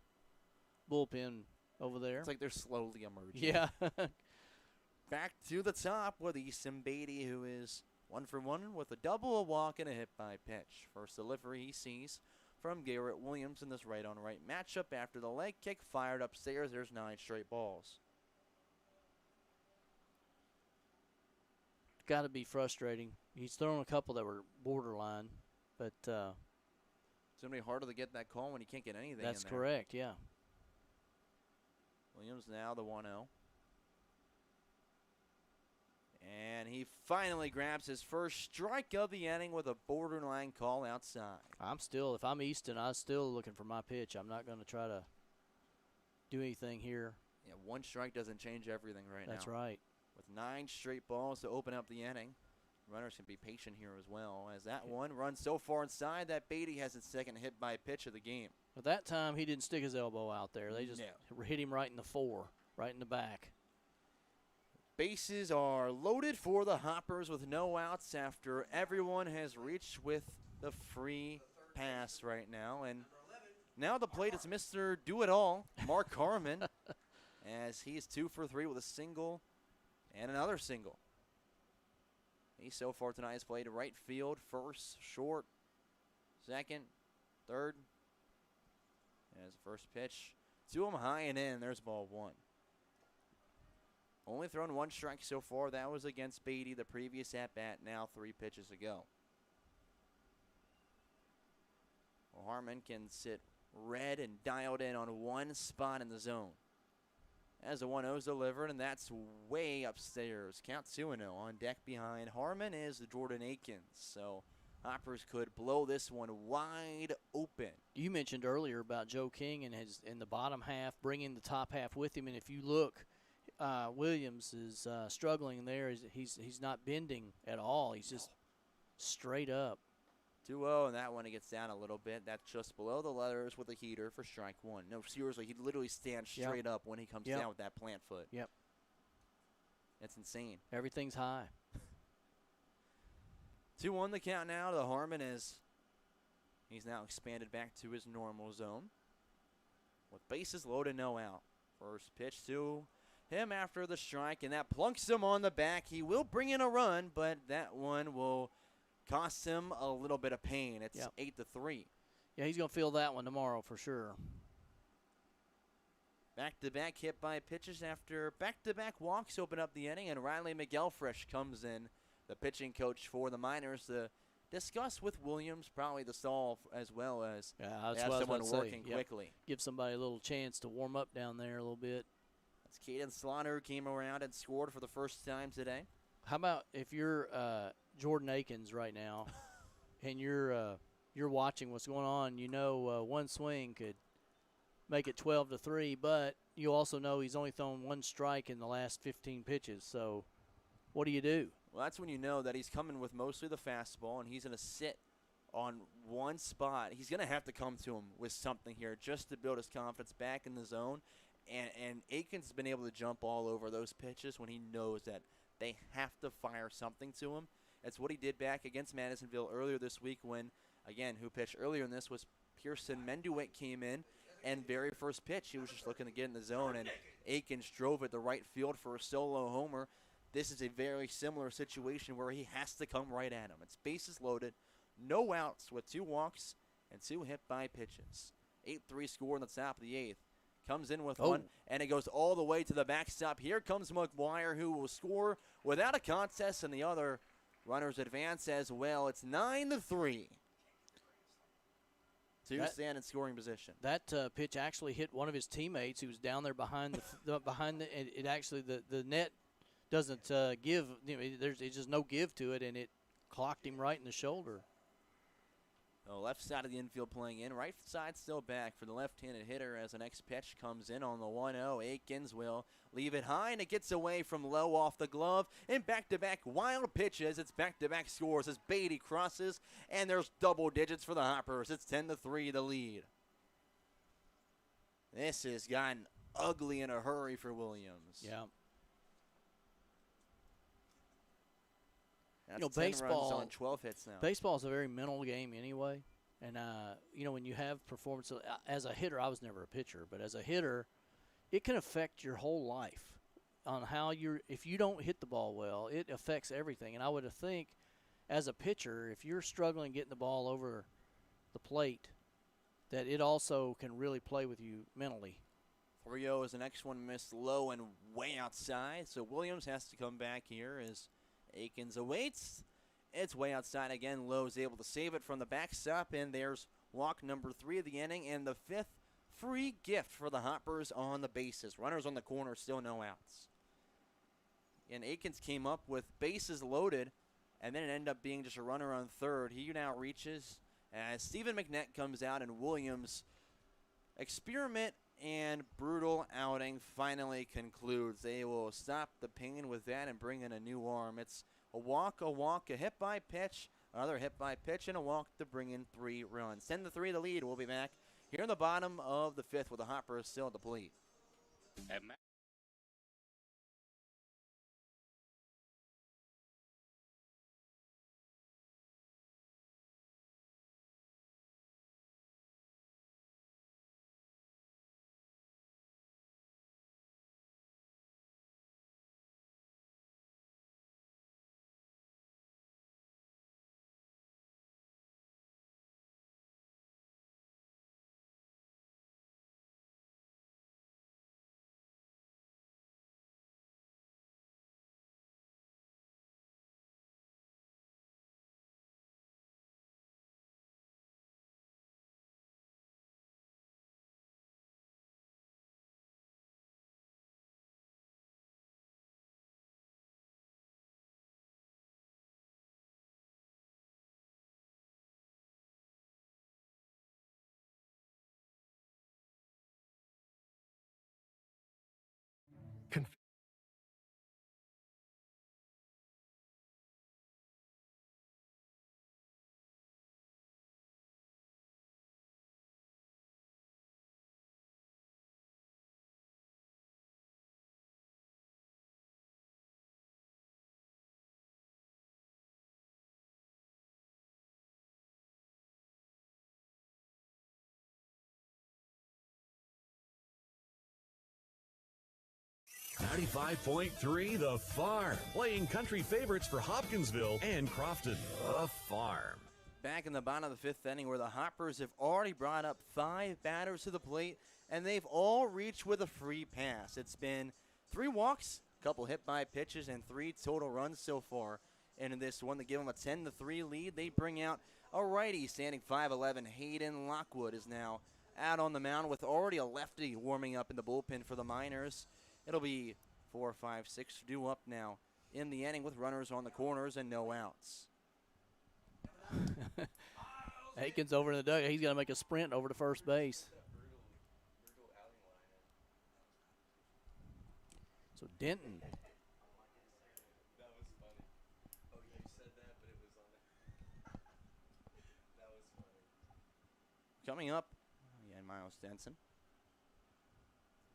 Speaker 2: bullpen over there.
Speaker 3: It's like they're slowly emerging.
Speaker 2: Yeah.
Speaker 3: Back to the top with Easton Beatty, who is 1 for 1 with a double, a walk, and a hit by pitch. First delivery he sees from Garrett Williams in this right-on-right matchup. After the leg kick fired upstairs, there's 9 straight balls.
Speaker 2: Got to be frustrating. He's thrown a couple that were borderline, but
Speaker 3: it's going to be harder to get that call when you can't get anything
Speaker 2: that's
Speaker 3: in there.
Speaker 2: correct, yeah.
Speaker 3: Williams now the 1-0. And he finally grabs his first strike of the inning with a borderline call outside.
Speaker 2: If I'm Easton, I'm still looking for my pitch. I'm not going to try to do anything here.
Speaker 3: Yeah, 1 strike doesn't change everything right now.
Speaker 2: That's right.
Speaker 3: With 9 straight balls to open up the inning. Runners can be patient here as well, as that one runs so far inside that Beatty has his second hit by pitch of the game.
Speaker 2: At that time, he didn't stick his elbow out there. They just hit him right in the 4, right in the back.
Speaker 3: Bases are loaded for the Hoppers with no outs after everyone has reached with the free pass right now. And now the plate is Mr. Do-It-All, Mark Harmon, as he's 2 for 3 with a single and another single. He so far tonight has played right field, first, short, second, third. As the first pitch to him high and in, there's ball 1. Only thrown 1 strike so far. That was against Beatty the previous at-bat, now 3 pitches ago. Well, Harmon can sit red and dialed in on 1 spot in the zone. As the 1-0 is delivered, and that's way upstairs. Count 2-0 on deck behind. Harmon is Jordan Akins, so Hoppers could blow this one wide open.
Speaker 2: You mentioned earlier about Joe King and his in the bottom half, bringing the top half with him, and if you look, Williams is struggling there. He's not bending at all. He's just straight up.
Speaker 3: 2-0, and that one, it gets down a little bit. That's just below the letters with a heater for strike 1. No, seriously, he literally stands straight up when he comes down with that plant foot.
Speaker 2: Yep.
Speaker 3: That's insane.
Speaker 2: Everything's high.
Speaker 3: 2-1 the count now to Harmon as he's now expanded back to his normal zone. With bases loaded, no out. First pitch to him after the strike, and that plunks him on the back. He will bring in a run, but that one will cost him a little bit of pain. It's 8-3.
Speaker 2: Yeah, he's going to feel that one tomorrow for sure.
Speaker 3: Back-to-back hit by pitches after back-to-back walks open up the inning, and Riley McElfresh comes in, the pitching coach for the Miners, to discuss with Williams probably the stall as well as have someone working quickly.
Speaker 2: Give somebody a little chance to warm up down there a little bit.
Speaker 3: That's Caden Slaughter came around and scored for the first time today.
Speaker 2: How about if you're Jordan Akins right now and you're watching what's going on, you know one swing could make it 12-3, but you also know he's only thrown 1 strike in the last 15 pitches. So what do you do?
Speaker 3: Well, that's when you know that he's coming with mostly the fastball, and he's going to sit on one spot. He's going to have to come to him with something here just to build his confidence back in the zone. And Aiken's been able to jump all over those pitches when he knows that they have to fire something to him. That's what he did back against Madisonville earlier this week when, again, who pitched earlier in this was Pearson Menduick came in, and very first pitch, he was just looking to get in the zone, and Aikens drove it to right field for a solo homer. This is a very similar situation where he has to come right at him. It's bases loaded, no outs with 2 walks and 2 hit by pitches. 8-3 score in the top of the 8th. Comes in with one, and it goes all the way to the backstop. Here comes McGuire, who will score without a contest, and the other runners advance as well. It's 9-3 to stand in scoring position. That
Speaker 2: pitch actually hit one of his teammates who was down there behind it actually the net doesn't give. There's just no give to it, and it clocked him right in the shoulder.
Speaker 3: The left side of the infield playing in. Right side still back for the left-handed hitter as the next pitch comes in on the 1-0. Aikens will leave it high, and it gets away from low off the glove. And back-to-back wild pitches. It's back-to-back scores as Beatty crosses, and there's double digits for the Hoppers. It's 10-3 the lead. This has gotten ugly in a hurry for Williams.
Speaker 2: Yeah.
Speaker 3: That's 10 runs on 12 hits now.
Speaker 2: Baseball is a very mental game anyway. And, when you have performance, as a hitter, I was never a pitcher, but as a hitter, it can affect your whole life on how if you don't hit the ball well, it affects everything. And I would think as a pitcher, if you're struggling getting the ball over the plate, that it also can really play with you mentally.
Speaker 3: 3-0 is the next one, missed low and way outside. So Williams has to come back here as Aikens awaits. It's way outside again. Lowe is able to save it from the backstop, and there's walk number 3 of the inning and the 5th free gift for the Hoppers on the bases. Runners on the corner, still no outs. And Aikens came up with bases loaded, and then it ended up being just a runner on third. He now reaches as Stephen McNett comes out, and Williams' experiment and brutal outing finally concludes. They will stop the pain with that and bring in a new arm. It's a walk, a hit by pitch, another hit by pitch, and a walk to bring in 3 runs. 10-3 the lead. We'll be back here in the bottom of the 5th with the Hoppers still at the plate.
Speaker 4: .3 The Farm, playing country favorites for Hopkinsville and Crofton. The Farm.
Speaker 3: Back in the bottom of the 5th inning where the Hoppers have already brought up 5 batters to the plate, and they've all reached with a free pass. It's been 3 walks, a couple hit by pitches, and 3 total runs so far. And in this one, to give them a 10-3 lead, they bring out a righty standing 5'11". Hayden Lockwood is now out on the mound with already a lefty warming up in the bullpen for the Miners. It'll be 4, 5, 6 due up now in the inning with runners on the corners and no outs.
Speaker 2: Aikens over in the dugout. He's got to make a sprint over to first base. So Denton.
Speaker 8: That was funny. Oh, yeah, you said that, but it was on there. That
Speaker 3: Coming up, again, Miles Denson.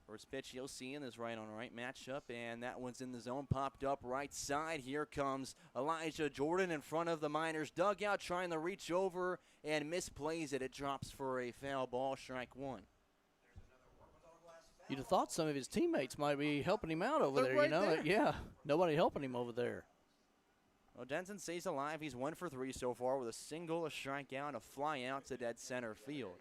Speaker 3: First pitch you'll see in this right-on-right matchup, and that one's in the zone, popped up right side. Here comes Elijah Jordan in front of the Miners dugout, trying to reach over and misplays it. It drops for a foul ball, strike one.
Speaker 2: You'd have thought some of his teammates might be helping him out over
Speaker 3: They're
Speaker 2: there,
Speaker 3: right
Speaker 2: there.
Speaker 3: there.
Speaker 2: Yeah, nobody helping him over there.
Speaker 3: Well, Denson stays alive. He's 1 for 3 so far with a single, a strikeout, a fly out to dead center field.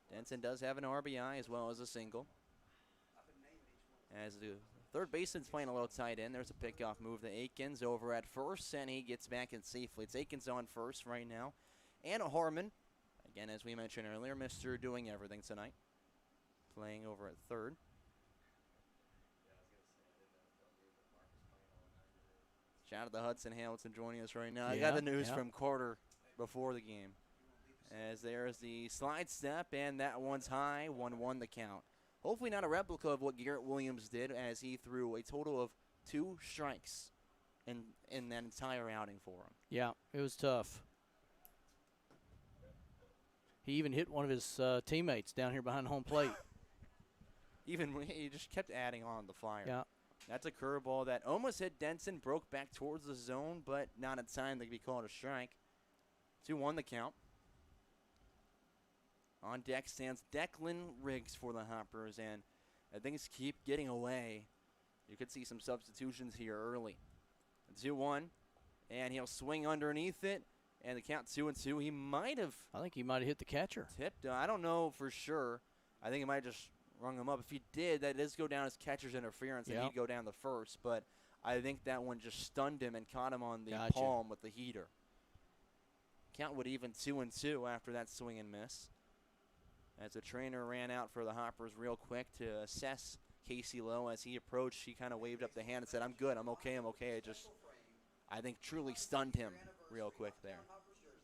Speaker 3: Denson does have an RBI as well as a single. As the third baseman's playing a little tight end, there's a pickoff move to Akins over at first, and he gets back in safely. It's Akins on first right now. And Harmon, again, as we mentioned earlier, Mr. Doing Everything tonight, playing over at third. Shout out to Hudson Hamilton joining us right now. I got the news from Carter before the game. As there's the slide step, and that one's high, 1-1 the count. Hopefully not a replica of what Garrett Williams did, as he threw a total of 2 strikes in that entire outing for him.
Speaker 2: Yeah, it was tough. He even hit one of his teammates down here behind home plate.
Speaker 3: He just kept adding on the flyer.
Speaker 2: Yeah.
Speaker 3: That's a curveball that almost hit Denson, broke back towards the zone, but not in time to be called a strike. 2-1 the count. On deck stands Declan Riggs for the Hoppers, and things keep getting away. You could see some substitutions here early. 2-1, and he'll swing underneath it, and the count 2-2. He might have.
Speaker 2: I think he might have hit the catcher.
Speaker 3: Tipped. I don't know for sure. I think he might have just rung him up. If he did, that does go down as catcher's interference, and he'd go down the first. But I think that one just stunned him and caught him on the palm with the heater. Count would even 2-2 after that swing and miss. As the trainer ran out for the Hoppers real quick to assess Casey Lowe as he approached, he kind of waved up the hand and said, I'm good, I'm okay, I'm okay. It just, I think, truly stunned him real quick there.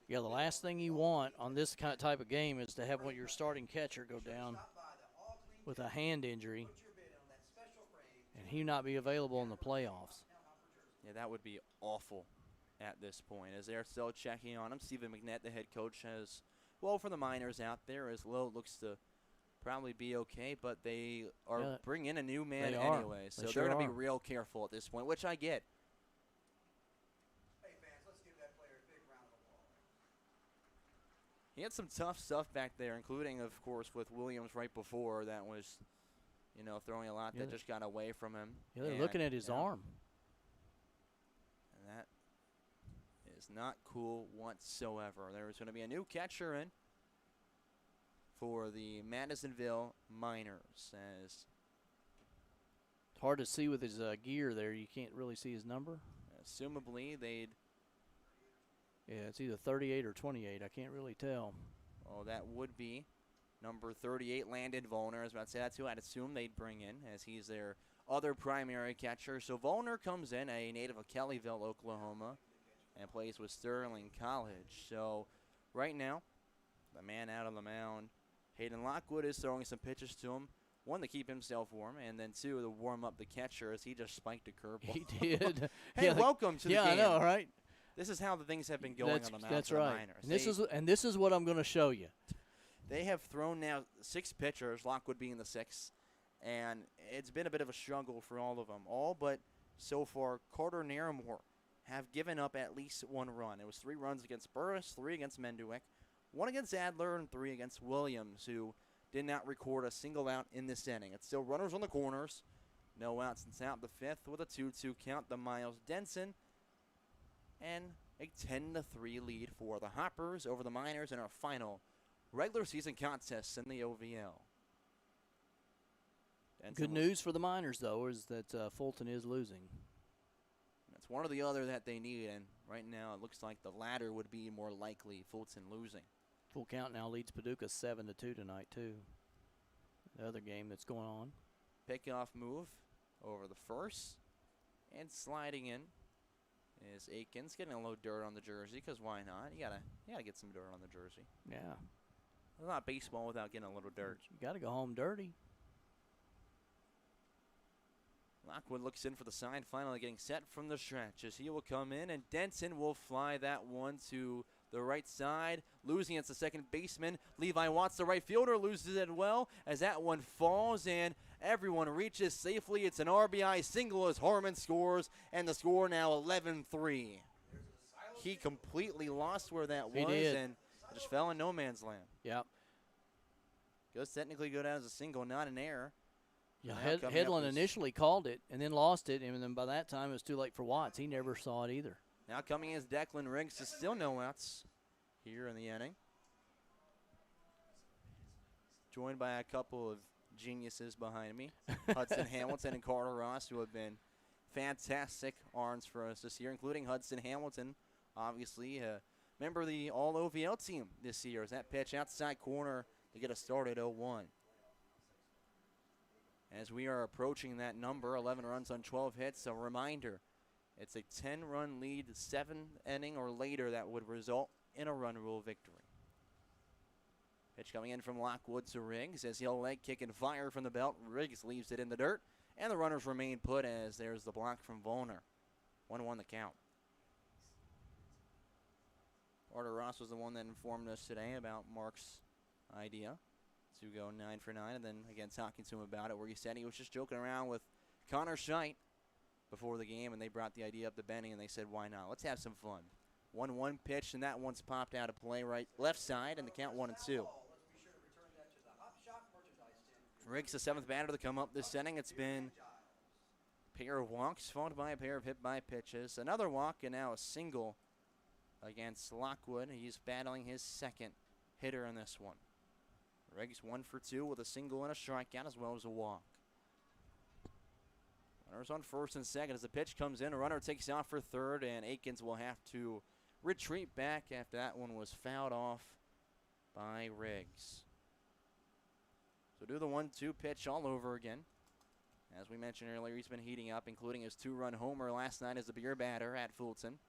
Speaker 2: Yeah, the last thing you want on this kind of type of game is to have your starting catcher go down with a hand injury and he not be available in the playoffs.
Speaker 3: Yeah, that would be awful at this point. As they're still checking on him, Stephen McNett, the head coach, has, well, for the Miners out there, as Lowe looks to probably be okay, but they are bringing in a new man anyway, so they're going to be real careful at this point, which I get.
Speaker 8: Hey, fans, let's give that player a big round of applause.
Speaker 3: He had some tough stuff back there, including, of course, with Williams right before. That was, throwing a lot that just got away from him.
Speaker 2: Yeah, they're looking at his arm.
Speaker 3: And that is not cool whatsoever. There's going to be a new catcher in for the Madisonville Miners. As
Speaker 2: it's hard to see with his gear there. You can't really see his number.
Speaker 3: Assumably, they'd.
Speaker 2: Yeah, it's either 38 or 28. I can't really tell.
Speaker 3: Well, that would be number 38, Landon Volner. I was about to say that's who I'd assume they'd bring in, as he's their other primary catcher. So Volner comes in, a native of Kellyville, Oklahoma, and plays with Sterling College. So right now, the man out on the mound, Hayden Lockwood, is throwing some pitches to him. One, to keep himself warm, and then two, to warm up the catcher, as he just spiked a curveball.
Speaker 2: He did.
Speaker 3: Hey, welcome to the game.
Speaker 2: Yeah, I know, right?
Speaker 3: This is how the things have been going on the mound
Speaker 2: that's
Speaker 3: for the
Speaker 2: right.
Speaker 3: Miners.
Speaker 2: And this is what I'm going to show you.
Speaker 3: They have thrown now 6 pitchers, Lockwood being the 6th, and it's been a bit of a struggle for all of them. All but so far, Carter Naramore have given up at least 1 run. It was 3 runs against Burris, 3 against Menduick, 1 against Adler, and 3 against Williams, who did not record a single out in this inning. It's still runners on the corners. No outs since out the 5th with a 2-2 count to Miles Denson. And a 10-3 lead for the Hoppers over the Miners in our final regular season contest in the OVL.
Speaker 2: Good news for the Miners, though, is that Fulton is losing.
Speaker 3: That's one or the other that they need, and right now it looks like the latter would be more likely, Fulton losing.
Speaker 2: Full count now leads Paducah 7-2 tonight, too. The other game that's going on.
Speaker 3: Pickoff move over the first, and sliding in is Akins, getting a little dirt on the jersey, because why not? You gotta get some dirt on the jersey.
Speaker 2: Yeah.
Speaker 3: It's not baseball without getting a little dirt.
Speaker 2: You got to go home dirty.
Speaker 3: Lockwood looks in for the sign, finally getting set from the stretch as he will come in, and Denson will fly that one to the right side, losing it's the second baseman. Levi Watts, the right fielder, loses it well as that one falls and everyone reaches safely. It's an RBI single as Harmon scores, and the score now 11-3. He completely lost where that was and it just fell in no man's land.
Speaker 2: Yep.
Speaker 3: Goes technically go down as a single, not an error.
Speaker 2: Yeah, Headland initially called it and then lost it, and then by that time it was too late for Watts. He never saw it either.
Speaker 3: Now coming is Declan Riggs. There's still no outs here in the inning. Joined by a couple of geniuses behind me, Hudson Hamilton and Carter Ross, who have been fantastic arms for us this year, including Hudson Hamilton, obviously a member of the All-OVL team this year. As that pitch outside corner to get us started 0-1. As we are approaching that number, 11 runs on 12 hits, a reminder, it's a 10-run lead, 7th inning or later that would result in a run rule victory. Pitch coming in from Lockwood to Riggs as he'll leg kick and fire from the belt. Riggs leaves it in the dirt, and the runners remain put as there's the block from Volner. 1-1 the count. Carter Ross was the one that informed us today about Mark's idea to go 9 for 9, and then again talking to him about it, where he said he was just joking around with Connor Scheidt before the game, and they brought the idea up to Benny, and they said, why not? Let's have some fun. 1-1 pitch, and that one's popped out of play left side, and the count 1-2. Riggs, the 7th batter to come up this inning. It's been a pair of walks, followed by a pair of hit-by pitches. Another walk, and now a single against Lockwood. He's battling his second hitter in this one. Riggs 1 for 2 with a single and a strikeout as well as a walk. Runners on first and second as the pitch comes in. A runner takes off for third, and Akins will have to retreat back after that one was fouled off by Riggs. So do the 1-2 pitch all over again. As we mentioned earlier, he's been heating up, including his 2-run homer last night as the beer batter at Fulton.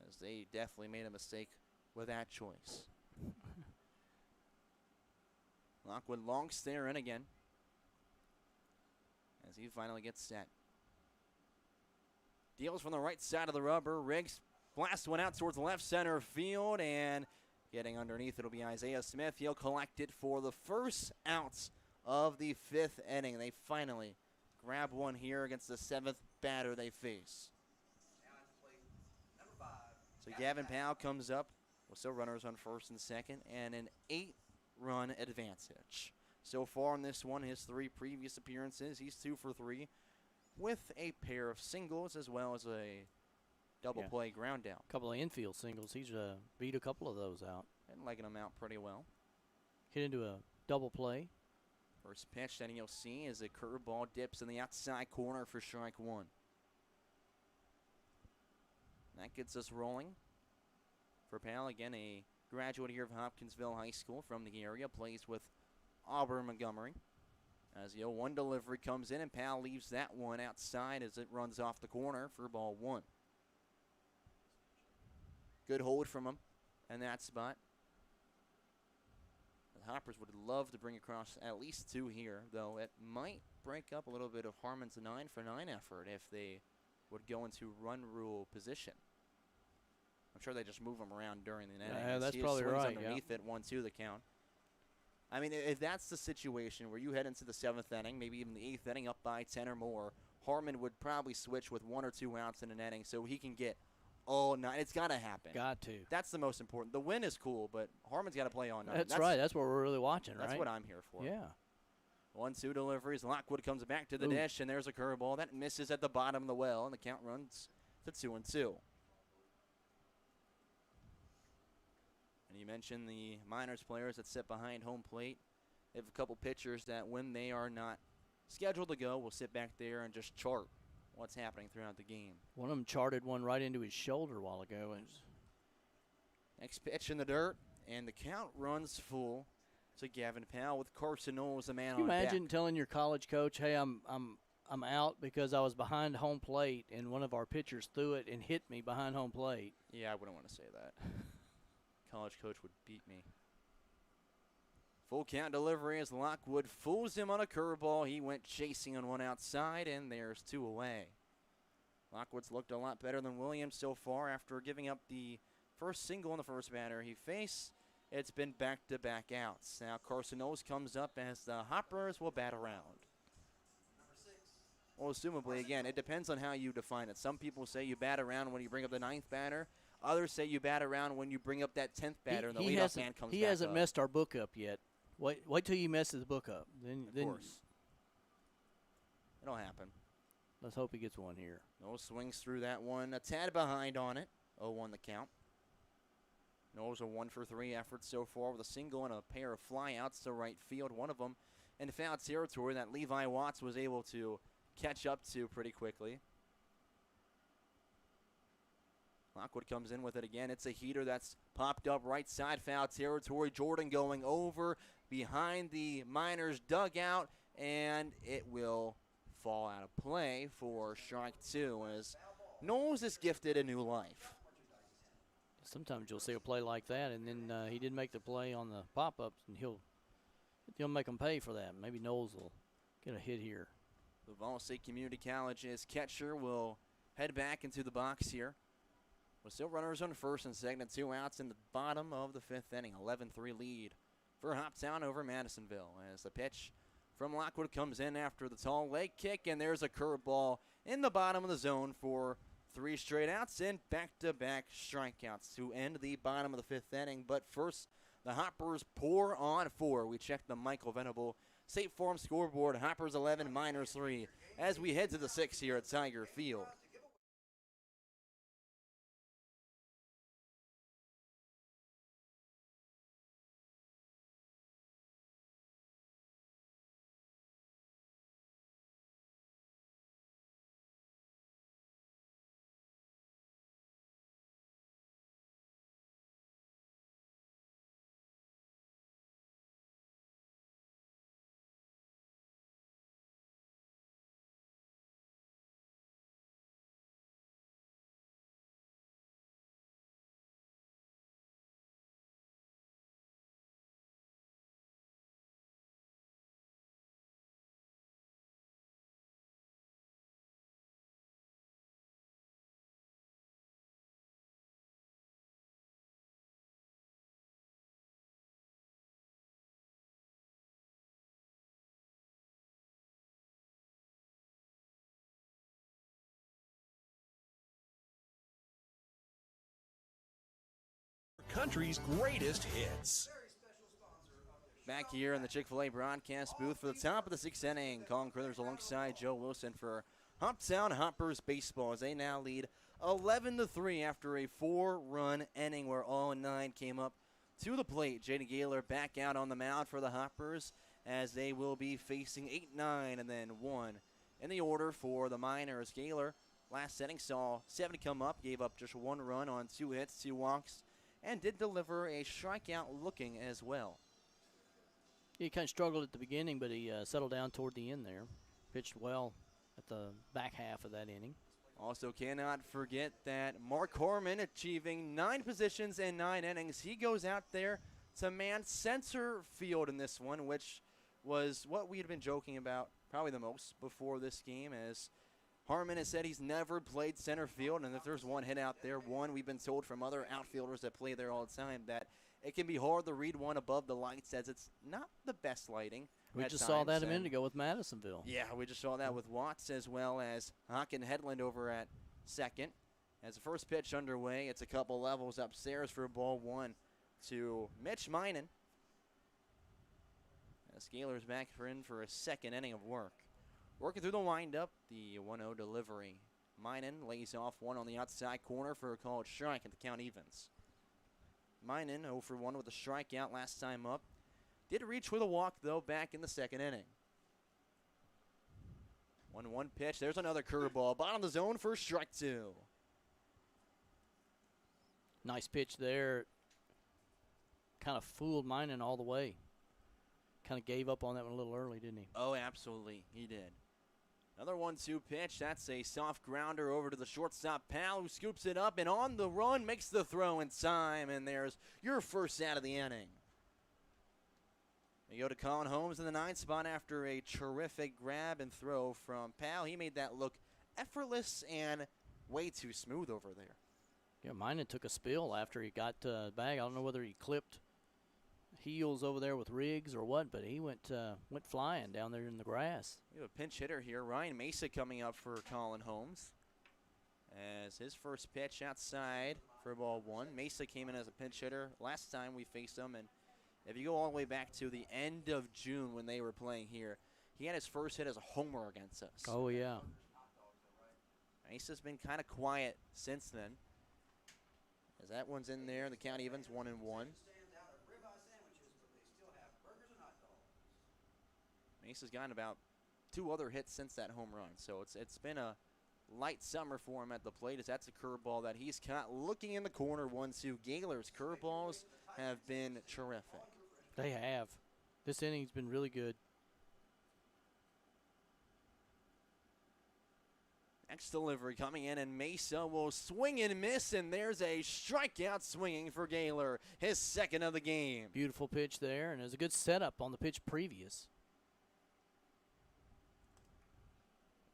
Speaker 3: As they definitely made a mistake with that choice. Lockwood long stare in again as he finally gets set. Deals from the right side of the rubber. Riggs blasts one out towards left center field, and getting underneath it'll be Isaiah Smith. He'll collect it for the first out of the 5th inning. They finally grab one here against the 7th batter they face. So Gavin Powell comes up with still runners on first and second, and an 8-run advantage. So far in this one, his 3 previous appearances, he's 2 for 3 with a pair of singles as well as a double play ground down.
Speaker 2: A couple of infield singles. He's beat a couple of those out.
Speaker 3: And legging them out pretty well.
Speaker 2: Hit into a double play.
Speaker 3: First pitch that you'll see is a curveball dips in the outside corner for strike 1. That gets us rolling. For Powell, again, a graduate here of Hopkinsville High School from the area, plays with Auburn Montgomery. As the 0-1 delivery comes in, and Powell leaves that one outside as it runs off the corner for ball 1. Good hold from him in that spot. The Hoppers would love to bring across at least 2 here, though it might break up a little bit of Harmon's 9 for 9 effort if they would go into run rule position. I'm sure they just move him around during the inning.
Speaker 2: Yeah, that's probably right.
Speaker 3: Underneath it, 1-2 the count. I mean, if that's the situation where you head into the 7th inning, maybe even the 8th inning up by 10 or more, Harmon would probably switch with 1 or 2 outs in an inning so he can get all night. It's got to happen.
Speaker 2: Got to.
Speaker 3: That's the most important. The win is cool, but Harmon's got to play all night.
Speaker 2: That's right. That's what we're really watching, right?
Speaker 3: That's what I'm here for.
Speaker 2: Yeah.
Speaker 3: 1-2 deliveries. Lockwood comes back to the dish, and there's a curveball. That misses at the bottom of the well, and the count runs to 2-2. And you mentioned the minors players that sit behind home plate. They have a couple pitchers that when they are not scheduled to go will sit back there and just chart what's happening throughout the game.
Speaker 2: One of them charted one right into his shoulder a while ago.
Speaker 3: Next pitch in the dirt, and the count runs full to Gavin Powell with Carson Knowles, the man on deck.
Speaker 2: Can you imagine telling your college coach, hey, I'm out because I was behind home plate and one of our pitchers threw it and hit me behind home plate?
Speaker 3: Yeah, I wouldn't want to say that. College coach would beat me. Full count delivery as Lockwood fools him on a curveball. He went chasing on one outside, and there's 2 away. Lockwood's looked a lot better than Williams so far after giving up the first single in the first batter he faced. It's been back-to-back outs. Now Carson Knowles comes up as the Hoppers will bat around. Well, assumably, again, it depends on how you define it. Some people say you bat around when you bring up the 9th batter. Others say you bat around when you bring up that 10th batter and the leadoff man comes back
Speaker 2: He hasn't
Speaker 3: up.
Speaker 2: messed our book up yet. Wait till he messes the book up. Then
Speaker 3: Of course. It'll happen.
Speaker 2: Let's hope he gets one here.
Speaker 3: Knowles swings through that one. A tad behind on it. 0-1 the count. Knowles a 1-for-3 effort so far with a single and a pair of flyouts to right field. One of them in foul territory that Levi Watts was able to catch up to pretty quickly. Lockwood comes in with it again. It's a heater that's popped up right side foul territory. Jordan going over behind the Miners dugout, and it will fall out of play for strike 2 as Knowles is gifted a new life.
Speaker 2: Sometimes you'll see a play like that, and then he didn't make the play on the pop-ups, and he'll make them pay for that. Maybe Knowles will get a hit here.
Speaker 3: The Vol State Community College's catcher will head back into the box here. With still runners on first and second and 2 outs in the bottom of the 5th inning. 11-3 lead for Hoptown over Madisonville as the pitch from Lockwood comes in after the tall leg kick, and there's a curveball in the bottom of the zone for 3 straight outs and back-to-back strikeouts to end the bottom of the 5th inning. But first, the Hoppers pour on 4. We check the Michael Venable State Farm scoreboard. Hoppers 11, Miners 3 as we head to the 6th here at Tiger Field.
Speaker 4: Country's greatest hits.
Speaker 3: Back here in the Chick-fil-A broadcast booth for the top of the 6th inning. Colin Crothers alongside Joe Wilson for Hoptown Hoppers baseball as they now lead 11-3 after a 4-run inning where all 9 came up to the plate. Jaden Gaylor back out on the mound for the Hoppers as they will be facing 8-9 and then 1 in the order for the Miners. Gaylor last inning saw 7 come up, gave up just 1 run on 2 hits, 2 walks, and did deliver a strikeout looking as well.
Speaker 2: He kind of struggled at the beginning, but he settled down toward the end there. Pitched well at the back half of that inning.
Speaker 3: Also cannot forget that Mark Harmon achieving 9 positions in 9 innings. He goes out there to man center field in this one, which was what we had been joking about probably the most before this game, as Harmon has said he's never played center field, and if there's one hit out there, we've been told from other outfielders that play there all the time that it can be hard to read one above the lights as it's not the best lighting.
Speaker 2: We just saw that a minute ago with Madisonville.
Speaker 3: Yeah, we just saw that with Watts as well as Hawken Headland over at second. As the first pitch underway, it's a couple levels upstairs for ball 1 to Mitch Minen. As Gaylor's back in for a second inning of work. Working through the windup, the 1-0 delivery. Minen lays off one on the outside corner for a called strike, and the count evens. Minen 0 for 1 with a strikeout last time up. Did reach with a walk, though, back in the second inning. 1-1 pitch. There's another curveball. Bottom of the zone for strike 2.
Speaker 2: Nice pitch there. Kind of fooled Minen all the way. Kind of gave up on that one a little early, didn't he?
Speaker 3: Oh, absolutely. He did. Another 1-2 pitch. That's a soft grounder over to the shortstop, Powell, who scoops it up and on the run makes the throw in time. And there's your first out of the inning. We go to Colin Holmes in the 9th spot after a terrific grab and throw from Powell. He made that look effortless and way too smooth over there.
Speaker 2: Yeah, Minot took a spill after he got back. I don't know whether he clipped heels over there with Riggs or what, but he went flying down there in the grass.
Speaker 3: We have a pinch hitter here, Ryan Mesa, coming up for Colin Holmes. As his first pitch outside for ball one. Mesa came in as a pinch hitter last time we faced him, and if you go all the way back to the end of June when they were playing here, he had his first hit as a homer against us.
Speaker 2: Oh, yeah.
Speaker 3: Mesa's been kind of quiet since then. As that one's in there, the count evens 1-1. Mesa's gotten about 2 other hits since that home run, so it's been a light summer for him at the plate, as that's a curveball that he's caught looking in the corner. 1-2. Gaylor's curveballs have been terrific.
Speaker 2: They have. This inning's been really good.
Speaker 3: Next delivery coming in, and Mesa will swing and miss, and there's a strikeout swinging for Gaylor, his second of the game.
Speaker 2: Beautiful pitch there, and it was a good setup on the pitch previous.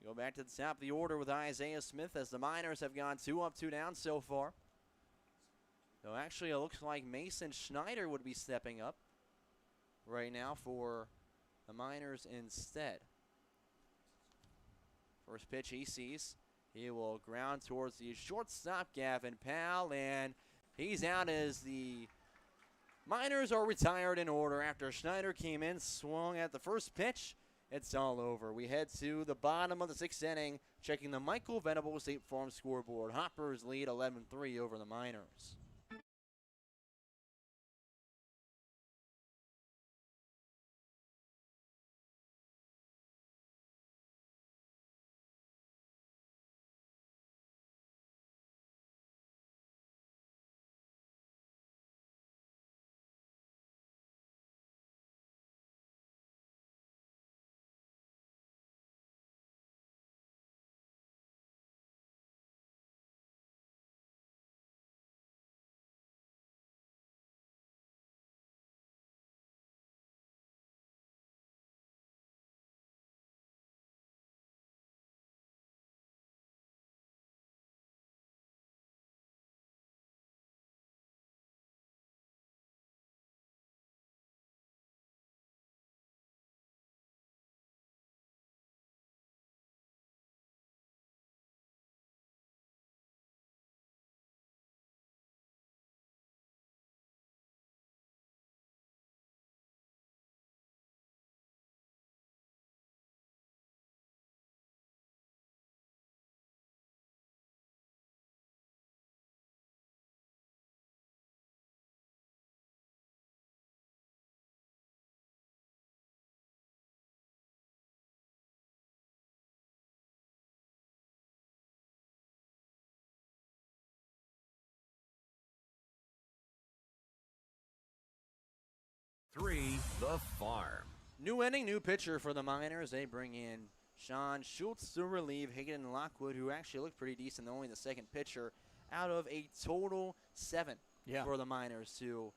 Speaker 3: Go back to the top of the order with Isaiah Smith, as the Miners have gone 2 up, 2 down so far. So actually it looks like Mason Schneider would be stepping up right now for the Miners instead. First pitch he sees. He will ground towards the shortstop, Gavin Powell, and he's out as the Miners are retired in order after Schneider came in, swung at the first pitch. It's all over. We head to the bottom of the 6th inning, checking the Michael Venable State Farm scoreboard. Hoppers lead 11-3 over the Miners.
Speaker 4: The Farm.
Speaker 3: New inning, new pitcher for the Miners. They bring in Sean Schultz to relieve Hayden Lockwood, who actually looked pretty decent, only the second pitcher out of a total 7 for the Miners to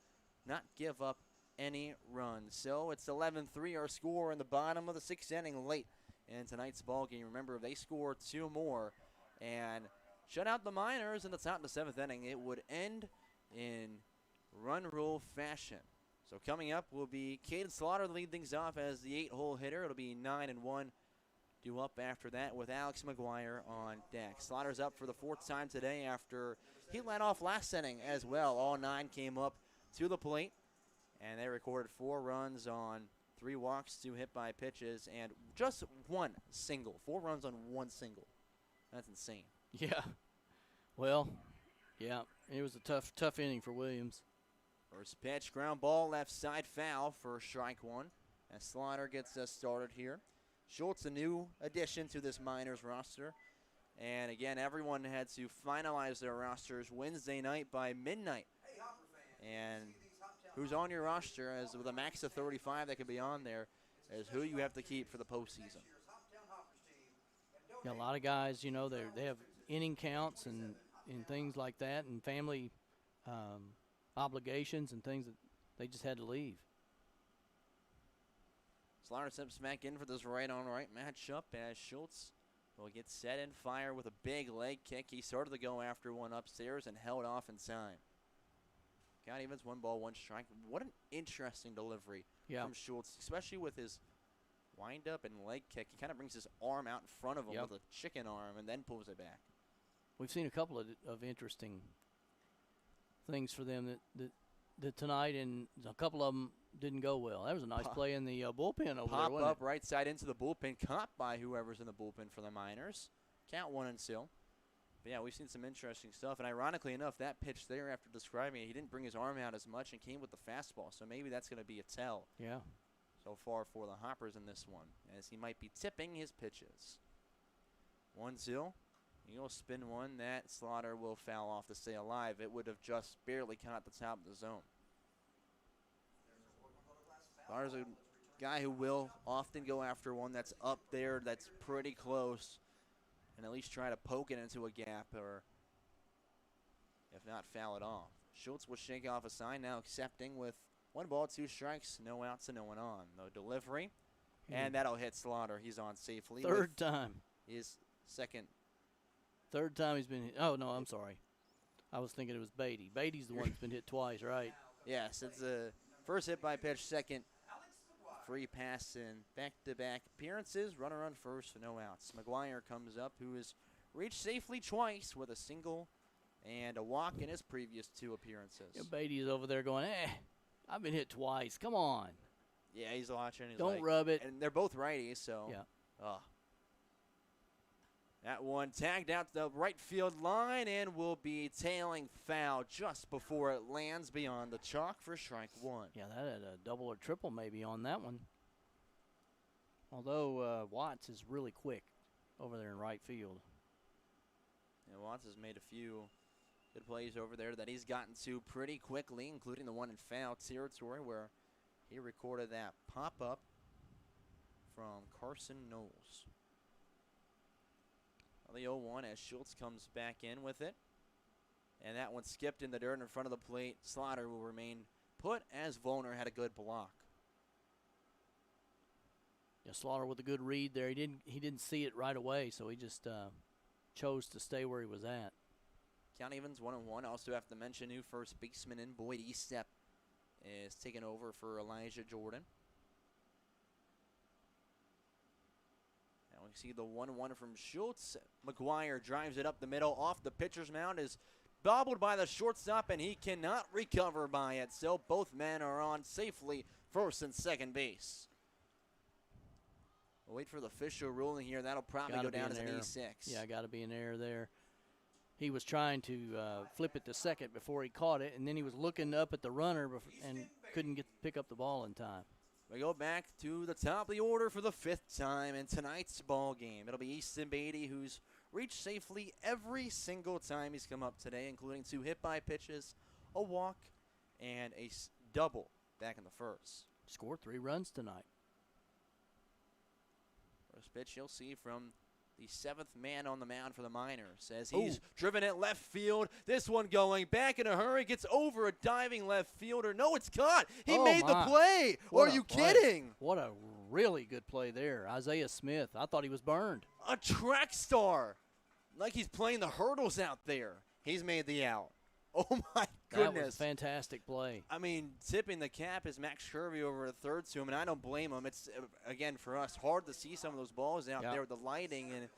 Speaker 3: not give up any runs. So it's 11-3, our score in the bottom of the 6th inning late in tonight's ball game. Remember, if they score 2 more and shut out the Miners in the top of the 7th inning, it would end in run rule fashion. So coming up will be Caden Slaughter to lead things off as the 8-hole hitter. It'll be 9-1. Due up after that with Alex McGuire on deck. Slaughter's up for the 4th time today after he led off last inning as well. All 9 came up to the plate, and they recorded 4 runs on 3 walks, 2 hit by pitches, and just 1 single. 4 runs on 1 single. That's insane.
Speaker 2: Yeah. Well, yeah, it was a tough inning for Williams.
Speaker 3: First pitch, ground ball, left side foul for strike 1. As Slaughter gets us started here. Schultz, a new addition to this Miners roster. And again, everyone had to finalize their rosters Wednesday night by midnight. And who's on your roster, as with a max of 35 that could be on there, is who you have to keep for the postseason.
Speaker 2: Yeah, a lot of guys, you know, they have inning counts and things like that, and family obligations and things that they just had to leave.
Speaker 3: Slaughter steps back in for this right-on-right matchup as Schultz will get set and fire with a big leg kick. He started to go after one upstairs and held off in time. Count evens, 1 ball, 1 strike. What an interesting delivery from Schultz, especially with his wind-up and leg kick. He kind of brings his arm out in front of him with a chicken arm and then pulls it back.
Speaker 2: We've seen a couple of interesting things for them that tonight, and a couple of them didn't go well. That was a nice play in the bullpen over there, wasn't
Speaker 3: Pop up
Speaker 2: it?
Speaker 3: right side into the bullpen, caught by whoever's in the bullpen for the Miners. Count 1-0. But yeah, we've seen some interesting stuff. And ironically enough, that pitch there, after describing it, he didn't bring his arm out as much and came with the fastball. So maybe that's going to be a tell so far for the Hoppers in this one, as he might be tipping his pitches. 1-0. He'll spin one. That Slaughter will foul off to stay alive. It would have just barely caught the top of the zone. Slaughter's a guy who will often go after one that's up there, that's pretty close, and at least try to poke it into a gap, or if not, foul it off. Schultz will shake off a sign, now accepting with 1 ball, 2 strikes, no outs and no one on. No delivery, and that'll hit Slaughter. He's on safely.
Speaker 2: Third time.
Speaker 3: His second.
Speaker 2: Third time he's been hit. Oh, no, I'm sorry. I was thinking it was Beatty. Beatty's the one that's been hit twice, right?
Speaker 3: Yes, it's the first hit by pitch, second free pass in back-to-back appearances. Runner on first, no outs. McGuire comes up, who has reached safely twice with a single and a walk in his previous 2 appearances.
Speaker 2: Yeah, Beatty's over there going, I've been hit twice. Come on.
Speaker 3: Yeah, he's watching. He's
Speaker 2: Don't
Speaker 3: like,
Speaker 2: rub it.
Speaker 3: And they're both righties, so.
Speaker 2: Yeah.
Speaker 3: That one tagged out the right field line and will be tailing foul just before it lands beyond the chalk for strike 1.
Speaker 2: Yeah, that had a double or triple maybe on that one. Although Watts is really quick over there in right field.
Speaker 3: Yeah, Watts has made a few good plays over there that he's gotten to pretty quickly, including the one in foul territory where he recorded that pop-up from Carson Knowles. The 0-1 as Schultz comes back in with it. And that one skipped in the dirt in front of the plate. Slaughter will remain put as Volner had a good block.
Speaker 2: Yeah, Slaughter with a good read there. He didn't see it right away, so he just chose to stay where he was at.
Speaker 3: Count evens 1-1. Also have to mention new first baseman in Boyd Eastep is taking over for Elijah Jordan. We see the 1-1 from Schultz. McGuire drives it up the middle off the pitcher's mound, is bobbled by the shortstop, and he cannot recover by it. So both men are on safely first and second base. We'll wait for the official ruling here. That'll probably go down as an E6.
Speaker 2: Yeah, got to be an error there. He was trying to flip it to second before he caught it, and then he was looking up at the runner and couldn't pick up the ball in time.
Speaker 3: We go back to the top of the order for the 5th time in tonight's ball game. It'll be Easton Beatty, who's reached safely every single time he's come up today, including 2 hit-by pitches, a walk, and a double back in the first.
Speaker 2: Scored 3 runs tonight.
Speaker 3: First pitch you'll see from the 7th man on the mound for the Miners as he's driven it left field. This one going back in a hurry, gets over a diving left fielder. No, it's caught. He made the play. Are you kidding?
Speaker 2: What a really good play there. Isaiah Smith, I thought he was burned.
Speaker 3: A track star. Like he's playing the hurdles out there. He's made the out. Oh, my goodness.
Speaker 2: That was a fantastic play.
Speaker 3: I mean, tipping the cap is Max Kirby over a third to him, and I don't blame him. It's, again, for us, hard to see some of those balls out there with the lighting, and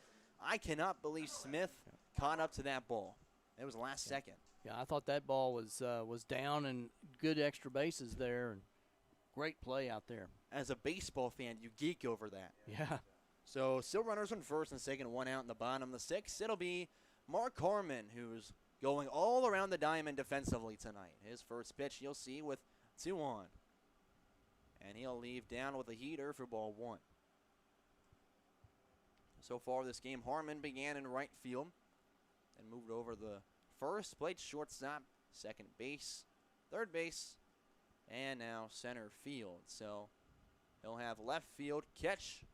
Speaker 3: I cannot believe Smith caught up to that ball. It was last second.
Speaker 2: Yeah, I thought that ball was down and good extra bases there, and great play out there.
Speaker 3: As a baseball fan, you geek over that.
Speaker 2: Yeah.
Speaker 3: So still runners on first and second, 1 out in the bottom of the 6th. It'll be Mark Harmon, who's going all around the diamond defensively tonight. His first pitch you'll see with 2 on. And he'll leave down with a heater for ball 1. So far this game, Harmon began in right field and moved over the first, played shortstop, second base, third base, and now center field. So he'll have left field, catch,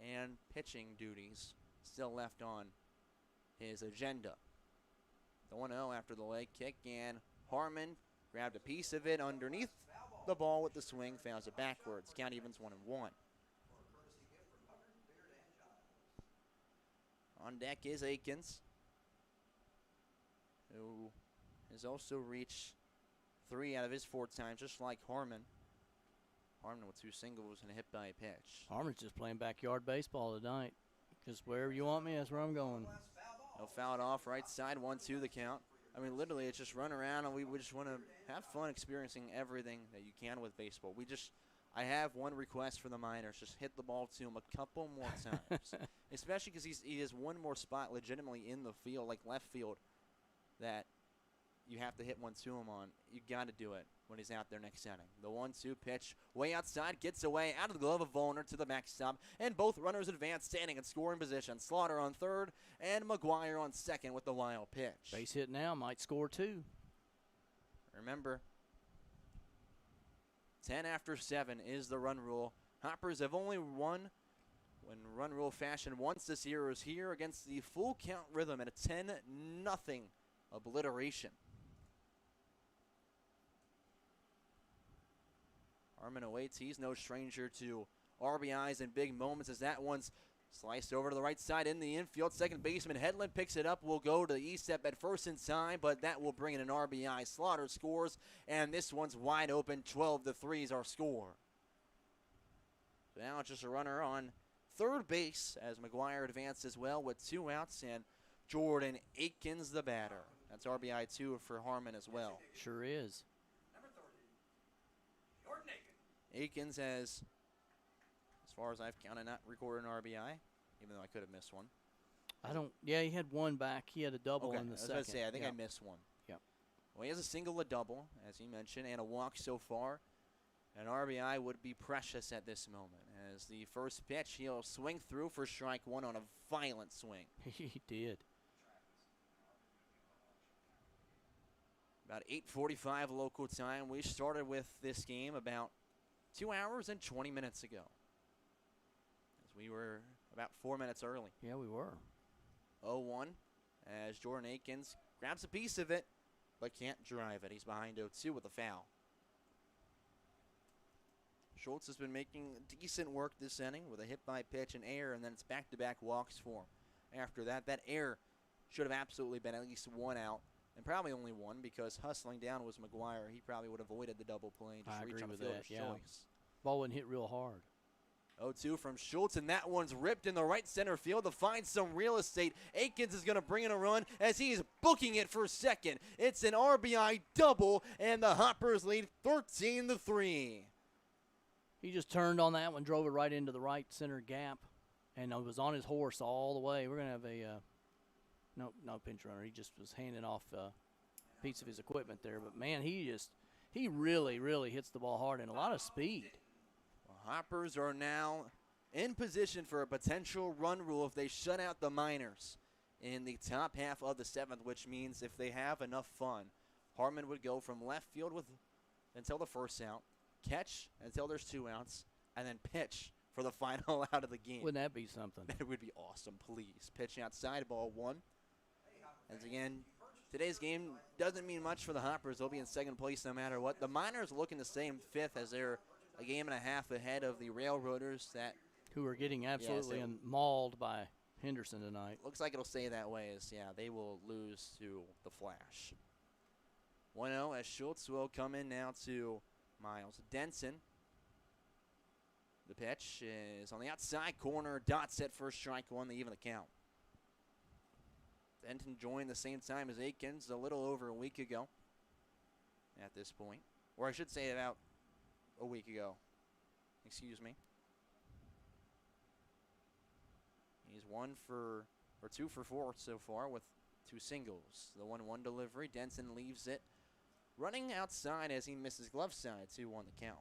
Speaker 3: and pitching duties still left on his agenda. The 1-0 after the leg kick, and Harmon grabbed a piece of it underneath the ball with the swing, fouls it backwards. Count evens 1-1. On deck is Akins, who has also reached 3 out of his 4 times, just like Harmon. Harmon with 2 singles and a hit by a pitch.
Speaker 2: Harmon's just playing backyard baseball tonight. Just wherever you want me, that's where I'm going.
Speaker 3: He'll foul it off right side, 1-2 the count. I mean, literally, it's just run around, and we just want to have fun experiencing everything that you can with baseball. I have one request for the minors. Just hit the ball to him a couple more times. Especially because he has one more spot legitimately in the field, like left field, that you have to hit one to him on. You got to do it when he's out there next inning. The 1-2 pitch way outside, gets away out of the glove of Volner to the backstop, and both runners advance, standing in scoring position. Slaughter on third and McGuire on second with the wild pitch.
Speaker 2: Base hit now, might score 2.
Speaker 3: Remember, 10 after 7 is the run rule. Hoppers have only won when run rule fashion once this year. Is here against the full count Rhythm at a 10-0 obliteration. Harmon awaits. He's no stranger to RBIs and big moments as that one's sliced over to the right side in the infield. Second baseman Headland picks it up. Will go to the E-step at first in time, but that will bring in an RBI. Slaughter scores, and this one's wide open. 12-3 is our score. So now it's just a runner on third base as McGuire advances well with 2 outs, and Jordan Akins the batter. That's RBI 2 for Harmon as well.
Speaker 2: Sure is.
Speaker 8: Number 30, Jordan Akins.
Speaker 3: Akins has, as far as I've counted, not recorded an RBI, even though I could have missed one.
Speaker 2: Yeah, he had one back. He had a double in the second.
Speaker 3: I was going to say, I think I missed one.
Speaker 2: Yep.
Speaker 3: Well, he has a single, a double, as he mentioned, and a walk so far. An RBI would be precious at this moment. As the first pitch, he'll swing through for strike 1 on a violent swing.
Speaker 2: He did.
Speaker 3: About 8:45 local time. We started with this game about 2 hours and 20 minutes ago, as we were about 4 minutes early.
Speaker 2: Yeah, we were.
Speaker 3: 0-1 as Jordan Akins grabs a piece of it, but can't drive it. He's behind 0-2 with a foul. Schultz has been making decent work this inning with a hit by pitch and air, and then it's back-to-back walks for him. After that, that air should have absolutely been at least 1 out, and probably only 1 because hustling down was McGuire. He probably would have avoided the double play and just reach on the fielder's choice.
Speaker 2: Ball wouldn't hit real hard.
Speaker 3: 0-2 from Schultz, and that one's ripped in the right center field to find some real estate. Akins is going to bring in a run as he's booking it for second. It's an RBI double, and the Hoppers lead 13-3.
Speaker 2: He just turned on that one, drove it right into the right center gap, and was on his horse all the way. We're going to have a no pinch runner. He just was handing off a piece of his equipment there. But, man, he really, really hits the ball hard and a lot of speed.
Speaker 3: Well, Hoppers are now in position for a potential run rule if they shut out the Miners in the top half of the 7th, which means if they have enough fun, Harmon would go from left field until the first out, catch until there's 2 outs, and then pitch for the final out of the game.
Speaker 2: Wouldn't that be something?
Speaker 3: That would be awesome, please. Pitching outside, ball 1. As again, today's game doesn't mean much for the Hoppers. They'll be in second place no matter what. The Miners looking to stay in 5th as they're a game and a half ahead of the Railroaders
Speaker 2: who are getting absolutely mauled by Henderson tonight.
Speaker 3: Looks like it'll stay that way as, they will lose to the Flash. 1-0 as Schultz will come in now to Miles Denson. The pitch is on the outside corner. Dot set first strike 1 to even the count. Denton joined the same time as Akins a little over a week ago at this point. Or I should say about a week ago. Excuse me. He's 2 for 4 so far with 2 singles. The 1-1 delivery. Denson leaves it running outside as he misses glove side. 2-1 the count.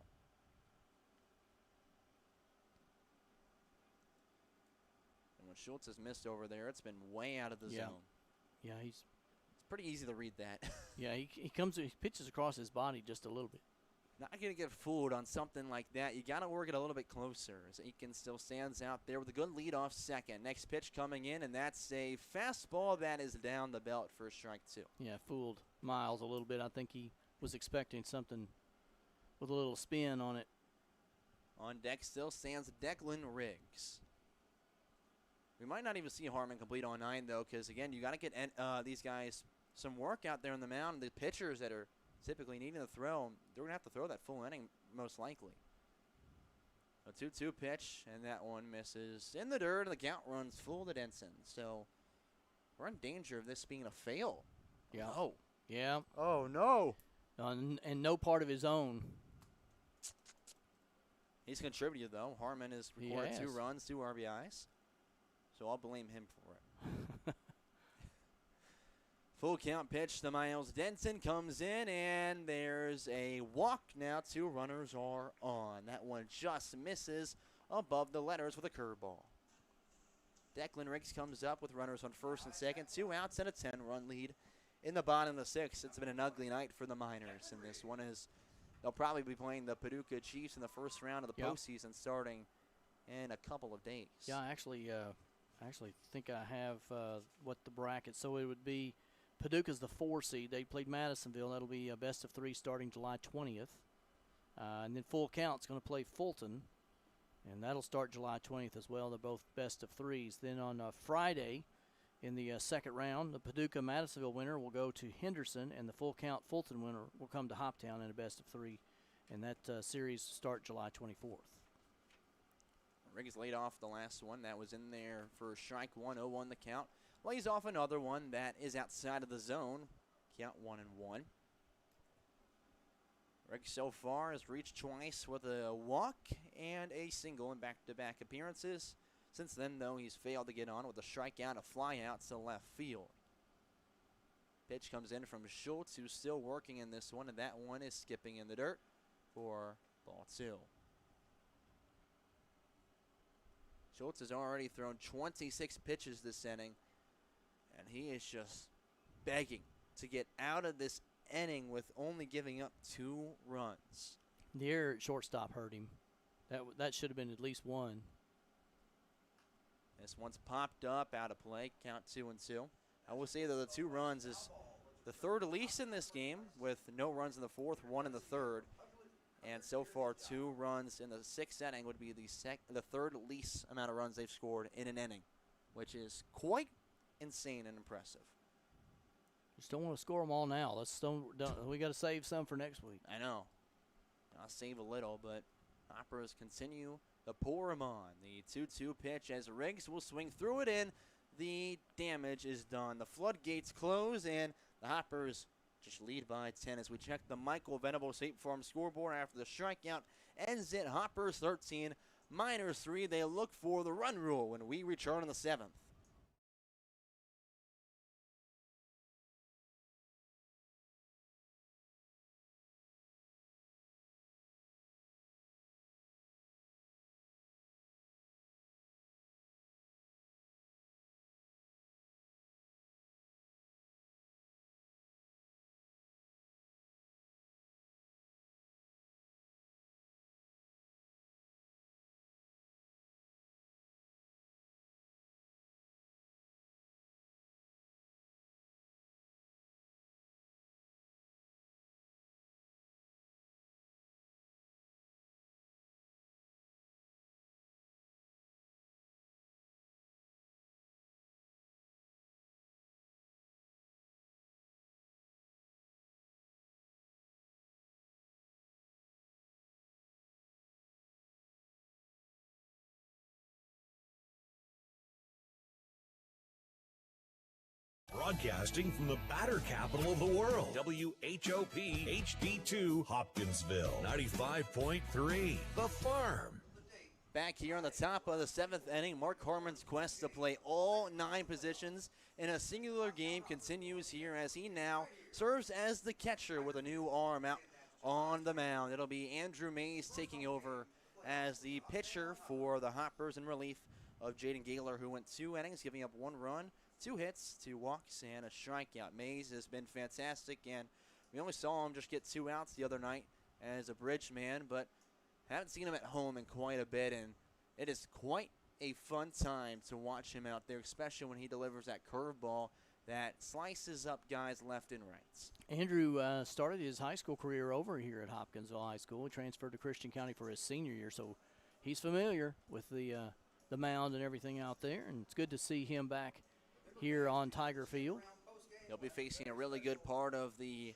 Speaker 3: And when Schultz has missed over there, it's been way out of the zone.
Speaker 2: Yeah, it's
Speaker 3: pretty easy to read that.
Speaker 2: Yeah, he pitches across his body just a little bit.
Speaker 3: Not going to get fooled on something like that. You got to work it a little bit closer as Aiken still stands out there with a good leadoff second. Next pitch coming in, and that's a fastball that is down the belt for strike 2.
Speaker 2: Yeah, fooled Miles a little bit. I think he was expecting something with a little spin on it.
Speaker 3: On deck still stands Declan Riggs. We might not even see Harmon complete all 9, though, because, again, you got to get these guys some work out there on the mound. The pitchers that are typically needing to throw, they're going to have to throw that full inning most likely. A 2-2 pitch, and that one misses in the dirt, and the count runs full to Denson. So we're in danger of this being a fail.
Speaker 2: Yeah.
Speaker 3: Oh.
Speaker 2: Yeah.
Speaker 3: Oh, no.
Speaker 2: And no part of his own.
Speaker 3: He's contributed, though. Harmon has recorded 2 runs, 2 RBIs. So I'll blame him for it. Full count pitch to Miles Denson comes in, and there's a walk now. 2 runners are on. That one just misses above the letters with a curveball. Declan Riggs comes up with runners on first and second. 2 outs and a 10-run lead in the bottom of the 6th. It's been an ugly night for the Miners, and this one is they'll probably be playing the Paducah Chiefs in the first round of the postseason starting in a couple of days.
Speaker 2: Yeah, I actually think I have what the bracket. So it would be Paducah's the 4 seed. They played Madisonville. That'll be a best of 3 starting July 20th. And then Full Count's going to play Fulton, and that'll start July 20th as well. They're both best of 3s. Then on Friday in the second round, the Paducah Madisonville winner will go to Henderson, and the Full Count Fulton winner will come to Hoptown in a best of 3. And that series start July 24th.
Speaker 3: Riggs laid off the last one. That was in there for strike 1, 0-1 the count. Lays off another one that is outside of the zone. Count 1-1. Riggs so far has reached twice with a walk and a single in back-to-back appearances. Since then, though, he's failed to get on with a strikeout, a flyout to left field. Pitch comes in from Schultz, who's still working in this one, and that one is skipping in the dirt for ball 2. Schultz has already thrown 26 pitches this inning, and he is just begging to get out of this inning with only giving up 2 runs.
Speaker 2: The error at shortstop hurt him. That should have been at least 1.
Speaker 3: This one's popped up, out of play, count 2-2. I will say that the 2 runs is the third least in this game, with no runs in the 4th, 1 in the 3rd. And so far, 2 runs in the 6th inning would be the third least amount of runs they've scored in an inning, which is quite insane and impressive.
Speaker 2: Just don't want to score them all now. We got to save some for next week.
Speaker 3: I know. I'll save a little, but Hoppers continue to pour them on. The 2-2 pitch as Riggs will swing through it in. The damage is done. The floodgates close, and the Hoppers just lead by 10 as we check the Michael Venable State Farm scoreboard after the strikeout ends it. Hoppers 13, Miners 3. They look for the run rule when we return in the 7th.
Speaker 4: Broadcasting from the batter capital of the world, WHOP HD2 Hopkinsville, 95.3 The Farm.
Speaker 3: Back here on the top of the 7th inning, Mark Harmon's quest to play all 9 positions in a singular game continues here as he now serves as the catcher with a new arm out on the mound. It'll be Andrew Mays taking over as the pitcher for the Hoppers in relief of Jaden Gaylor, who went 2 innings, giving up 1 run, 2 hits, 2 walks, and a strikeout. Mays has been fantastic, and we only saw him just get 2 outs the other night as a bridge man, but haven't seen him at home in quite a bit, and it is quite a fun time to watch him out there, especially when he delivers that curveball that slices up guys left and right.
Speaker 2: Andrew started his high school career over here at Hopkinsville High School. He transferred to Christian County for his senior year, so he's familiar with the the mound and everything out there, and it's good to see him back here on Tiger Field.
Speaker 3: He'll be facing a really good part of the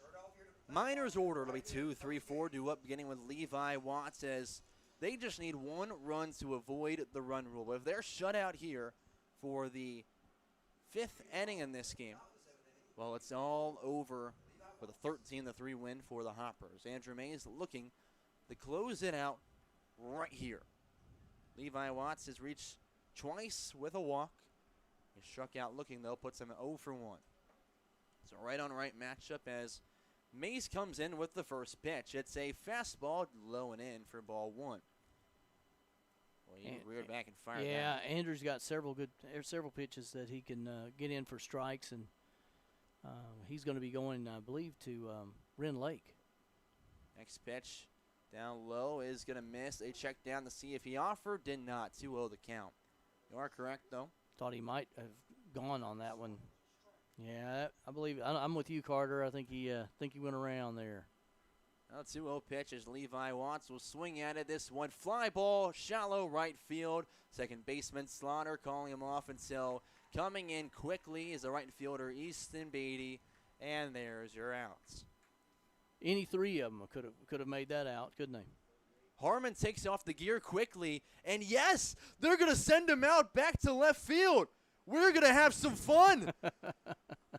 Speaker 3: Miners order. It'll be 2, 3, 4 due up, beginning with Levi Watts, as they just need 1 run to avoid the run rule. But if they're shut out here for the 5th inning in this game, well, it's all over with a 13-3 win for the Hoppers. Andrew Mays looking to close it out right here. Levi Watts has reached twice with a walk. He struck out looking, though, puts him 0 for 1. So right on right matchup as Mays comes in with the first pitch. It's a fastball low and in for ball 1. Well, he reared back and fired.
Speaker 2: Yeah,
Speaker 3: that.
Speaker 2: Andrew's got several pitches that he can get in for strikes, and he's going to be going, I believe, to Wren Lake.
Speaker 3: Next pitch down low is going to miss. They checked down to see if he offered. Did not. 2-0 the count. You are correct, though.
Speaker 2: Thought he might have gone on that one. Yeah, I believe I'm with you, Carter. I think he went around there.
Speaker 3: Now 2-0 pitch as Levi Watts will swing at it. This one fly ball, shallow right field. Second baseman Slaughter calling him off until coming in quickly is the right fielder Easton Beatty, and there's your outs.
Speaker 2: Any 3 of them could have made that out, couldn't they?
Speaker 3: Harmon takes off the gear quickly, and yes, they're going to send him out back to left field. We're going to have some fun.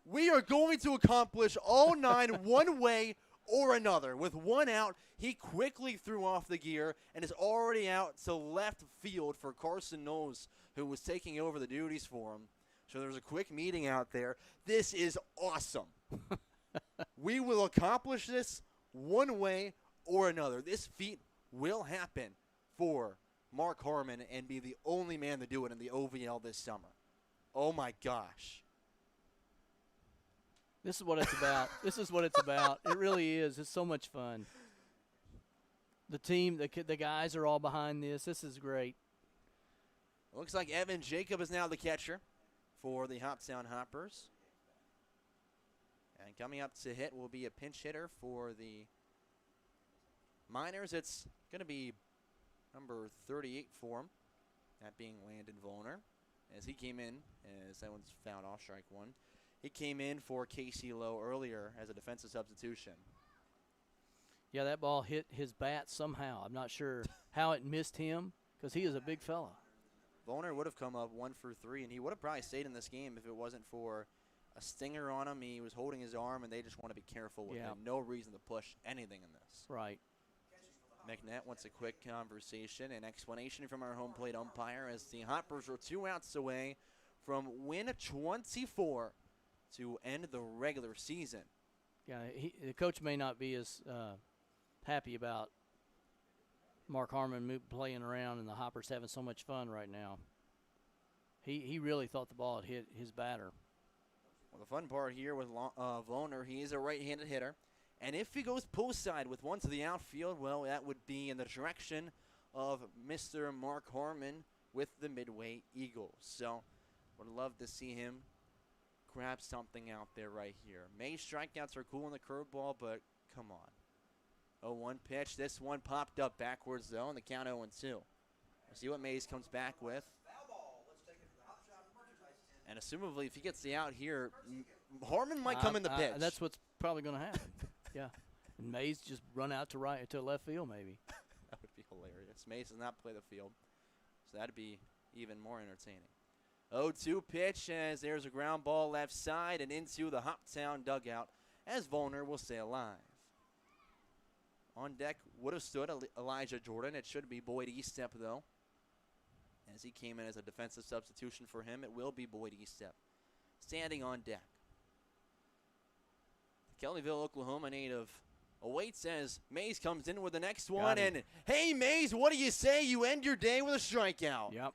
Speaker 3: We are going to accomplish all 9 one way or another. With 1 out, he quickly threw off the gear and is already out to left field for Carson Knowles, who was taking over the duties for him. So there's a quick meeting out there. This is awesome. We will accomplish this one way or another. This feat will happen for Mark Harmon and be the only man to do it in the OVL this summer. Oh, my gosh.
Speaker 2: This is what it's about. This is what it's about. It really is. It's so much fun. The team, the guys are all behind this. This is great.
Speaker 3: Looks like Evan Jacob is now the catcher for the Hoptown Hoppers. And coming up to hit will be a pinch hitter for the Miners. It's going to be number 38 for him, that being Landon Volner. As he came in, as that one's fouled off, strike 1. He came in for Casey Lowe earlier as a defensive substitution.
Speaker 2: Yeah, that ball hit his bat somehow. I'm not sure how it missed him because he is a big fella.
Speaker 3: Volner would have come up 1 for 3, and he would have probably stayed in this game if it wasn't for a stinger on him. He was holding his arm, and they just want to be careful with him. No reason to push anything in this.
Speaker 2: Right.
Speaker 3: McNett wants a quick conversation and explanation from our home plate umpire as the Hoppers are 2 outs away from win 24 to end the regular season.
Speaker 2: Yeah, the coach may not be as happy about Mark Harmon playing around and the Hoppers having so much fun right now. He really thought the ball had hit his batter.
Speaker 3: Well, the fun part here with Volner, he is a right-handed hitter. And if he goes post side with one to the outfield, well, that would be in the direction of Mr. Mark Harmon with the Midway Eagles. So would love to see him grab something out there right here. May's strikeouts are cool in the curveball, but come on. 0-1 pitch. This one popped up backwards, though, and the count 0-2. We'll see what Mays comes back with. And assumably, if he gets the out here, Harmon might come in the pitch.
Speaker 2: That's what's probably going to happen. Yeah. And Mays just run out to left field maybe.
Speaker 3: That would be hilarious. Mays does not play the field, so that would be even more entertaining. 0-2 pitch as there's a ground ball left side and into the Hoptown dugout as Volner will stay alive. On deck would have stood Elijah Jordan. It should be Boyd Eastep, though. As he came in as a defensive substitution for him, it will be Boyd Eastep standing on deck. Kellyville, Oklahoma native awaits as Mays comes in with the next one. And, hey, Mays, what do you say? You end your day with a strikeout.
Speaker 2: Yep.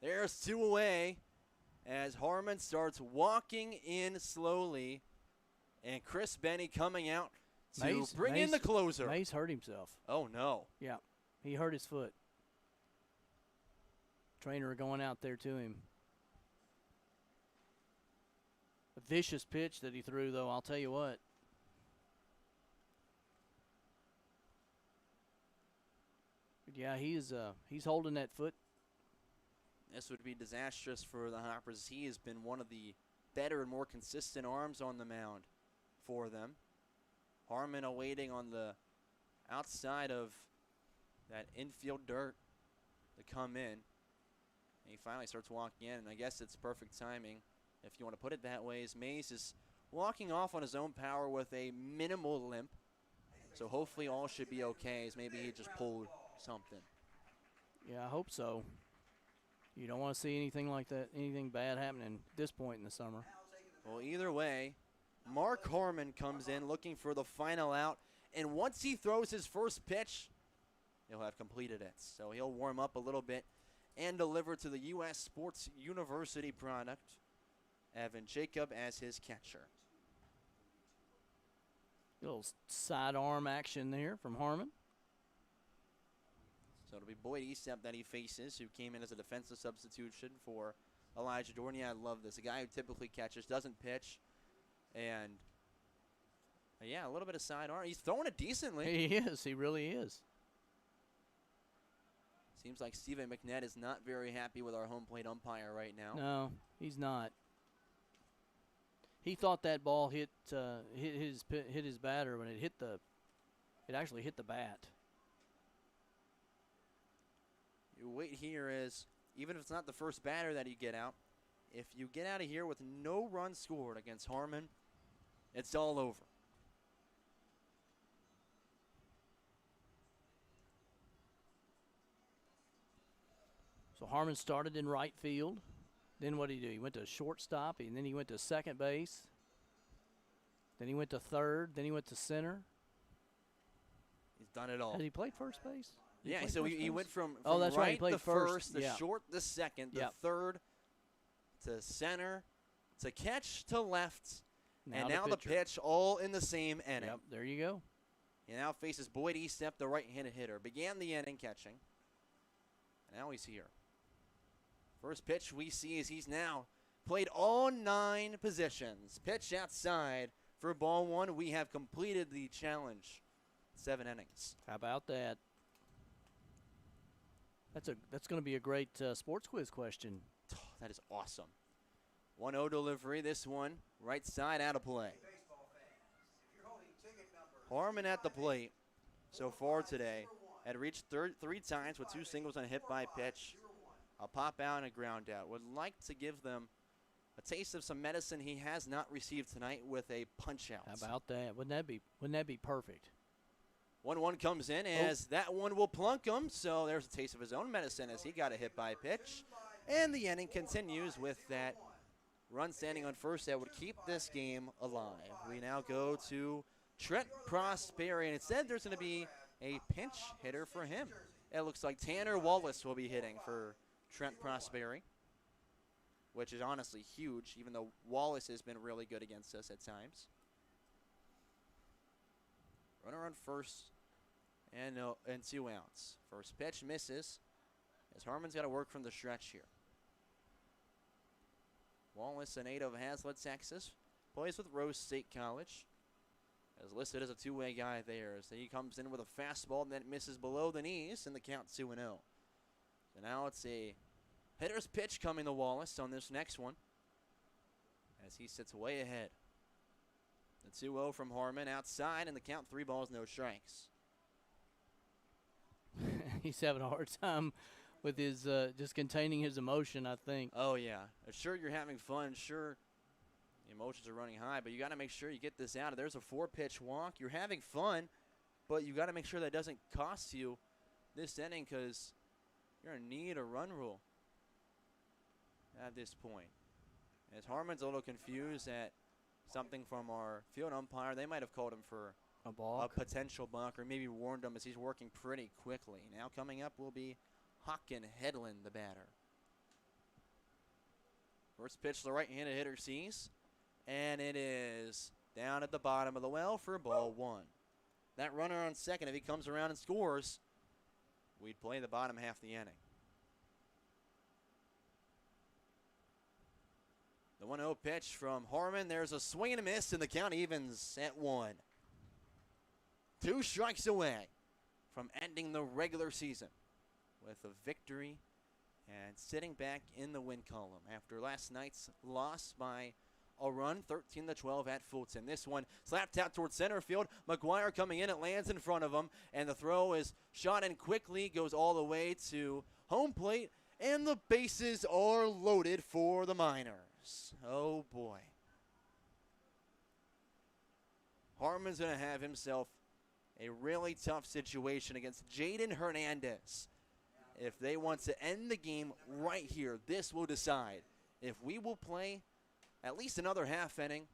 Speaker 3: There's 2 away as Harmon starts walking in slowly. And Chris Benny coming out to bring in the closer.
Speaker 2: Mays hurt himself.
Speaker 3: Oh, no.
Speaker 2: Yeah, he hurt his foot. Trainer going out there to him. A vicious pitch that he threw, though, I'll tell you what. But yeah, he's holding that foot
Speaker 3: This would be disastrous for the Hoppers. He has been one of the better and more consistent arms on the mound for them. Harmon awaiting on the outside of that infield dirt to come in. And he finally starts walking in, and I guess it's perfect timing, if you want to put it that way, as Mays is walking off on his own power with a minimal limp. So hopefully all should be okay, as maybe he just pulled something.
Speaker 2: Yeah, I hope so. You don't want to see anything like that, anything bad happening at this point in the summer.
Speaker 3: Well, either way, Mark Harmon comes in looking for the final out, and once he throws his first pitch, he'll have completed it. So he'll warm up a little bit and deliver to the U.S. Sports University product, Evan Jacob, as his catcher.
Speaker 2: Little sidearm action there from Harmon.
Speaker 3: So it'll be Boyd Estep that he faces, who came in as a defensive substitution for Elijah Dorney. I love this. A guy who typically catches, doesn't pitch. And, yeah, a little bit of sidearm. He's throwing it decently.
Speaker 2: He is. He really is.
Speaker 3: Seems like Stephen McNett is not very happy with our home plate umpire right now.
Speaker 2: No, he's not. He thought that ball hit his batter when it actually hit the bat.
Speaker 3: You wait here is, even if it's not the first batter that you get out, if you get out of here with no runs scored against Harmon, it's all over.
Speaker 2: So Harmon started in right field. Then what did he do? He went to shortstop, and then he went to second base. Then he went to third. Then he went to center.
Speaker 3: He's done it all.
Speaker 2: Has he played first base?
Speaker 3: Yeah, so he went from
Speaker 2: that's right, he
Speaker 3: right
Speaker 2: played
Speaker 3: the first, the
Speaker 2: yeah.
Speaker 3: short the second, the
Speaker 2: Yep.
Speaker 3: third to center, to catch to left, and now the
Speaker 2: pitcher.
Speaker 3: pitch all in the same inning.
Speaker 2: Yep, there you go.
Speaker 3: He now faces Boyd Estep, the right-handed hitter. Began the inning catching, and now he's here. First pitch we see is he's now played all 9 positions. Pitch outside for ball 1. We have completed the challenge. 7 innings.
Speaker 2: How about that? That's going to be a great sports quiz question.
Speaker 3: That is awesome. 1-0 delivery. This one right side out of play. Harmon at the plate so far today had reached 3 times with 2 singles and a hit by pitch. A pop out and a ground out. Would like to give them a taste of some medicine he has not received tonight with a punch out.
Speaker 2: How about that? Wouldn't that be perfect?
Speaker 3: 1-1 comes in as that one will plunk him. So there's a taste of his own medicine as he got a hit by pitch. And the inning continues with that run standing on first that would keep this game alive. We now go to Trent Prosperi, and instead there's going to be a pinch hitter for him. It looks like Tanner Wallace will be hitting for Trent Prosperi, which is honestly huge, even though Wallace has been really good against us at times. Runner on first and 2 outs. First pitch misses as Harmon's got to work from the stretch here. Wallace, a native of Hazlet, Texas, plays with Rose State College. As listed as a two-way guy there. As he comes in with a fastball that misses below the knees, and the count 2-0. So now it's a hitter's pitch coming to Wallace on this next one, as he sits way ahead. The 2-0 from Harmon outside, and the count 3 balls, no strikes.
Speaker 2: He's having a hard time with his just containing his emotion, I think.
Speaker 3: Oh, yeah. Sure, you're having fun. Sure, the emotions are running high, but you got to make sure you get this out. There's a 4-pitch walk. You're having fun, but you got to make sure that doesn't cost you this inning, because you're going to need a run rule at this point. As Harmon's a little confused at something from our field umpire, they might have called him for
Speaker 2: a balk,
Speaker 3: a potential balk, or maybe warned him, as he's working pretty quickly. Now coming up will be Hawken Hedlund, the batter. First pitch the right-handed hitter sees, and it is down at the bottom of the well for ball 1. That runner on second, if he comes around and scores, we'd play the bottom half of the inning. The 1-0 pitch from Harmon. There's a swing and a miss, and the count evens at 1. 2 strikes away from ending the regular season with a victory and sitting back in the win column after last night's loss by a run, 13-12 at Fulton. This one slapped out towards center field. McGuire coming in, it lands in front of him, and the throw is shot in quickly, goes all the way to home plate, and the bases are loaded for the Miners. Oh boy. Harmon's going to have himself a really tough situation against Jaden Hernandez. If they want to end the game right here, this will decide if we will play at least another half inning,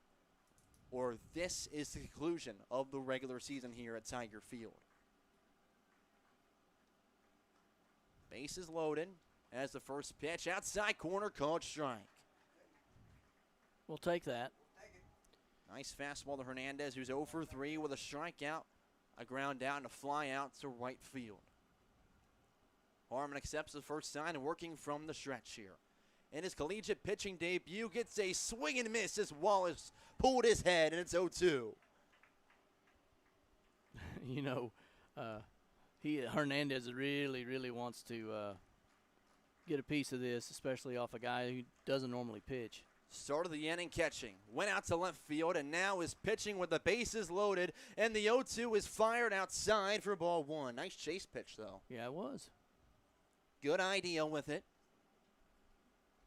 Speaker 3: or this is the conclusion of the regular season here at Tiger Field. Bases loaded as the first pitch outside corner called strike.
Speaker 2: We'll take that.
Speaker 3: Nice fastball to Hernandez, who's 0 for 3 with a strikeout, a ground out, and a fly out to right field. Harmon accepts the first sign and working from the stretch here. In his collegiate pitching debut, gets a swing and miss as Wallace pulled his head, and it's 0-2.
Speaker 2: You know, Hernandez really wants to get a piece of this, especially off a guy who doesn't normally pitch.
Speaker 3: Started the inning catching, went out to left field, and now is pitching with the bases loaded, and the 0-2 is fired outside for ball one. Nice chase pitch, though.
Speaker 2: Yeah, it was.
Speaker 3: Good idea with it.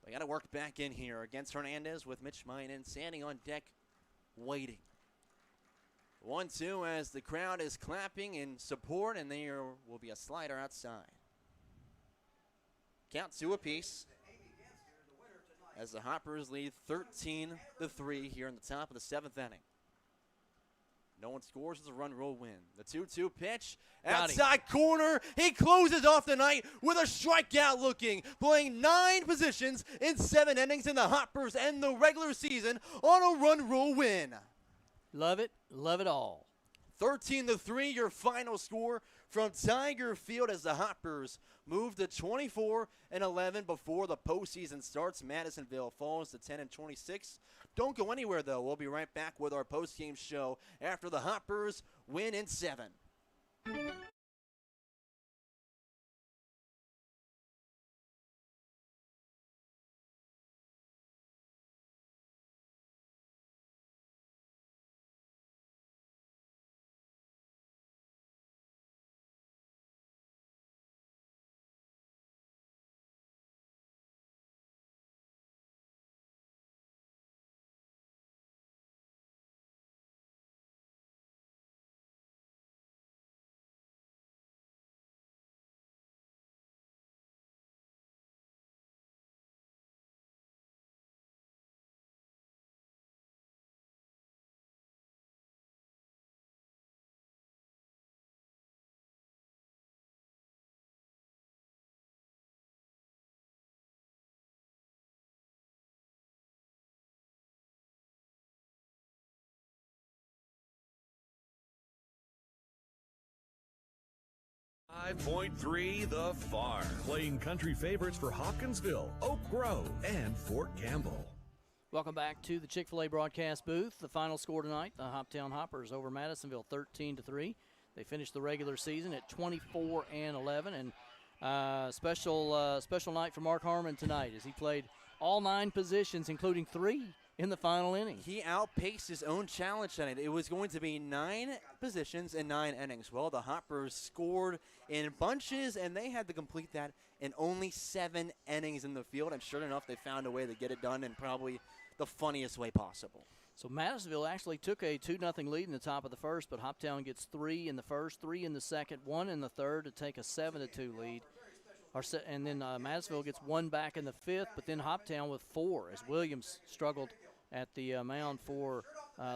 Speaker 3: They got to work back in here against Hernandez with Mitch Minen standing on deck waiting. 1-2 as the crowd is clapping in support, and there will be a slider outside. Count 2 apiece as the Hoppers lead 13-3 here in the top of the 7th inning. No one scores as a run rule win. The 2-2 pitch, outside corner. He closes off the night with a strikeout looking, playing 9 positions in 7 innings, and the Hoppers end the regular season on a run rule win.
Speaker 2: Love it all.
Speaker 3: 13-3, your final score from Tiger Field as the Hoppers move to 24-11 before the postseason starts. Madisonville falls to 10-26. Don't go anywhere, though. We'll be right back with our postgame show after the Hoppers win in 7.
Speaker 4: 5.3 The Farm, playing country favorites for Hopkinsville, Oak Grove, and Fort Campbell.
Speaker 2: Welcome back to the Chick-fil-A broadcast booth. The final score tonight, the Hoptown Hoppers over Madisonville 13-3. They finished the regular season at 24-11, and special night for Mark Harmon tonight as he played all 9 positions, including 3 in the final inning.
Speaker 3: He outpaced his own challenge tonight. It was going to be 9 positions and 9 innings. Well, the Hoppers scored in bunches, and they had to complete that in only 7 innings in the field. And sure enough, they found a way to get it done in probably the funniest way possible.
Speaker 2: So Madisonville actually took a 2-0 lead in the top of the first, but Hoptown gets 3 in the first, 3 in the second, 1 in the third to take a 7-2 lead. And then Madisonville gets 1 back in the fifth, but then Hoptown with 4 as Williams struggled at the mound for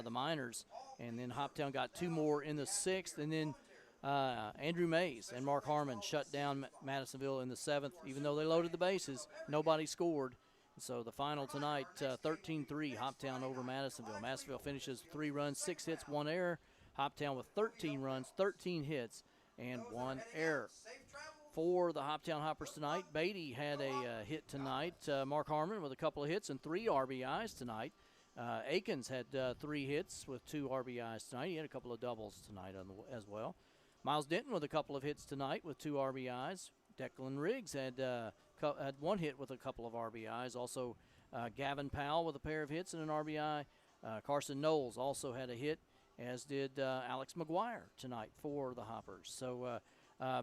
Speaker 2: the Miners. And then Hoptown got 2 more in the sixth, and then Andrew Mays and Mark Harmon shut down Madisonville in the 7th. Even though they loaded the bases, nobody scored. So the final tonight, 13-3, Hoptown over Madisonville. Madisonville finishes 3 runs, 6 hits, 1 error. Hoptown with 13 runs, 13 hits, and 1 error. For the Hoptown Hoppers tonight, Beatty had a hit tonight. Mark Harmon with a couple of hits and 3 RBIs tonight. Akins had 3 hits with 2 RBIs tonight. He had a couple of doubles tonight as well. Miles Denton with a couple of hits tonight with 2 RBIs. Declan Riggs had a had one hit with a couple of RBIs. Also, Gavin Powell with a pair of hits and an RBI. Carson Knowles also had a hit, as did Alex McGuire tonight for the Hoppers. So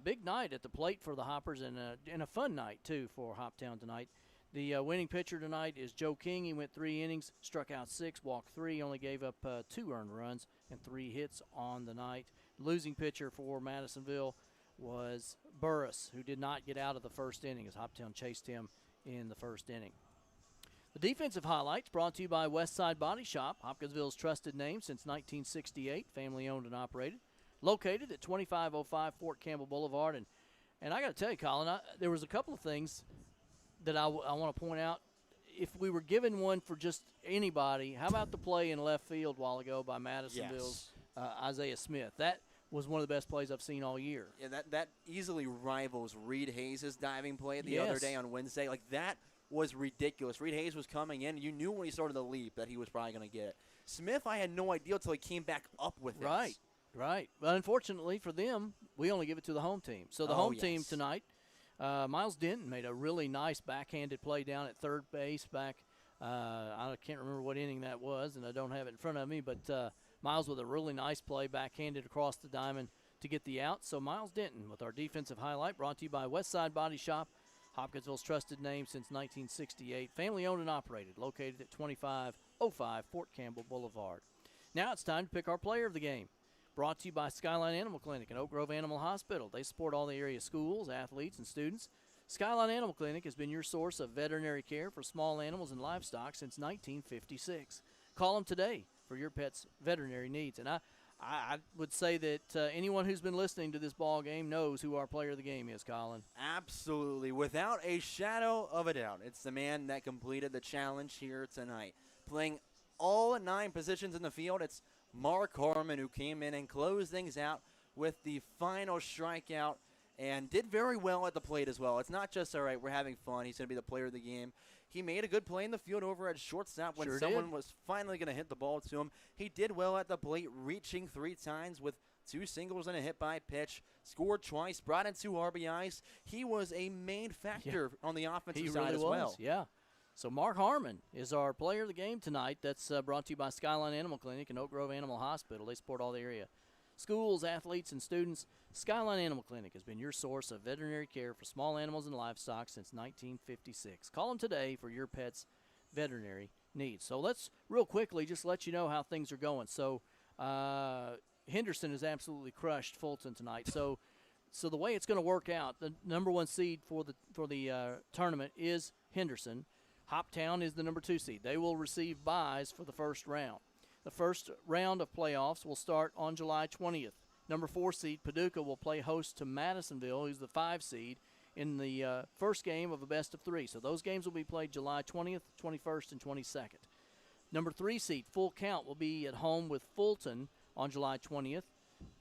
Speaker 2: big night at the plate for the Hoppers, and a fun night, too, for Hoptown tonight. The winning pitcher tonight is Joe King. He went 3 innings, struck out 6, walked 3, only gave up 2 earned runs and 3 hits on the night. Losing pitcher for Madisonville was Burris, who did not get out of the first inning as Hoptown chased him in the first inning. The defensive highlights brought to you by Westside Body Shop, Hopkinsville's trusted name since 1968, family-owned and operated. Located at 2505 Fort Campbell Boulevard. And I got to tell you, Colin, there was a couple of things that I want to point out. If we were given one for just anybody, how about the play in left field a while ago by Madisonville's Isaiah Smith? That was one of the best plays I've seen all year.
Speaker 3: Yeah, that easily rivals Reed Hayes' diving play the other day on Wednesday. Like, that was ridiculous. Reed Hayes was coming in. You knew when he started the leap that he was probably going to get it. Smith, I had no idea until he came back up with it.
Speaker 2: Right. But unfortunately for them, we only give it to the home team. So the home team tonight, Miles Denton made a really nice backhanded play down at third base back. I can't remember what inning that was, and I don't have it in front of me, but Miles with a really nice play backhanded across the diamond to get the out. So Miles Denton with our defensive highlight, brought to you by Westside Body Shop, Hopkinsville's trusted name since 1968, family-owned and operated, located at 2505 Fort Campbell Boulevard. Now it's time to pick our player of the game. Brought to you by Skyline Animal Clinic and Oak Grove Animal Hospital. They support all the area schools, athletes, and students. Skyline Animal Clinic has been your source of veterinary care for small animals and livestock since 1956. Call them today for your pet's veterinary needs. And I would say that anyone who's been listening to this ball game knows who our player of the game is, Colin.
Speaker 3: Absolutely. Without a shadow of a doubt, it's the man that completed the challenge here tonight. Playing all 9 positions in the field, it's Mark Harmon, who came in and closed things out with the final strikeout and did very well at the plate as well. It's not just, all right, we're having fun, he's going to be the player of the game. He made a good play in the field over at shortstop when someone was finally going to hit the ball to him. He did well at the plate, reaching 3 times with 2 singles and a hit by pitch. Scored twice, brought in 2 RBIs. He was a main factor on the offensive side as well.
Speaker 2: Yeah. So Mark Harmon is our player of the game tonight. That's brought to you by Skyline Animal Clinic and Oak Grove Animal Hospital. They support all the area schools, athletes, and students. Skyline Animal Clinic has been your source of veterinary care for small animals and livestock since 1956. Call them today for your pet's veterinary needs. So let's real quickly just let you know how things are going. So Henderson has absolutely crushed Fulton tonight. So the way it's going to work out, the number 1 seed for the tournament is Henderson. Hoptown is the number 2 seed. They will receive byes for the first round. The first round of playoffs will start on July 20th. Number 4 seed, Paducah, will play host to Madisonville, who's the 5 seed, in the first game of a best-of-3. So those games will be played July 20th, 21st, and 22nd. Number 3 seed, Full Count, will be at home with Fulton on July 20th,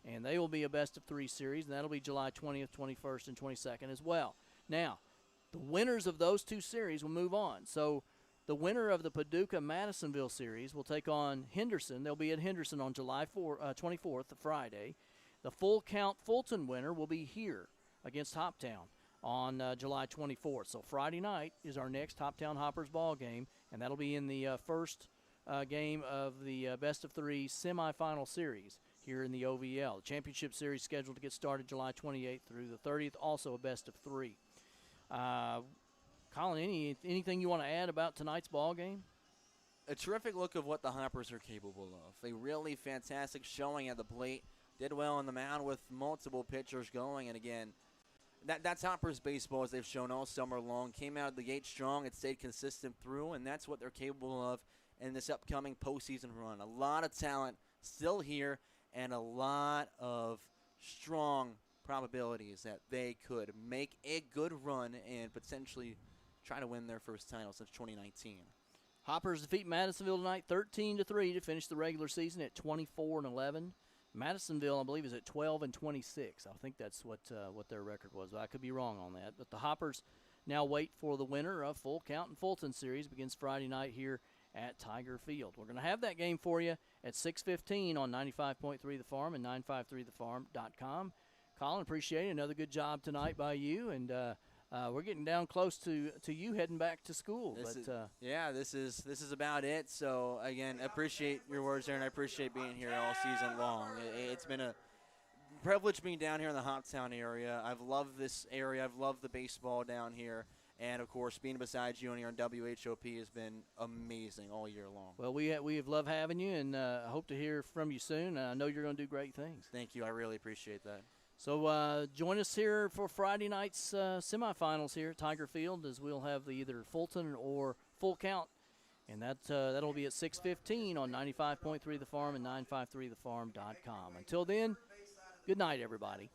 Speaker 2: and they will be a best-of-3 series, and that'll be July 20th, 21st, and 22nd as well. Now, the winners of those 2 series will move on. So the winner of the Paducah-Madisonville series will take on Henderson. They'll be at Henderson on July 24th, the Friday. The Full Count Fulton winner will be here against Hoptown on July 24th. So Friday night is our next Hoptown Hoppers ball game, and that'll be in the first game of the best-of-3 semifinal series here in the OVL. The championship series scheduled to get started July 28th through the 30th, also a best-of-3. Colin, anything you want to add about tonight's ball game?
Speaker 3: A terrific look of what the Hoppers are capable of. A really fantastic showing at the plate. Did well on the mound with multiple pitchers going. And again, that's Hoppers baseball, as they've shown all summer long. Came out of the gate strong. It stayed consistent through, and that's what they're capable of in this upcoming postseason run. A lot of talent still here and a lot of strong probabilities that they could make a good run and potentially try to win their first title since 2019.
Speaker 2: Hoppers defeat Madisonville tonight 13-3 to finish the regular season at 24-11. Madisonville, I believe, is at 12-26. I think that's what their record was. I could be wrong on that. But the Hoppers now wait for the winner of Full Count and Fulton series. Begins Friday night here at Tiger Field. We're going to have that game for you at 6:15 on 95.3 The Farm and 953thefarm.com. Colin, appreciate it. Another good job tonight by you. And we're getting down close to you heading back to school.
Speaker 3: This is about it. So again, appreciate your words there, and I appreciate being here all season long. It's been a privilege being down here in the Hoptown area. I've loved this area. I've loved the baseball down here. And, of course, being beside you here on WHOP has been amazing all year long.
Speaker 2: Well, we have loved having you, and I hope to hear from you soon. I know you're going to do great things.
Speaker 3: Thank you. I really appreciate that.
Speaker 2: So join us here for Friday night's semifinals here at Tiger Field, as we'll have either Fulton or Full Count. And that'll be at 6:15 on 95.3 The Farm and 953thefarm.com. Until then, good night, everybody.